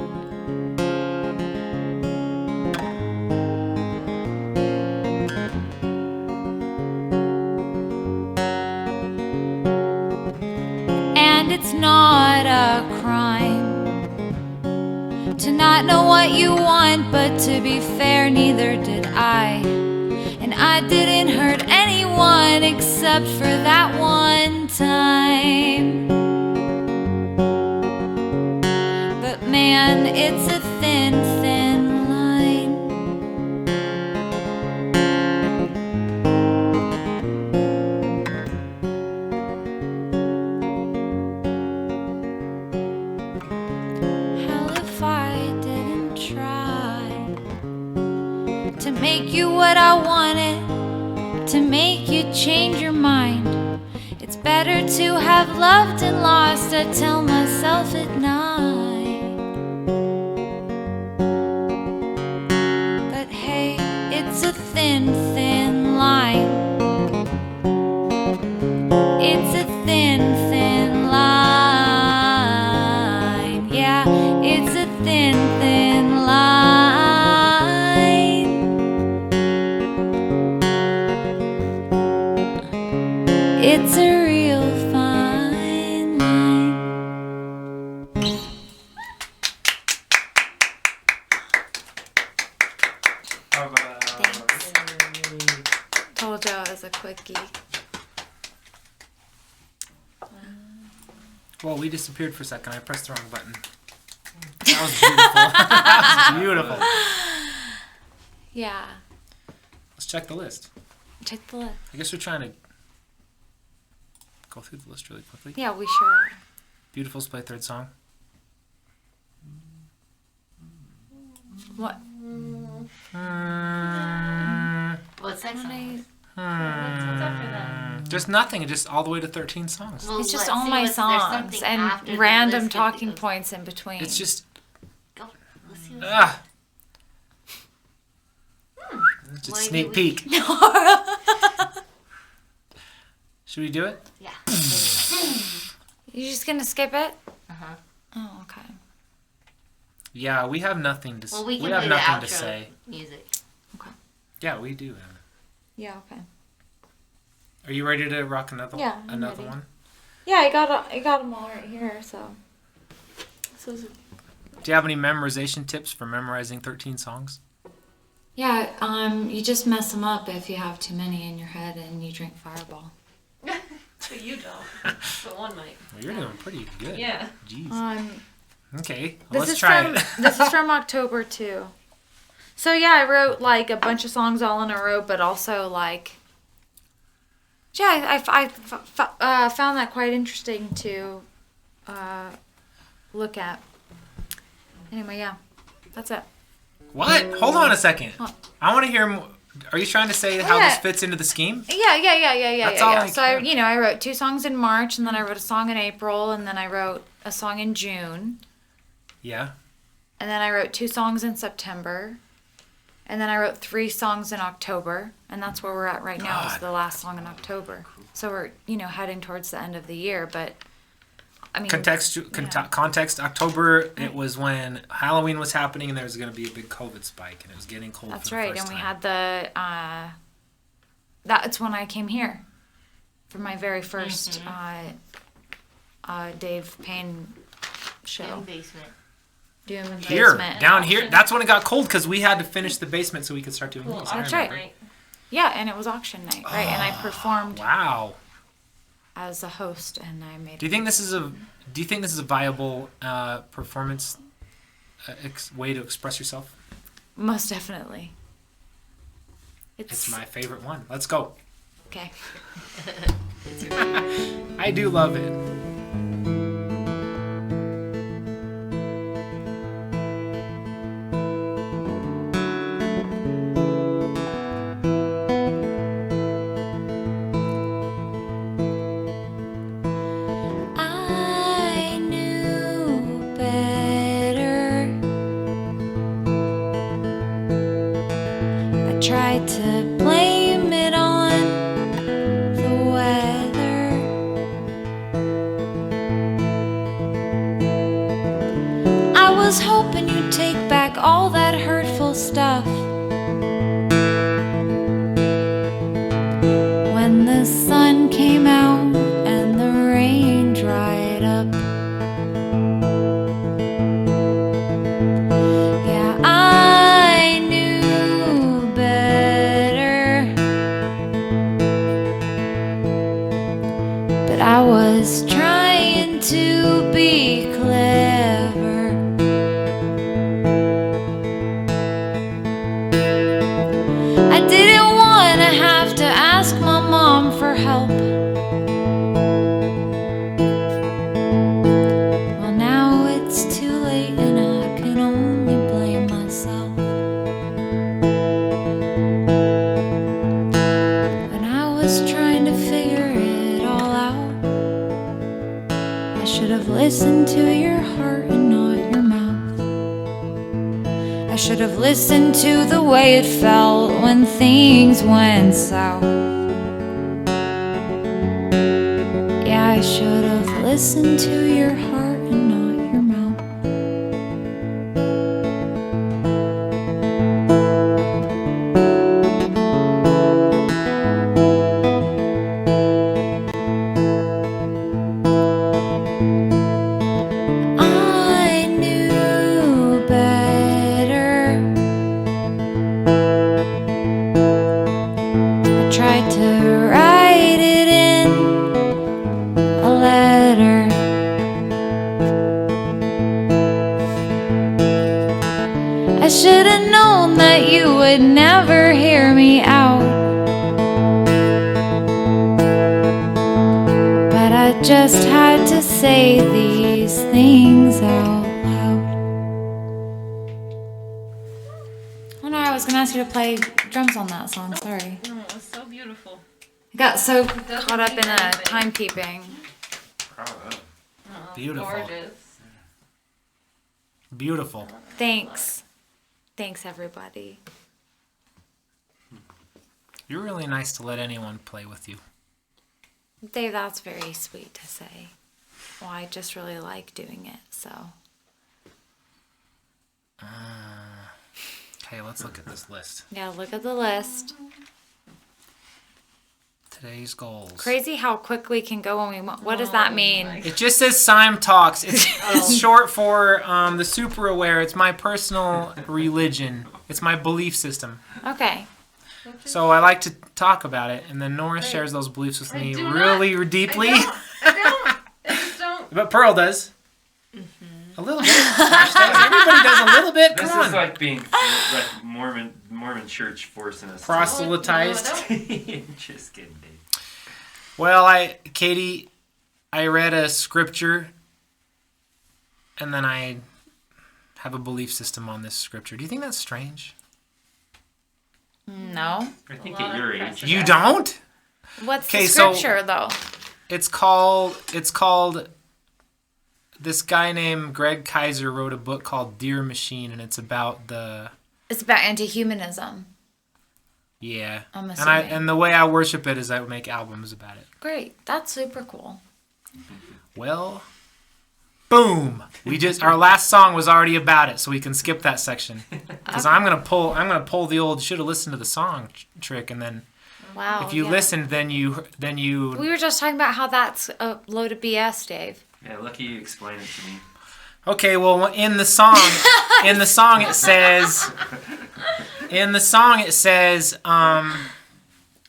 And it's not a crime to not know what you want, but to be fair, neither did I. And I didn't hurt anyone except for that one time. But man, it's a thin, thin line. Hell, if I didn't try to make you what I wanted, to make you change your mind. It's better to have loved and lost, I tell myself at night. But hey, it's a thin, thin line. It's a thin, thin line. Yeah, it's a thin, thin line. It's a real fine line. Thanks. Told you I was a quickie. Well, we disappeared for a second. I pressed the wrong button. That was beautiful. That was beautiful. Yeah. Let's check the list. Check the list. I guess we're trying to go through the list really quickly. Yeah, we sure are. Beautiful's play 3rd song. What? What's that song? What's after that? Just nothing. Just all the way to 13 songs. Well, It's just let's all see my what's- there's songs something after and the random list talking goes- points in between. It's just Go. Let's see what's it's just Maybe sneak we- peek. Should we do it? Yeah. You just gonna skip it? Uh-huh. Oh, okay. Yeah, we have nothing to. Well, we can have do the nothing outro to say. music. Yeah, we do. Yeah, okay. Are you ready to rock another? Yeah, I'm another ready. one. Yeah, I got them all right here. So. Do you have any memorization tips for memorizing 13 songs? Yeah, you just mess them up if you have too many in your head and you drink Fireball. But you don't. But one might. Well, you're doing pretty good. Yeah. Jeez. Okay, well, This let's is try from it. this is from October too. So yeah, I wrote like a bunch of songs all in a row, but also like, yeah, I found that quite interesting to look at. Anyway, yeah, that's it. What? Hold on a second. What? I want to hear more. Are you trying to say how Yeah. this fits into the scheme? Yeah. That's all I So care. I wrote 2 songs in March, and then I wrote a song in April, and then I wrote a song in June, Yeah. and then I wrote 2 songs in September, and then I wrote 3 songs in October, and that's where we're at right now. Is God. the last song in October. So we're heading towards the end of the year, but I mean Context. October. It was when Halloween was happening, and there was going to be a big COVID spike, and it was getting cold. That's for the right, first and we time. had the that's when I came here for my very first Dave Payne show. Doom basement. Doom in Here, basement. down here. That's when it got cold because we had to finish the basement so we could start doing Cool. movies. I That's remember. right. Yeah, and it was auction night, right? And I performed Wow. as a host, and I made. Do you think this is a viable performance way to express yourself? Most definitely. It's my favorite one. Let's go. Okay. I do love it. I knew better. I tried to blame it on the weather. I was hoping you'd take back all that hurtful stuff. When the sun came out and the rain dried up, yeah, I knew better, but I was trying to be clever. I didn't want to have to ask my mom for help. Well, now it's too late and I can only blame myself. When I was trying to figure it all out, I should have listened to your heart and not your mouth. I should have listened to the way it felt when things went south. Yeah, I should have listened to your heart and not your mouth. I knew better. I tried to write it in a letter. I should have known that you would never hear me out. But I just had to say these things out loud. Oh no, I was gonna ask you to play drums on that song, sorry. No, it was so beautiful. I got so caught up in the timekeeping. Proud of that. Oh, Beautiful. Gorgeous. Beautiful. Thanks. Thanks, everybody. You're really nice to let anyone play with you. Dave, that's very sweet to say. Well, I just really like doing it, so. Okay, let's look at this list. Yeah, look at the list. Today's goals. Crazy how quick we can go when we want. What does that mean? It just says Sime Talks. It's short for the super aware. It's my personal religion. It's my belief system. Okay. So I like to talk about it, and then Nora shares those beliefs with me really deeply. I just don't. But Pearl does. A little bit. Everybody does a little bit. Come This on. is like being like Mormon church forcing us. Proselytized. Just kidding, Dave. Well, Katie, I read a scripture, and then I have a belief system on this scripture. Do you think that's strange? No. I think at your age. You don't? What's Okay, the so- scripture, though? It's called. This guy named Greg Kaiser wrote a book called Dear Machine, and it's about It's about anti-humanism. yeah. I'm And assuming. and the way I worship it is I make albums about it. Great. That's super cool. Well, boom. Our last song was already about it, so we can skip that section. Because I'm gonna pull the old should have listened to the song trick, and then Wow. if you yeah. listened, then you We were just talking about how that's a load of BS, Dave. Yeah, lucky you explained it to me. Okay, well, in the song it says,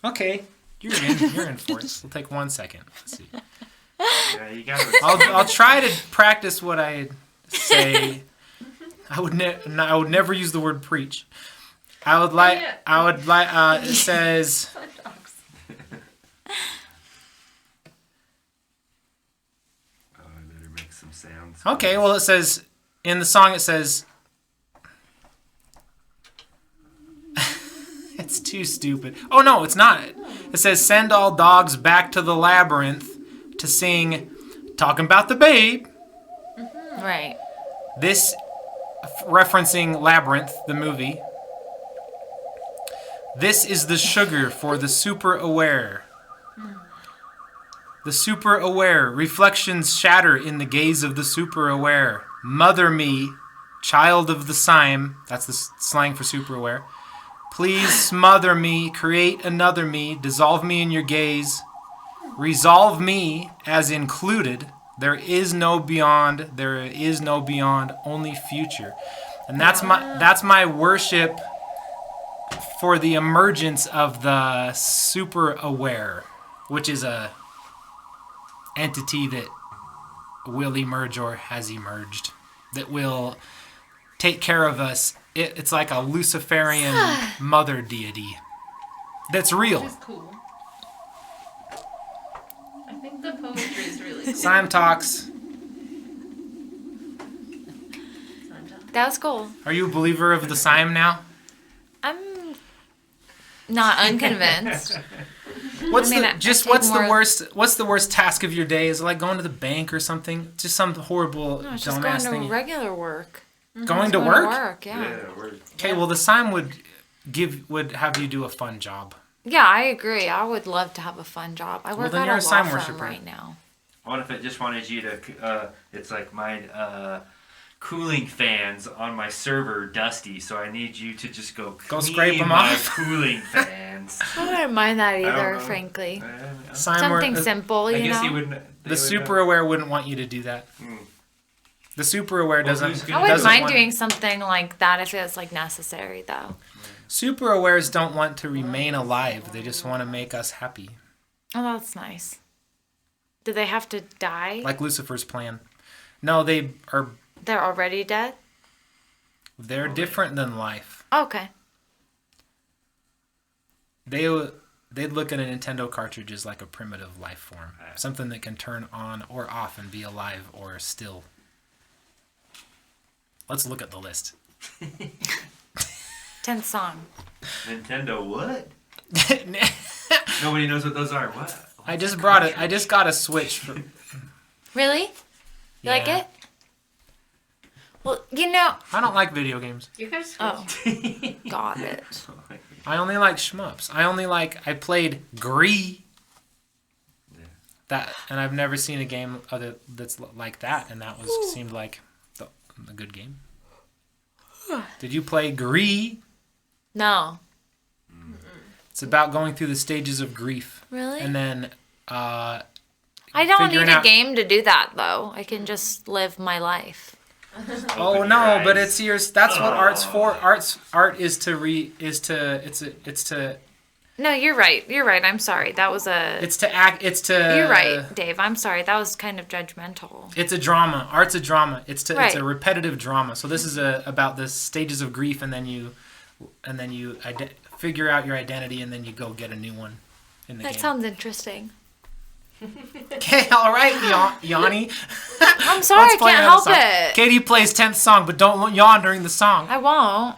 okay, you're in for it. It'll take 1 second. Let's see. Yeah, you got it. I'll try to practice what I say. I would never use the word preach. It says, I better make some sounds. okay, well, it says, in the song it says, it's too stupid. Oh, no, it's not. It says, send all dogs back to the labyrinth to sing, talking about the babe. Right. This, referencing Labyrinth, the movie. This is the sugar for the super aware. The super aware. Reflections shatter in the gaze of the super aware. Mother me, child of the Sime. That's the slang for super aware. Please smother me, create another me, dissolve me in your gaze. Resolve me as included. There is no beyond. There is no beyond. Only future. And that's my worship for the emergence of the super aware, which is a entity that will emerge or has emerged, that will take care of us. It's like a Luciferian mother deity that's real. Which is cool. I think the poetry is really cool. Sime Talks. That was cool. Are you a believer of the Sime now? I'm not unconvinced. What's I mean, what's the worst task of your day? Is it like going to the bank or something? Just some horrible No, it's just going dumbass to thing. regular work. Going to Going work? yeah. Yeah, we're Okay, well the Sime would have you do a fun job. Yeah, I agree. I would love to have a fun job. I work then at you're a a law sign firm worshiper. right now. What if it just wanted you to, it's like my cooling fans on my server dusty, so I need you to just go clean scrape 'em my off. cooling fans. I wouldn't mind that don't either, know. frankly. Sime Something simple, I you guess know? he wouldn't. The super aware wouldn't want you to do that. The super aware Well, doesn't. who's I gonna- wouldn't doesn't mind want- doing something like that if it was like necessary, though. Super awares don't want to remain alive. They just want to make us happy, Oh, that's nice. Do they have to die? like Lucifer's plan. No, they are. They're already dead? They're different than life. Okay. They'd look at a Nintendo cartridge as like a primitive life form, something that can turn on or off and be alive or still. Let's look at the list. 10th song. Nintendo what? Nobody knows what those are. What? I just brought it. I just got a Switch. Really? You like Yeah. it? Well, you know. I don't like video games. You guys. Oh, got it. I only like shmups. I played Gree. and I've never seen a game that's like that, and that seemed like a good game. Did you play Gree? No. It's about going through the stages of grief. Really? And then I don't need figuring a out- game to do that, though. I can just live my life. Oh Open no, your but eyes. it's yours. That's what art's for. Art is to No, you're right. You're right. I'm sorry. That was a... it's to act. It's to. You're right, Dave. I'm sorry. That was kind of judgmental. It's a drama. Art's a drama. It's Right. a repetitive drama. So this is about the stages of grief, and then you figure out your identity, and then you go get a new one in the That game. sounds interesting. Okay, all right, Yanni. I'm sorry. I Let's play can't another help song. it. Katie plays 10th song, but don't yawn during the song. I won't.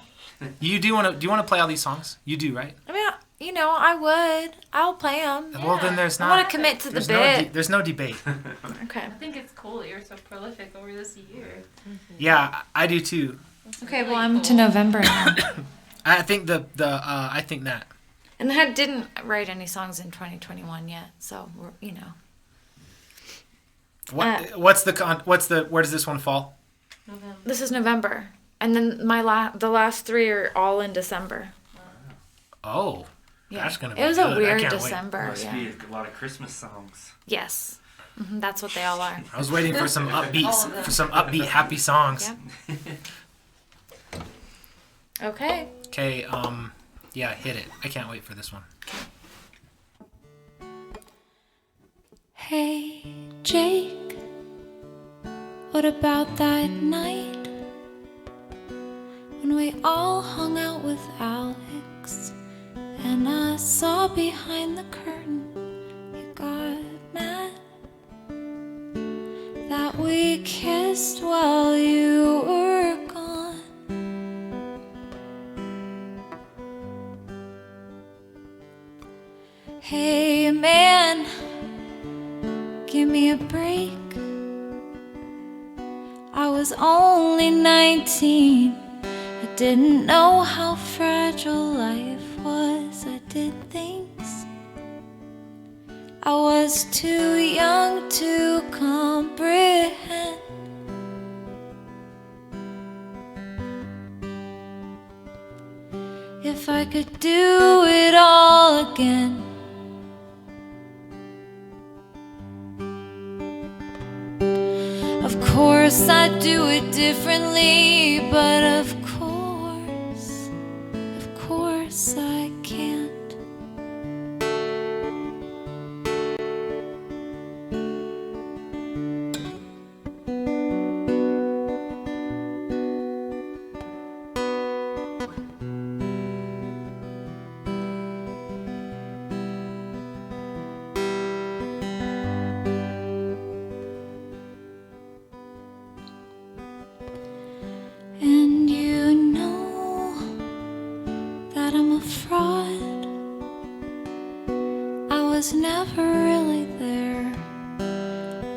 Do you want to play all these songs? You do, right? I mean, I would. I'll play them. Well, then there's I not. want to commit to the there's bit. there's no debate. Okay. I think it's cool that you're so prolific over this year. Yeah, I do too. Okay, really well, I'm cool. to November now. I think I think that. And I didn't write any songs in 2021 yet, so Where does this one fall? November. This is November, and then the last 3 are all in December. Oh, Yeah, that's gonna be it was good. a I weird can't wait. December. Must Yeah. be a lot of Christmas songs. Yes, that's what they all are. I was waiting for some All of them. upbeat, happy songs. Yeah. Okay. Okay, yeah, hit it. I can't wait for this one. Hey, Jake, what about that night when we all hung out with Alex and I saw behind the curtain you got mad that we kissed while you were gone? Hey, man, give me a break. I was only 19. I didn't know how fragile life was. I did things I was too young to comprehend. If I could do it all again, of course I'd do it differently, but of course I can't. And you know that I'm a fraud. I was never really there.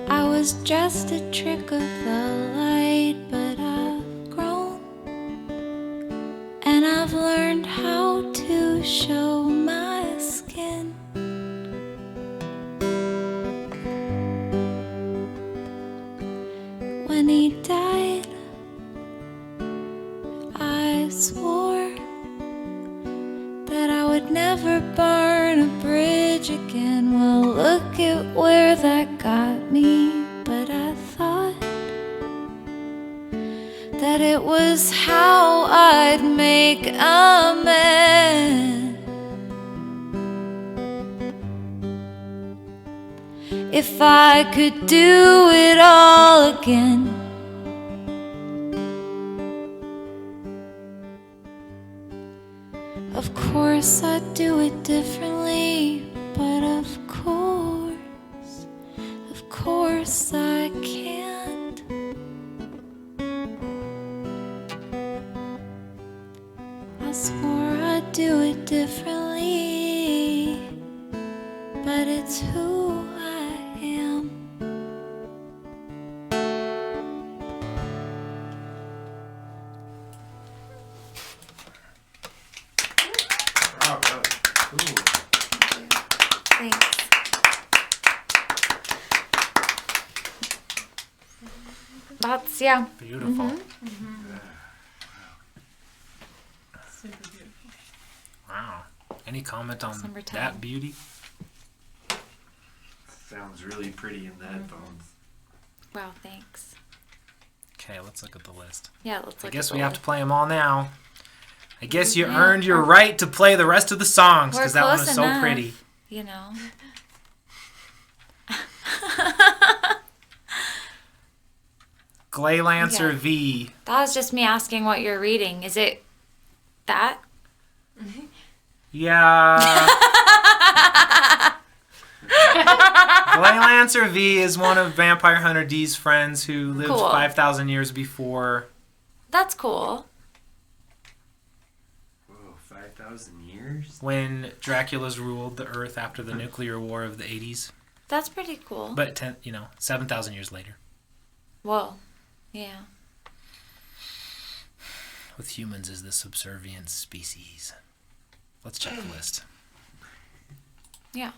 I was just a trick of the light, but I've grown and I've learned how to show my skin. When he died, I swore that I would never burn a bridge again. Well, look at where that got me. But I thought that it was how I'd make amends. If I could do it all again, of course I'd do it differently, but of course I can't. I swore I'd do it differently, but it's who I am. Bravo. Ooh. Thanks. 6, yeah. Beautiful. Super beautiful. Wow. Any comment on December 10. that beauty? Sounds really pretty in the headphones. Wow, thanks. Okay, let's look at the list. Yeah, let's I look guess at we the have to play them all now. I guess you Yeah. earned your right to play the rest of the songs We're because that one close was so enough. pretty. You know. Glaylancer Okay. V. That was just me asking what you're reading. Is it that? Yeah. Glaylancer V is one of Vampire Hunter D's friends who lived Cool. 5,000 years before. That's cool. Whoa, 5,000 years? When Dracula's ruled the Earth after the nuclear war of the 80s. That's pretty cool. But 7,000 years later. Whoa. Yeah. With humans as the subservient species. Let's check the list. Yeah.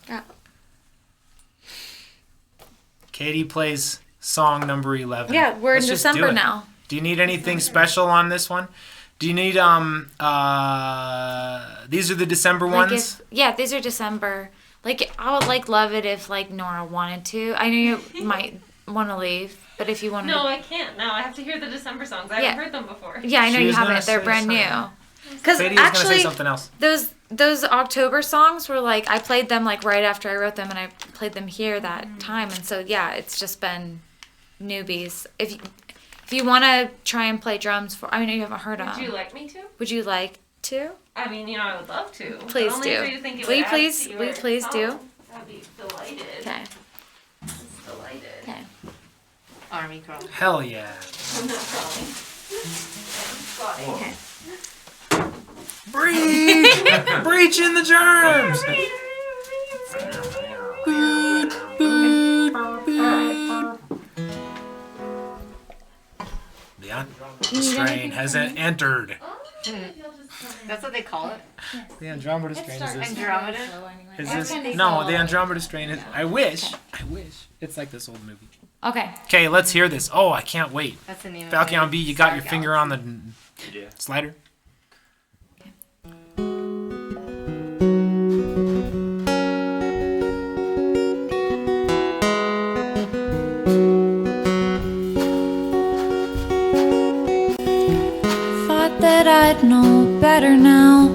Yeah. Katie plays song number 11. Yeah, we're Let's in just do December it. now. Do you need anything special on this one? Do you need these are the December Like ones? these are December. Like I would love it if Nora wanted to. I know you might want to leave, but if you want to, No, I can't. No, I have to hear the December songs. I Yeah. haven't heard them before. yeah, I know She you was gonna haven't. They're say brand new. something. Because Katie was gonna say actually, something else. those October songs were I played them right after I wrote them, and I played them here that time, and so yeah, it's just been newbies. If you want to try and play drums for, I know you haven't heard Would them. you like me to? Would you like to? I mean, I would love to. but Please only do. If you think it Will you would add please- to will you your please do? song. I'd be delighted. Okay. Delighted. Okay. Army crawl. Hell yeah. I'm not crawling. I'm squatting. Breach! Breach in the germs! The strain has entered. That's what they call it? The Andromeda strain is this. Andromeda? Is this no, the Andromeda strain is. I wish. It's like this old movie. Okay. Okay, let's hear this. Oh, I can't wait. That's the name of Falcon it. B, you got your Star finger on the Yeah. slider? Thought that I'd know better now.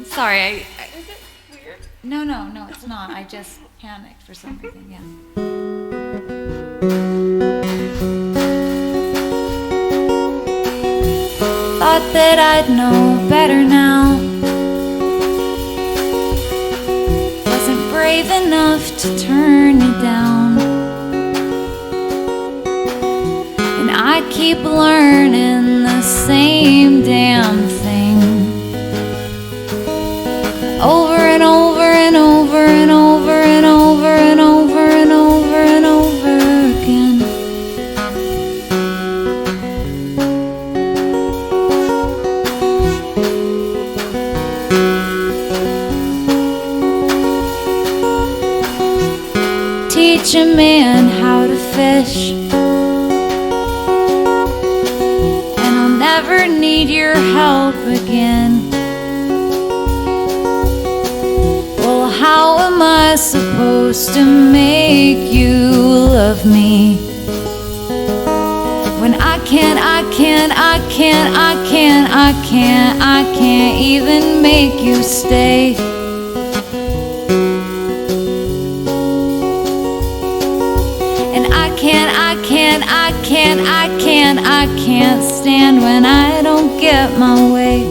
Sorry, is it weird? No, it's not. I just panicked for some reason, yeah. Thought that I'd know better now. Wasn't brave enough to turn you down. And I keep learning the same damn thing over and over and over and over and over and over and over and over again. Teach a man how to fish, and I'll never need your help again. Well, how am I supposed to make you love me when I can't even make you stay? And I can't stand when I don't get my way.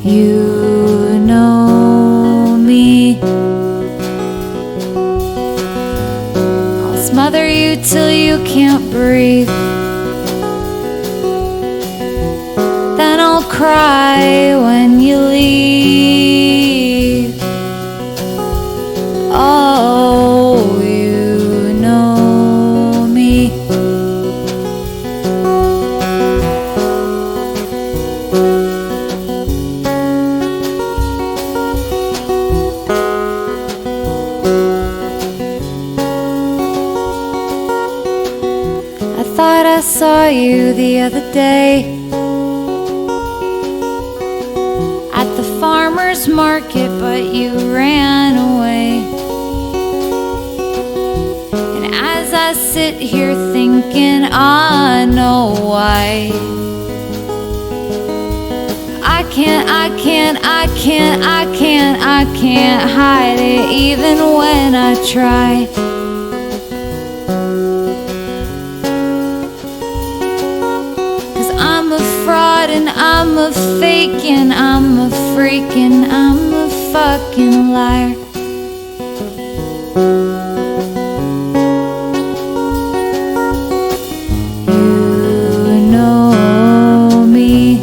You know me. I'll smother you till you can't breathe. Then I'll cry when you leave. Oh, you know me. I thought I saw you the other day at the farmer's market, but you ran away. And as I sit here thinking, I know why. I can't hide it even when I try. I'm a fraud and I'm a fake and I'm a freak and I'm a fucking liar. You know me.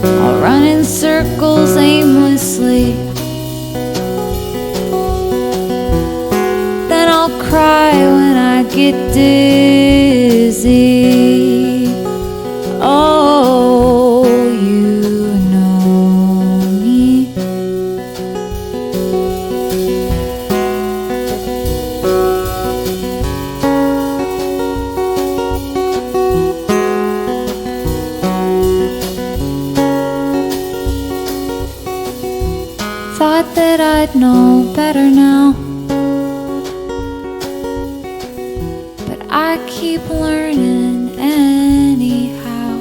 I'll run in circles aimlessly. Then I'll cry when I get dizzy. Oh, you know me. Thought that I'd know better now, but I keep learning anyhow.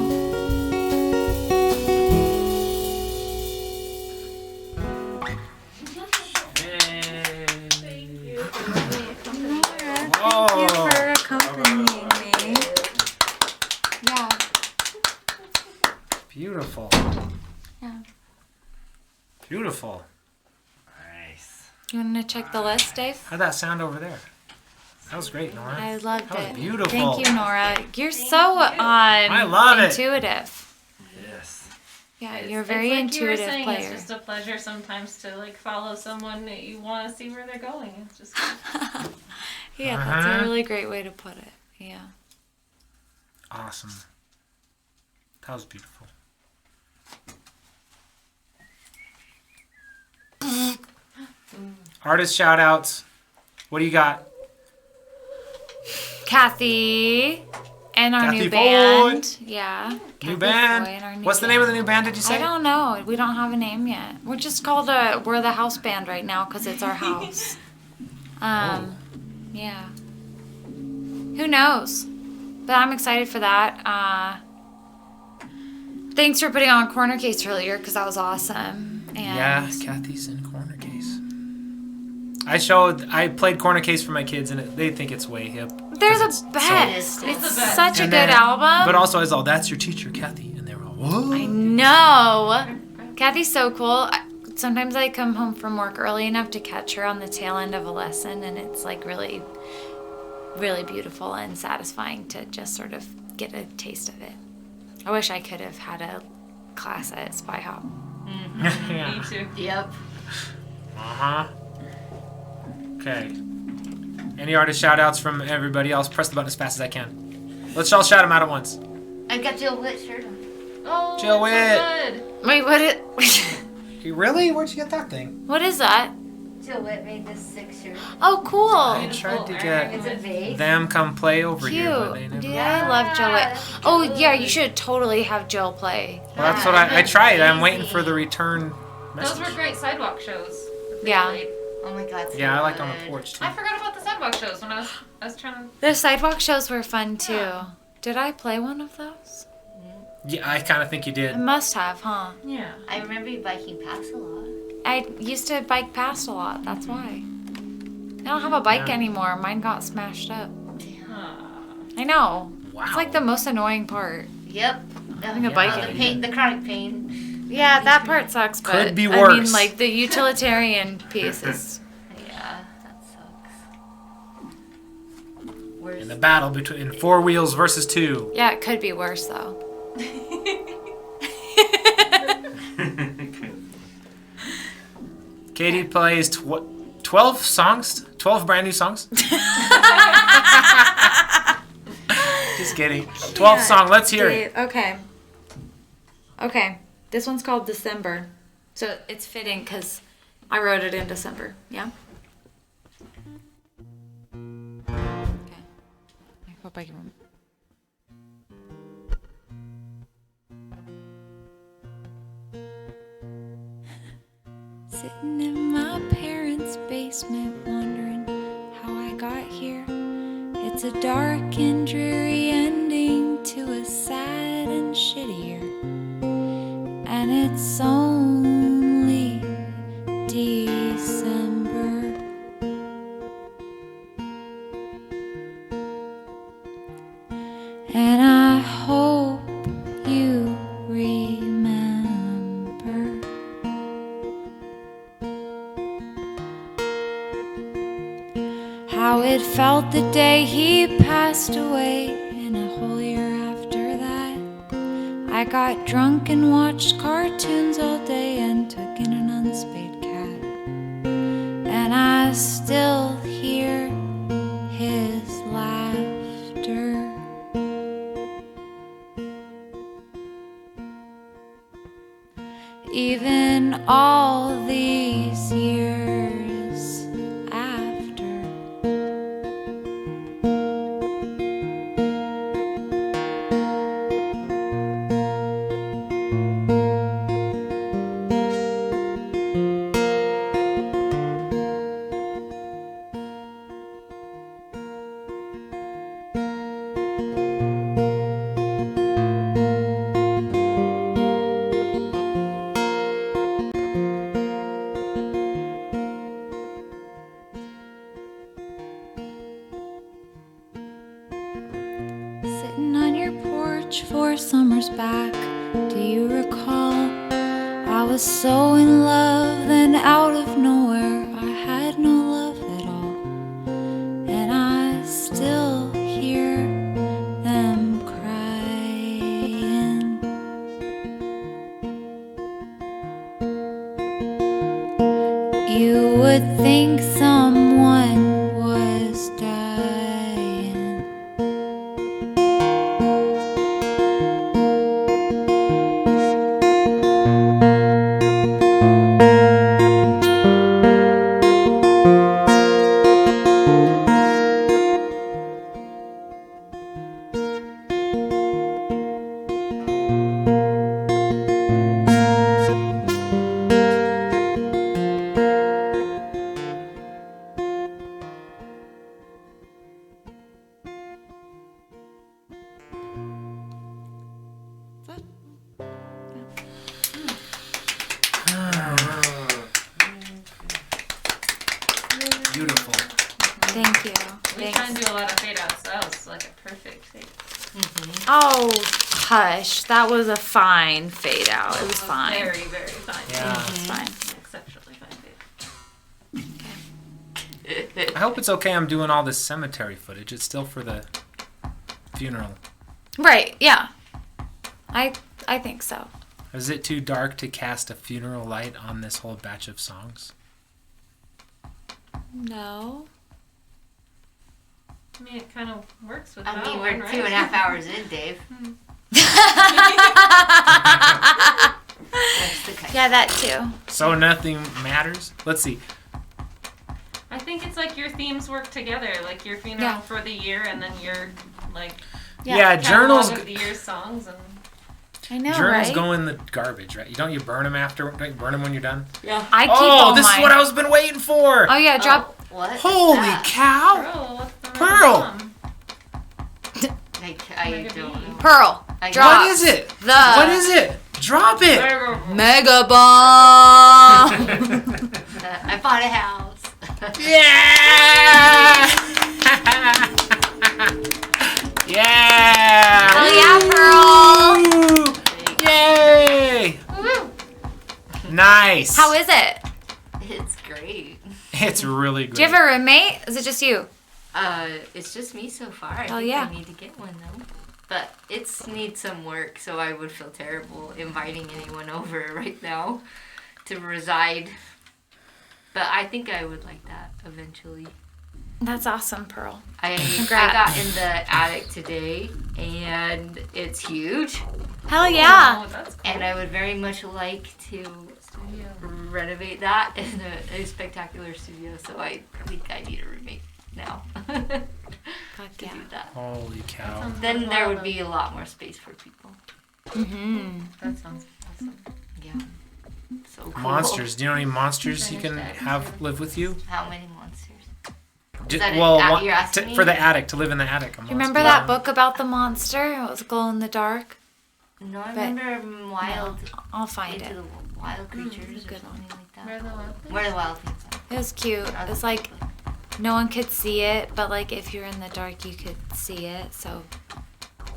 Whoa. Thank you for accompanying me. Yeah. Beautiful. Yeah. Beautiful. Nice. You want to check the list, Dave? How'd that sound over there? That was great, Nora. I loved That was it. beautiful. Thank you, Nora. You're so love it. intuitive. Yes. Yeah, you're a very it's like you were intuitive saying, player. It's just a pleasure sometimes to like follow someone that you want to see where they're going. It's just Yeah, that's Uh-huh. a really great way to put it. Yeah. Awesome. That was beautiful. Artist shout outs. What do you got? Kathy and our Kathy new Boyd. band. Yeah. New Kathy band. Boyd, our new What's the name of the new band, did you say? I don't know. We don't have a name yet. We're just called we're the house band right now because it's our house. Yeah. Who knows? But I'm excited for that. Thanks for putting on Corner Case earlier because that was awesome. And Yeah, Kathy's in Corner Case. I played Corner Case for my kids and they think it's way hip. they're 'Cause the it's so- best. It's It's the best. such a And good then- album. But also, it's all, that's your teacher, Kathy. And they were all, whoa. I know. Kathy's so cool. Sometimes I come home from work early enough to catch her on the tail end of a lesson, and it's like really, really beautiful and satisfying to just sort of get a taste of it. I wish I could have had a class at Spy Hop. Yeah. me too. Yep. Uh-huh. Okay. Any artist shout outs from everybody else? Press the button as fast as I can. Let's all shout them out at once. I got Jill Witt shirt on. Oh, Jill it's Witt. so good. Wait, Really? Where'd you get that thing? what is that? Jill Witt made this sick shirt. Oh, cool. I tried to get It's a vase. them come play over here, but they Cute. never. Yeah, I love Jill Witt. Oh, yeah, you should totally have Jill play. Well, that's what I tried. I'm waiting for the return Those message. were great sidewalk shows. that they Yeah. played. Oh my god. So Yeah, I liked on good. the porch too. I forgot about the sidewalk shows when I was trying to. The sidewalk shows were fun too. Yeah. Did I play one of those? Yeah, I kind of think you I did. must have, huh? Yeah. I remember you biking past a lot. I used to bike past a lot. That's why. I don't have a bike Yeah. anymore. Mine got smashed up. Aw. I know. Wow. It's like the most annoying part. Yep. Having a bike The anymore. pain, the chronic pain. Yeah, that part sucks, but Could be I mean, worse. like the utilitarian piece is. Yeah, that sucks. Worse. In the battle between 4 wheels versus 2. Yeah, it could be worse though. Katie plays 12 songs? 12 brand new songs? Just kidding. 12th song. Let's hear it. Okay. Okay. This one's called December. So it's fitting because I wrote it in December. Yeah? Okay. I hope I can. Sitting in my parents' basement wondering how I got here. It's a dark and dreary ending to a sad and shitty year. And it's only December. And I hope you remember. How it felt the day he passed away, and a whole year after that. I got drunk and watched cartoons all day and took in an unspayed cat. And I still hear his laughter. Even all these years after. Sitting on your porch 4 summers back, do you recall? I was so in love, then out of nowhere I had no love at all. And I still hear them crying. You would think someone was dying. Beautiful. Thank you. We try and do a lot of fade outs, so that was like a perfect fade. Oh, hush. That was a fine fade out. It was fine. Very, very fine. Yeah. It's fine. Exceptionally fine fade. I hope it's okay I'm doing all this cemetery footage. It's still for the funeral. Right, yeah. I think so. Is it too dark to cast a funeral light on this whole batch of songs? No. I mean, it kind of works with I that mean, one, we're right? 2.5 hours in, Dave. That's the cut. Yeah, that too. So nothing matters? Let's see. I think it's like your themes work together, like your funeral Yeah. for the year, and then your like Yeah, journals. catalog of the year's songs, and I know, Journals right? go in the garbage, right? Don't you burn them after? Don't you burn them when you're done? I keep Oh, all this mine. is what I was been waiting for. Oh yeah, drop. What? Holy What's that? cow! Pearl, what's the Pearl. rhythm? I Mega don't B. know. Pearl. I- Drop. What is it? The What is it? Drop it. Mega bomb. I bought a house. Yeah! yeah! Hell yeah, Pearl. Woo! Yay! Nice. How is it? It's great. It's really good. Do you have a roommate? Is it just you? It's just me so far. I Oh, think yeah. I need to get one though. But it's needs some work, so I would feel terrible inviting anyone over right now to reside. But I think I would like that eventually. That's awesome, Pearl. I Congrats. got in the attic today, and it's huge. Hell yeah. Oh, that's cool. And I would very much like to renovate that in a spectacular studio. So I think I need a roommate now Fuck to yeah. do that. Holy cow. Then there would be a lot more space for people. Mm-hmm. That sounds awesome. Yeah. So cool. Monsters. Do you know any monsters you can Finish that. have live with you? How many monsters? Ju- that well, an- what- you're asking me? for the attic, to live in the attic. Do you remember that book about the monster? It was glow in the dark. No, I But- remember wild. I'll find Into it. the wild creatures or good one. something like that. Where the wild Where the wild things are. It was cute. It was like no one could see it, but like if you're in the dark, you could see it. So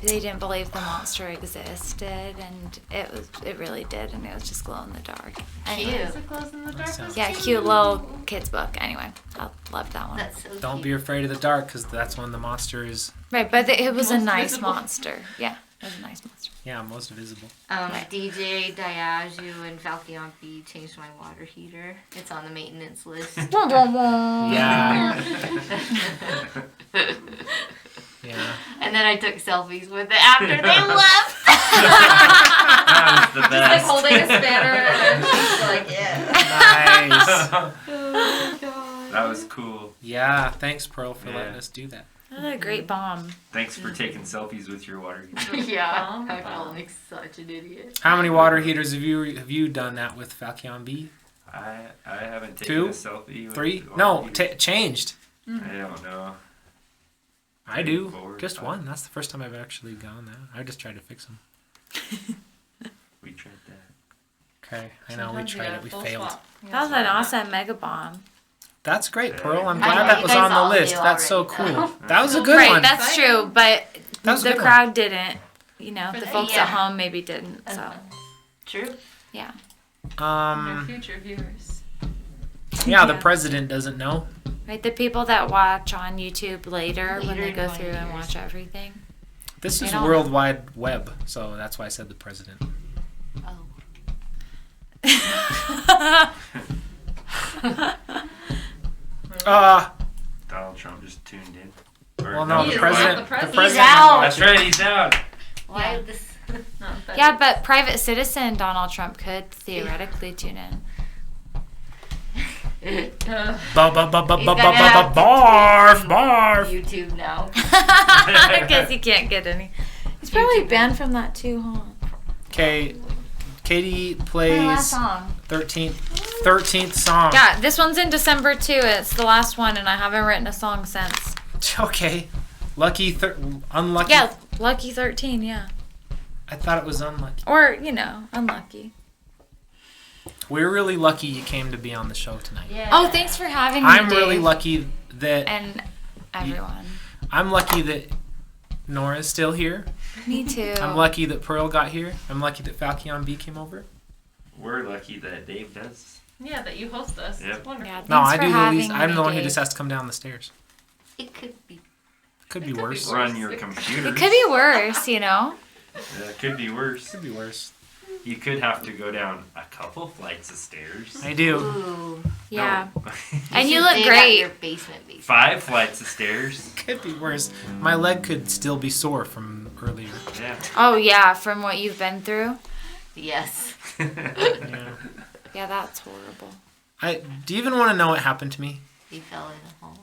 they didn't believe the monster existed, and it really did, and it was just glow in the dark. Anyway, Cute. Is it glows in the dark? sounds- yeah, cute little kids book. Anyway, I loved that one. That's so Don't be cute. afraid of the dark, because that's when the monster is, Right, but it was a Most nice visible. monster. Yeah, it was a nice monster. yeah, most visible. DJ Diageo and Falciampi changed my water heater. It's on the maintenance list. Yeah. Yeah. And then I took selfies with it after they left. That was the Like best. holding a spanner and she's like, yeah. Nice. That was cool. Yeah, thanks, Pearl, for Yeah. letting us do that. That was a great bomb. Thanks for taking selfies with your water heater. Yeah, Oh, I wow. felt like such an idiot. How many water heaters have you done that with, Falcon B? I haven't taken Two? a selfie with 3? the water No, heater. changed. I don't know. I do. 4, Just 5. one. That's the first time I've actually gone that. I just tried to fix them. We tried that. Okay, I know we Sometimes you tried gotta it. We full failed. swap. You That was gotta an swap. awesome mega bomb. That's great, Pearl. I'm I know, glad that you was guys on the all list. do That's so already, cool. though. That was a good Right, one. that's true, but That was a the good one. crowd didn't. You know, the But folks yeah. at home maybe didn't. So True. yeah. Your future viewers. Yeah, the Yeah. president doesn't know. Right, the people that watch on YouTube later when Later they go in through and 20 watch everything. This They is don't World Wide Web, so that's why I said the president. Oh. Donald Trump just tuned in. Or Well, no, He the is president. not the president. The president. He's out. That's right, he's out. Why Yeah. this? No, but Yeah, but private citizen Donald Trump could theoretically tune in. Barf, barf. YouTube now. Because he can't get any. He's probably banned from that too, huh? Okay, Katie My plays last song. 13th song. Yeah, this one's in December too. It's the last one, and I haven't written a song since. Okay, unlucky. Yeah, lucky 13. Yeah, I thought it was unlucky. or unlucky. We're really lucky you came to be on the show tonight. Yeah. Oh, thanks for having me. I'm really Dave. lucky that And everyone. I'm lucky that Nora's still here. Me too. I'm lucky that Pearl got here. I'm lucky that Falcon B came over. We're lucky that Dave does. yeah, that you host us. Yep. It's wonderful. Yeah, No, thanks I for do the having least. I'm me, the one who Dave. just has to come down the stairs. It could be. Could It be could be worse. worse. Run your It- computer. It could be worse, Yeah, it could be worse. Could be worse. You could have to go down a couple flights of stairs. I do. Ooh. Yeah. No. And you should look stay at great. Your basement. 5 flights of stairs. Could be worse. My leg could still be sore from earlier. Yeah. Oh yeah, from what you've been through. Yes. Yeah. Yeah, that's horrible. Do you even want to know what happened to me? He fell in a hole.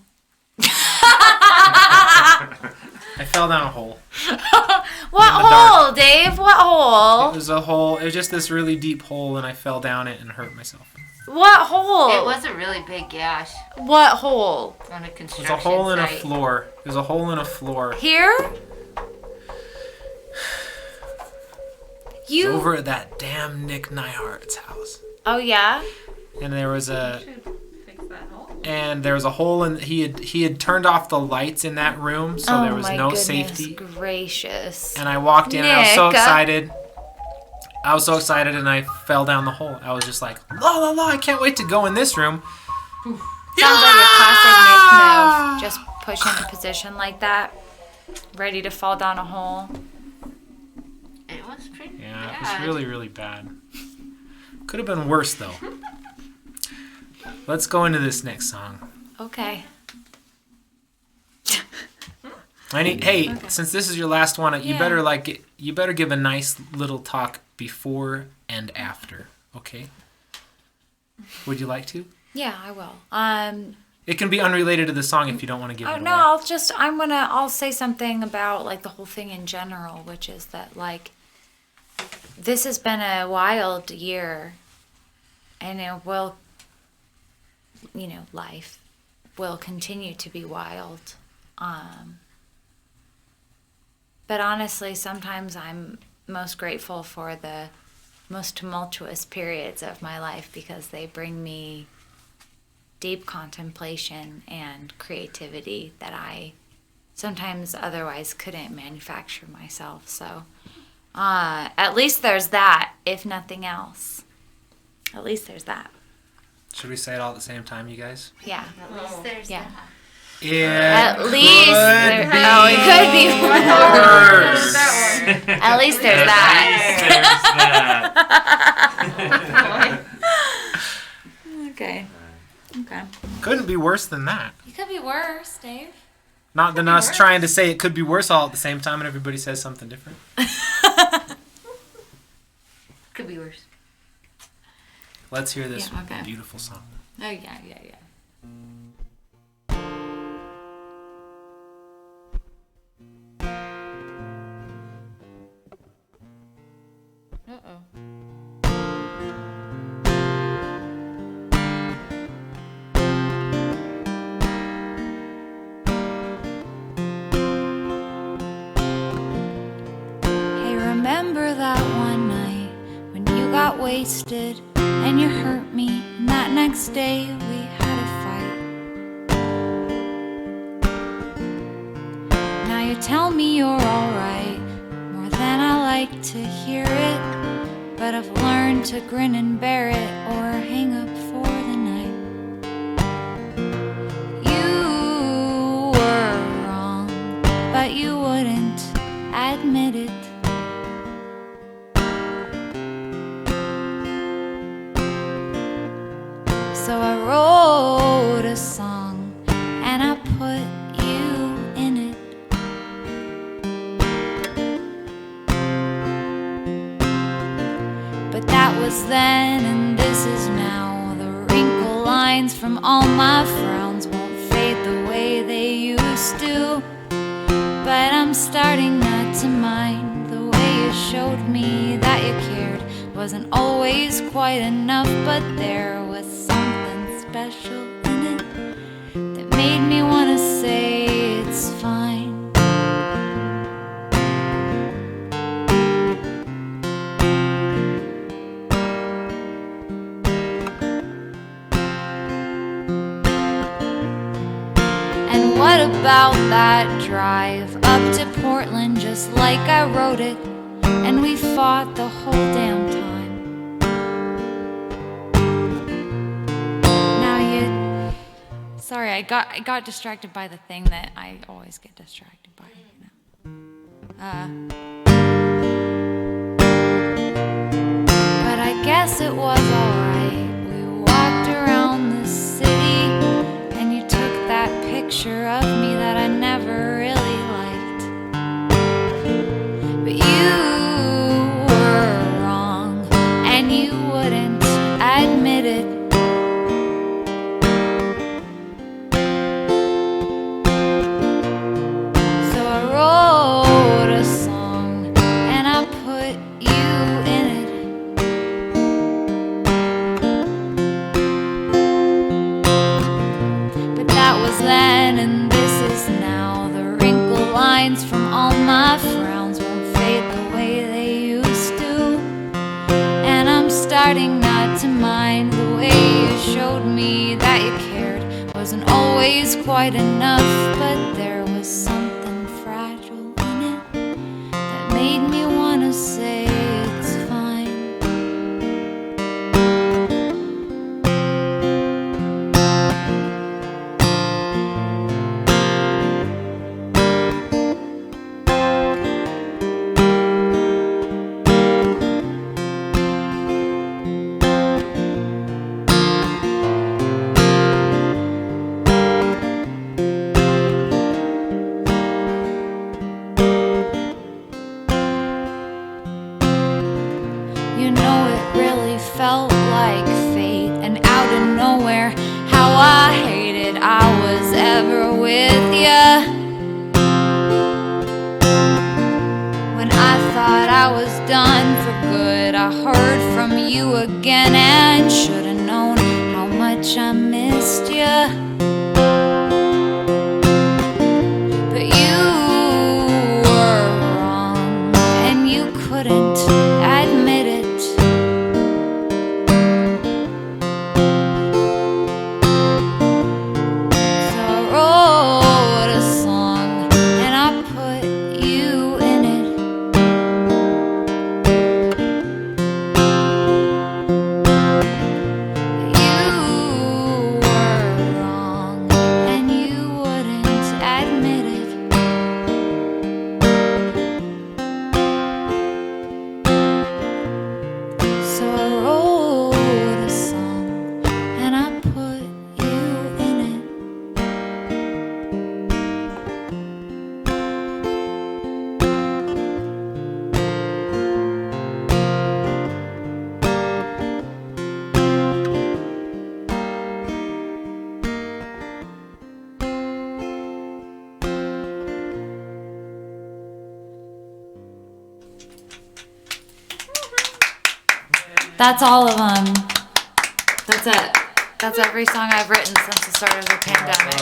I fell down a hole. What In the dark. hole, Dave? What It hole? was a hole. It was just this really deep hole, and I fell down it and hurt myself. What hole? It was a really big gash What hole? on a It construction was a hole in a site. floor. It was a hole in a floor. Here? It You? was over at that damn Nick Nyhart's house. Oh yeah. And there was You a should fix that hole. hole, and he had turned off the lights in that room, so oh there was my no goodness safety. gracious. And I walked in, and I was so Nick. excited. I was so excited, and I fell down the hole. I was just like, la la la! I can't wait to go in this room. Sounds like a classic Nick move. Just push into position like that, ready to fall down a hole. It was pretty Yeah, it bad. was really, really bad. Could have been worse, though. Let's go into this next song. Okay. Hey, since this is your last one, you better give a nice little talk before and after. Okay. Would you like to? Yeah, I will. It can be unrelated to the song if you don't want to give it away. No, I'll say something about like the whole thing in general, which is that like this has been a wild year, and it will, life will continue to be wild. But honestly, sometimes I'm most grateful for the most tumultuous periods of my life because they bring me deep contemplation and creativity that I sometimes otherwise couldn't manufacture myself. So at least there's that, if nothing else. At least there's that. Should we say it all at the same time, you guys? Yeah. At least there's Yeah. that. At least it could be worse. At least there's that. Okay. Couldn't be worse than that. It could be worse, Dave. Not than us trying to say it could be worse all at the same time and everybody says something different. Could be worse. Let's hear this Yeah, okay. beautiful song. Oh, yeah. Hey, remember that one night when you got wasted and you hurt me, and that next day we had a fight. Now you tell me you're alright, more than I like to hear it, but I've learned to grin and bear it or hang up for the night. You were wrong, but you wouldn't admit it. So I wrote a song and I put you in it. But that was then and this is now. The wrinkle lines from all my frowns won't fade the way they used to. But I'm starting not to mind the way you showed me that you cared. Wasn't always quite enough, but there was something special in it that made me want to say it's fine. And what about that drive up to Portland just like I wrote it, and we fought the whole damn time? Sorry, I got distracted by the thing that I always get distracted by. But I guess it was alright. We walked around the city, and you took that picture of me that I never really liked. But you were wrong, and you wouldn't admit it. Then and this is now. The wrinkle lines from all my frowns won't fade the way they used to. And I'm starting not to mind the way you showed me that you cared. Wasn't always quite enough, but there was something fragile in it that made me want to say it's fine. You know it really felt like fate, and out of nowhere, how I hated I was ever with ya. When I thought I was done for good, I heard from you again and should've known how much I missed ya. But you were wrong, and you couldn't admit it. So I wrote a song, and I put you in it. You were wrong, and you wouldn't admit it. So I wrote a song, and I put you in it. That's all of them. That's it. That's every song I've written since the start of the pandemic.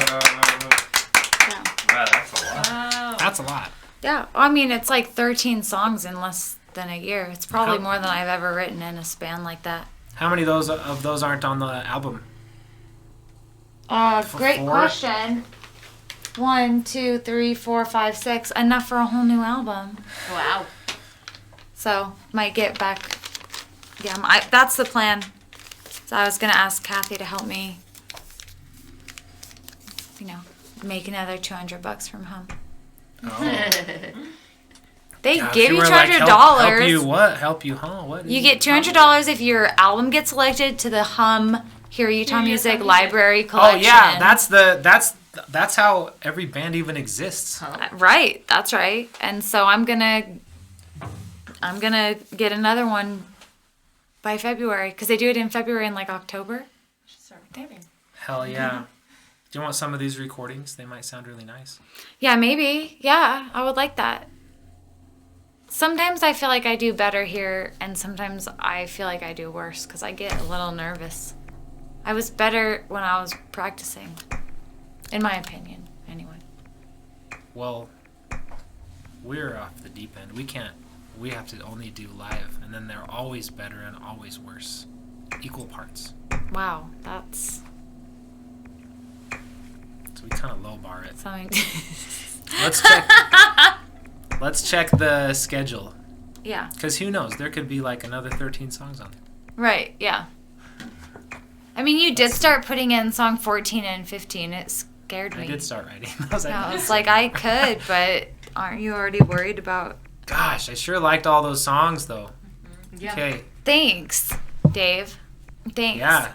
Wow, that's a lot. Wow. That's a lot. Yeah, I mean, it's like 13 songs in less than a year. It's probably How- more than I've ever written in a span like that. How many of those aren't on the album? Great Four? question. 1, 2, 3, 4, 5, 6. Enough for a whole new album. Wow. So, might get back. Yeah, that's the plan. So I was going to ask Kathy to help me, make another $200 from home. Oh. They Gosh, give you were like, $200. Help you what? Help you, huh? What? You get $200 if your album gets selected to the Hum Hear Utah Music Library Collection. Oh yeah, that's how every band even exists. Right, that's right. And so I'm gonna get another one by February because they do it in February and like October. Hell yeah. Do you want some of these recordings? They might sound really nice. Yeah, maybe. Yeah, I would like that. Sometimes I feel like I do better here, and sometimes I feel like I do worse because I get a little nervous. I was better when I was practicing, in my opinion, anyway. Well, we're off the deep end. We have to only do live, and then they're always better and always worse. Equal parts. Wow, that's So we kind of lowbar it. something. Let's check the schedule. Yeah, Because who knows? There could be like another 13 songs on there. right, yeah. I mean, you did start putting in song 14 and 15. It scared me. I did start writing. I was like, I was like, I could, but aren't you already worried about... gosh, I sure liked all those songs though. Yeah. Okay. Thanks, Dave. Thanks. Yeah.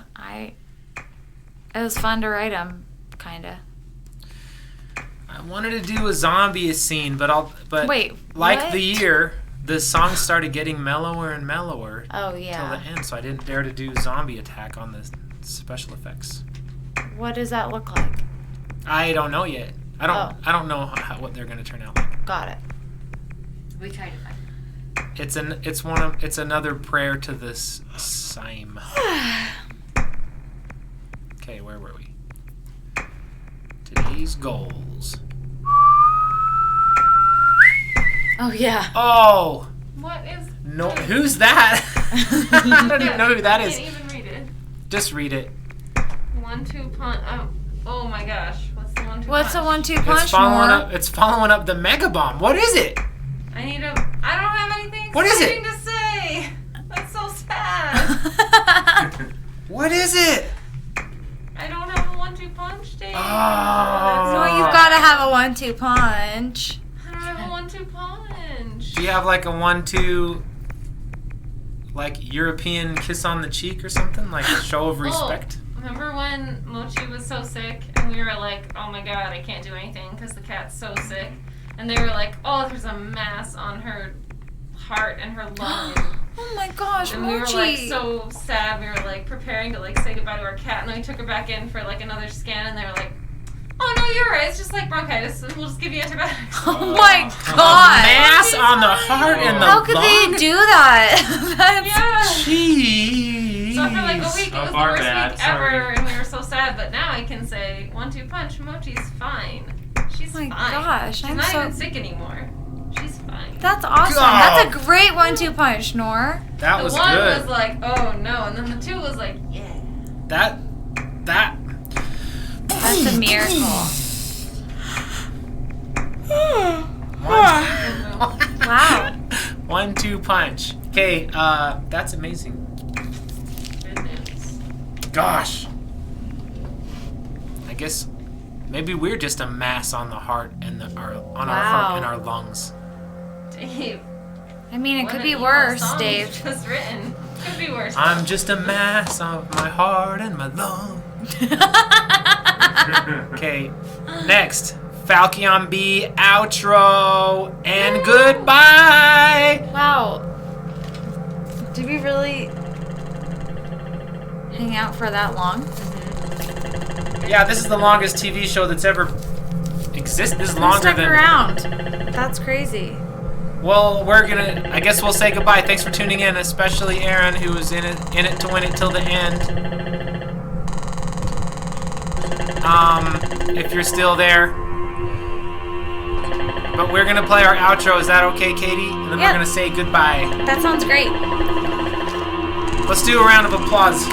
It was fun to write them, kind of. I wanted to do a zombie scene, but Wait, like what? the year, the songs started getting mellower and mellower Oh, till yeah. the end, so I didn't dare to do zombie attack on the special effects. What does that look like? I don't know yet. I don't know what they're gonna turn out like. Got it. We tried to find It's another prayer to this Sime. Okay, where were we? Today's goals. Oh, yeah. Oh What is? no! Who's that? I don't even know who that I is. can't even read it. Just read it. 1-2 punch. Oh my gosh. What's the 1-2 What's a punch? 1-2 punch It's following more? up. It's following up the Mega Bomb. What is it? I don't have anything What is it? exciting to say. That's so sad. What is it? I don't have a 1-2 punch, Dave. Oh. Well, you've got to have a 1-2 punch. I don't have a 1-2 punch. Do you have like a 1-2, like European kiss on the cheek or something, like a show of respect? Remember when Mochi was so sick and we were like, oh my god, I can't do anything because the cat's so sick. And they were like, oh, there's a mass on her heart and her lung. Oh my gosh, And we were like Mochi. so sad. We were like preparing to like say goodbye to our cat, and then we took her back in for like another scan, and they were like, "Oh no, you're right. It's just like bronchitis. We'll just give you antibiotics." Oh my A god. mass on the heart and the How could they lung? do that? That's Yeah. Jeez. So for like a week, it Oh, was the our worst bad, week ever, sorry. and we were so sad. But now I can say, 1-2 punch, Mochi's fine. She's Oh my fine. gosh, She's I'm not so- even sick anymore. She's fine. That's awesome. God. That's a great 1-2 punch, Nor. That The was one good. was like, oh no, and then the 2 was like, yeah. That. That's a miracle. Wow. 1-2 punch. Okay, that's amazing. Good news. Gosh. I guess maybe we're just a mass on the heart and our heart and our lungs. Dave. I mean, it what could an be emo worse, song Dave. you just written. Could be worse. I'm just a mass of my heart and my lungs. Okay, next. Falcon B outro and goodbye. Wow. Did we really hang out for that long? Yeah, this is the longest TV show that's ever existed. This is Who longer stuck than. around? That's crazy. Well, I guess we'll say goodbye. Thanks for tuning in, especially Aaron, who was in it to win it till the end. If you're still there. But we're gonna play our outro. Is that okay, Katie? And then Yeah. we're gonna say goodbye. That sounds great. Let's do a round of applause.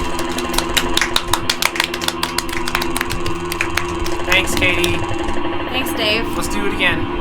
Thanks, Katie. Thanks, Dave. Let's do it again.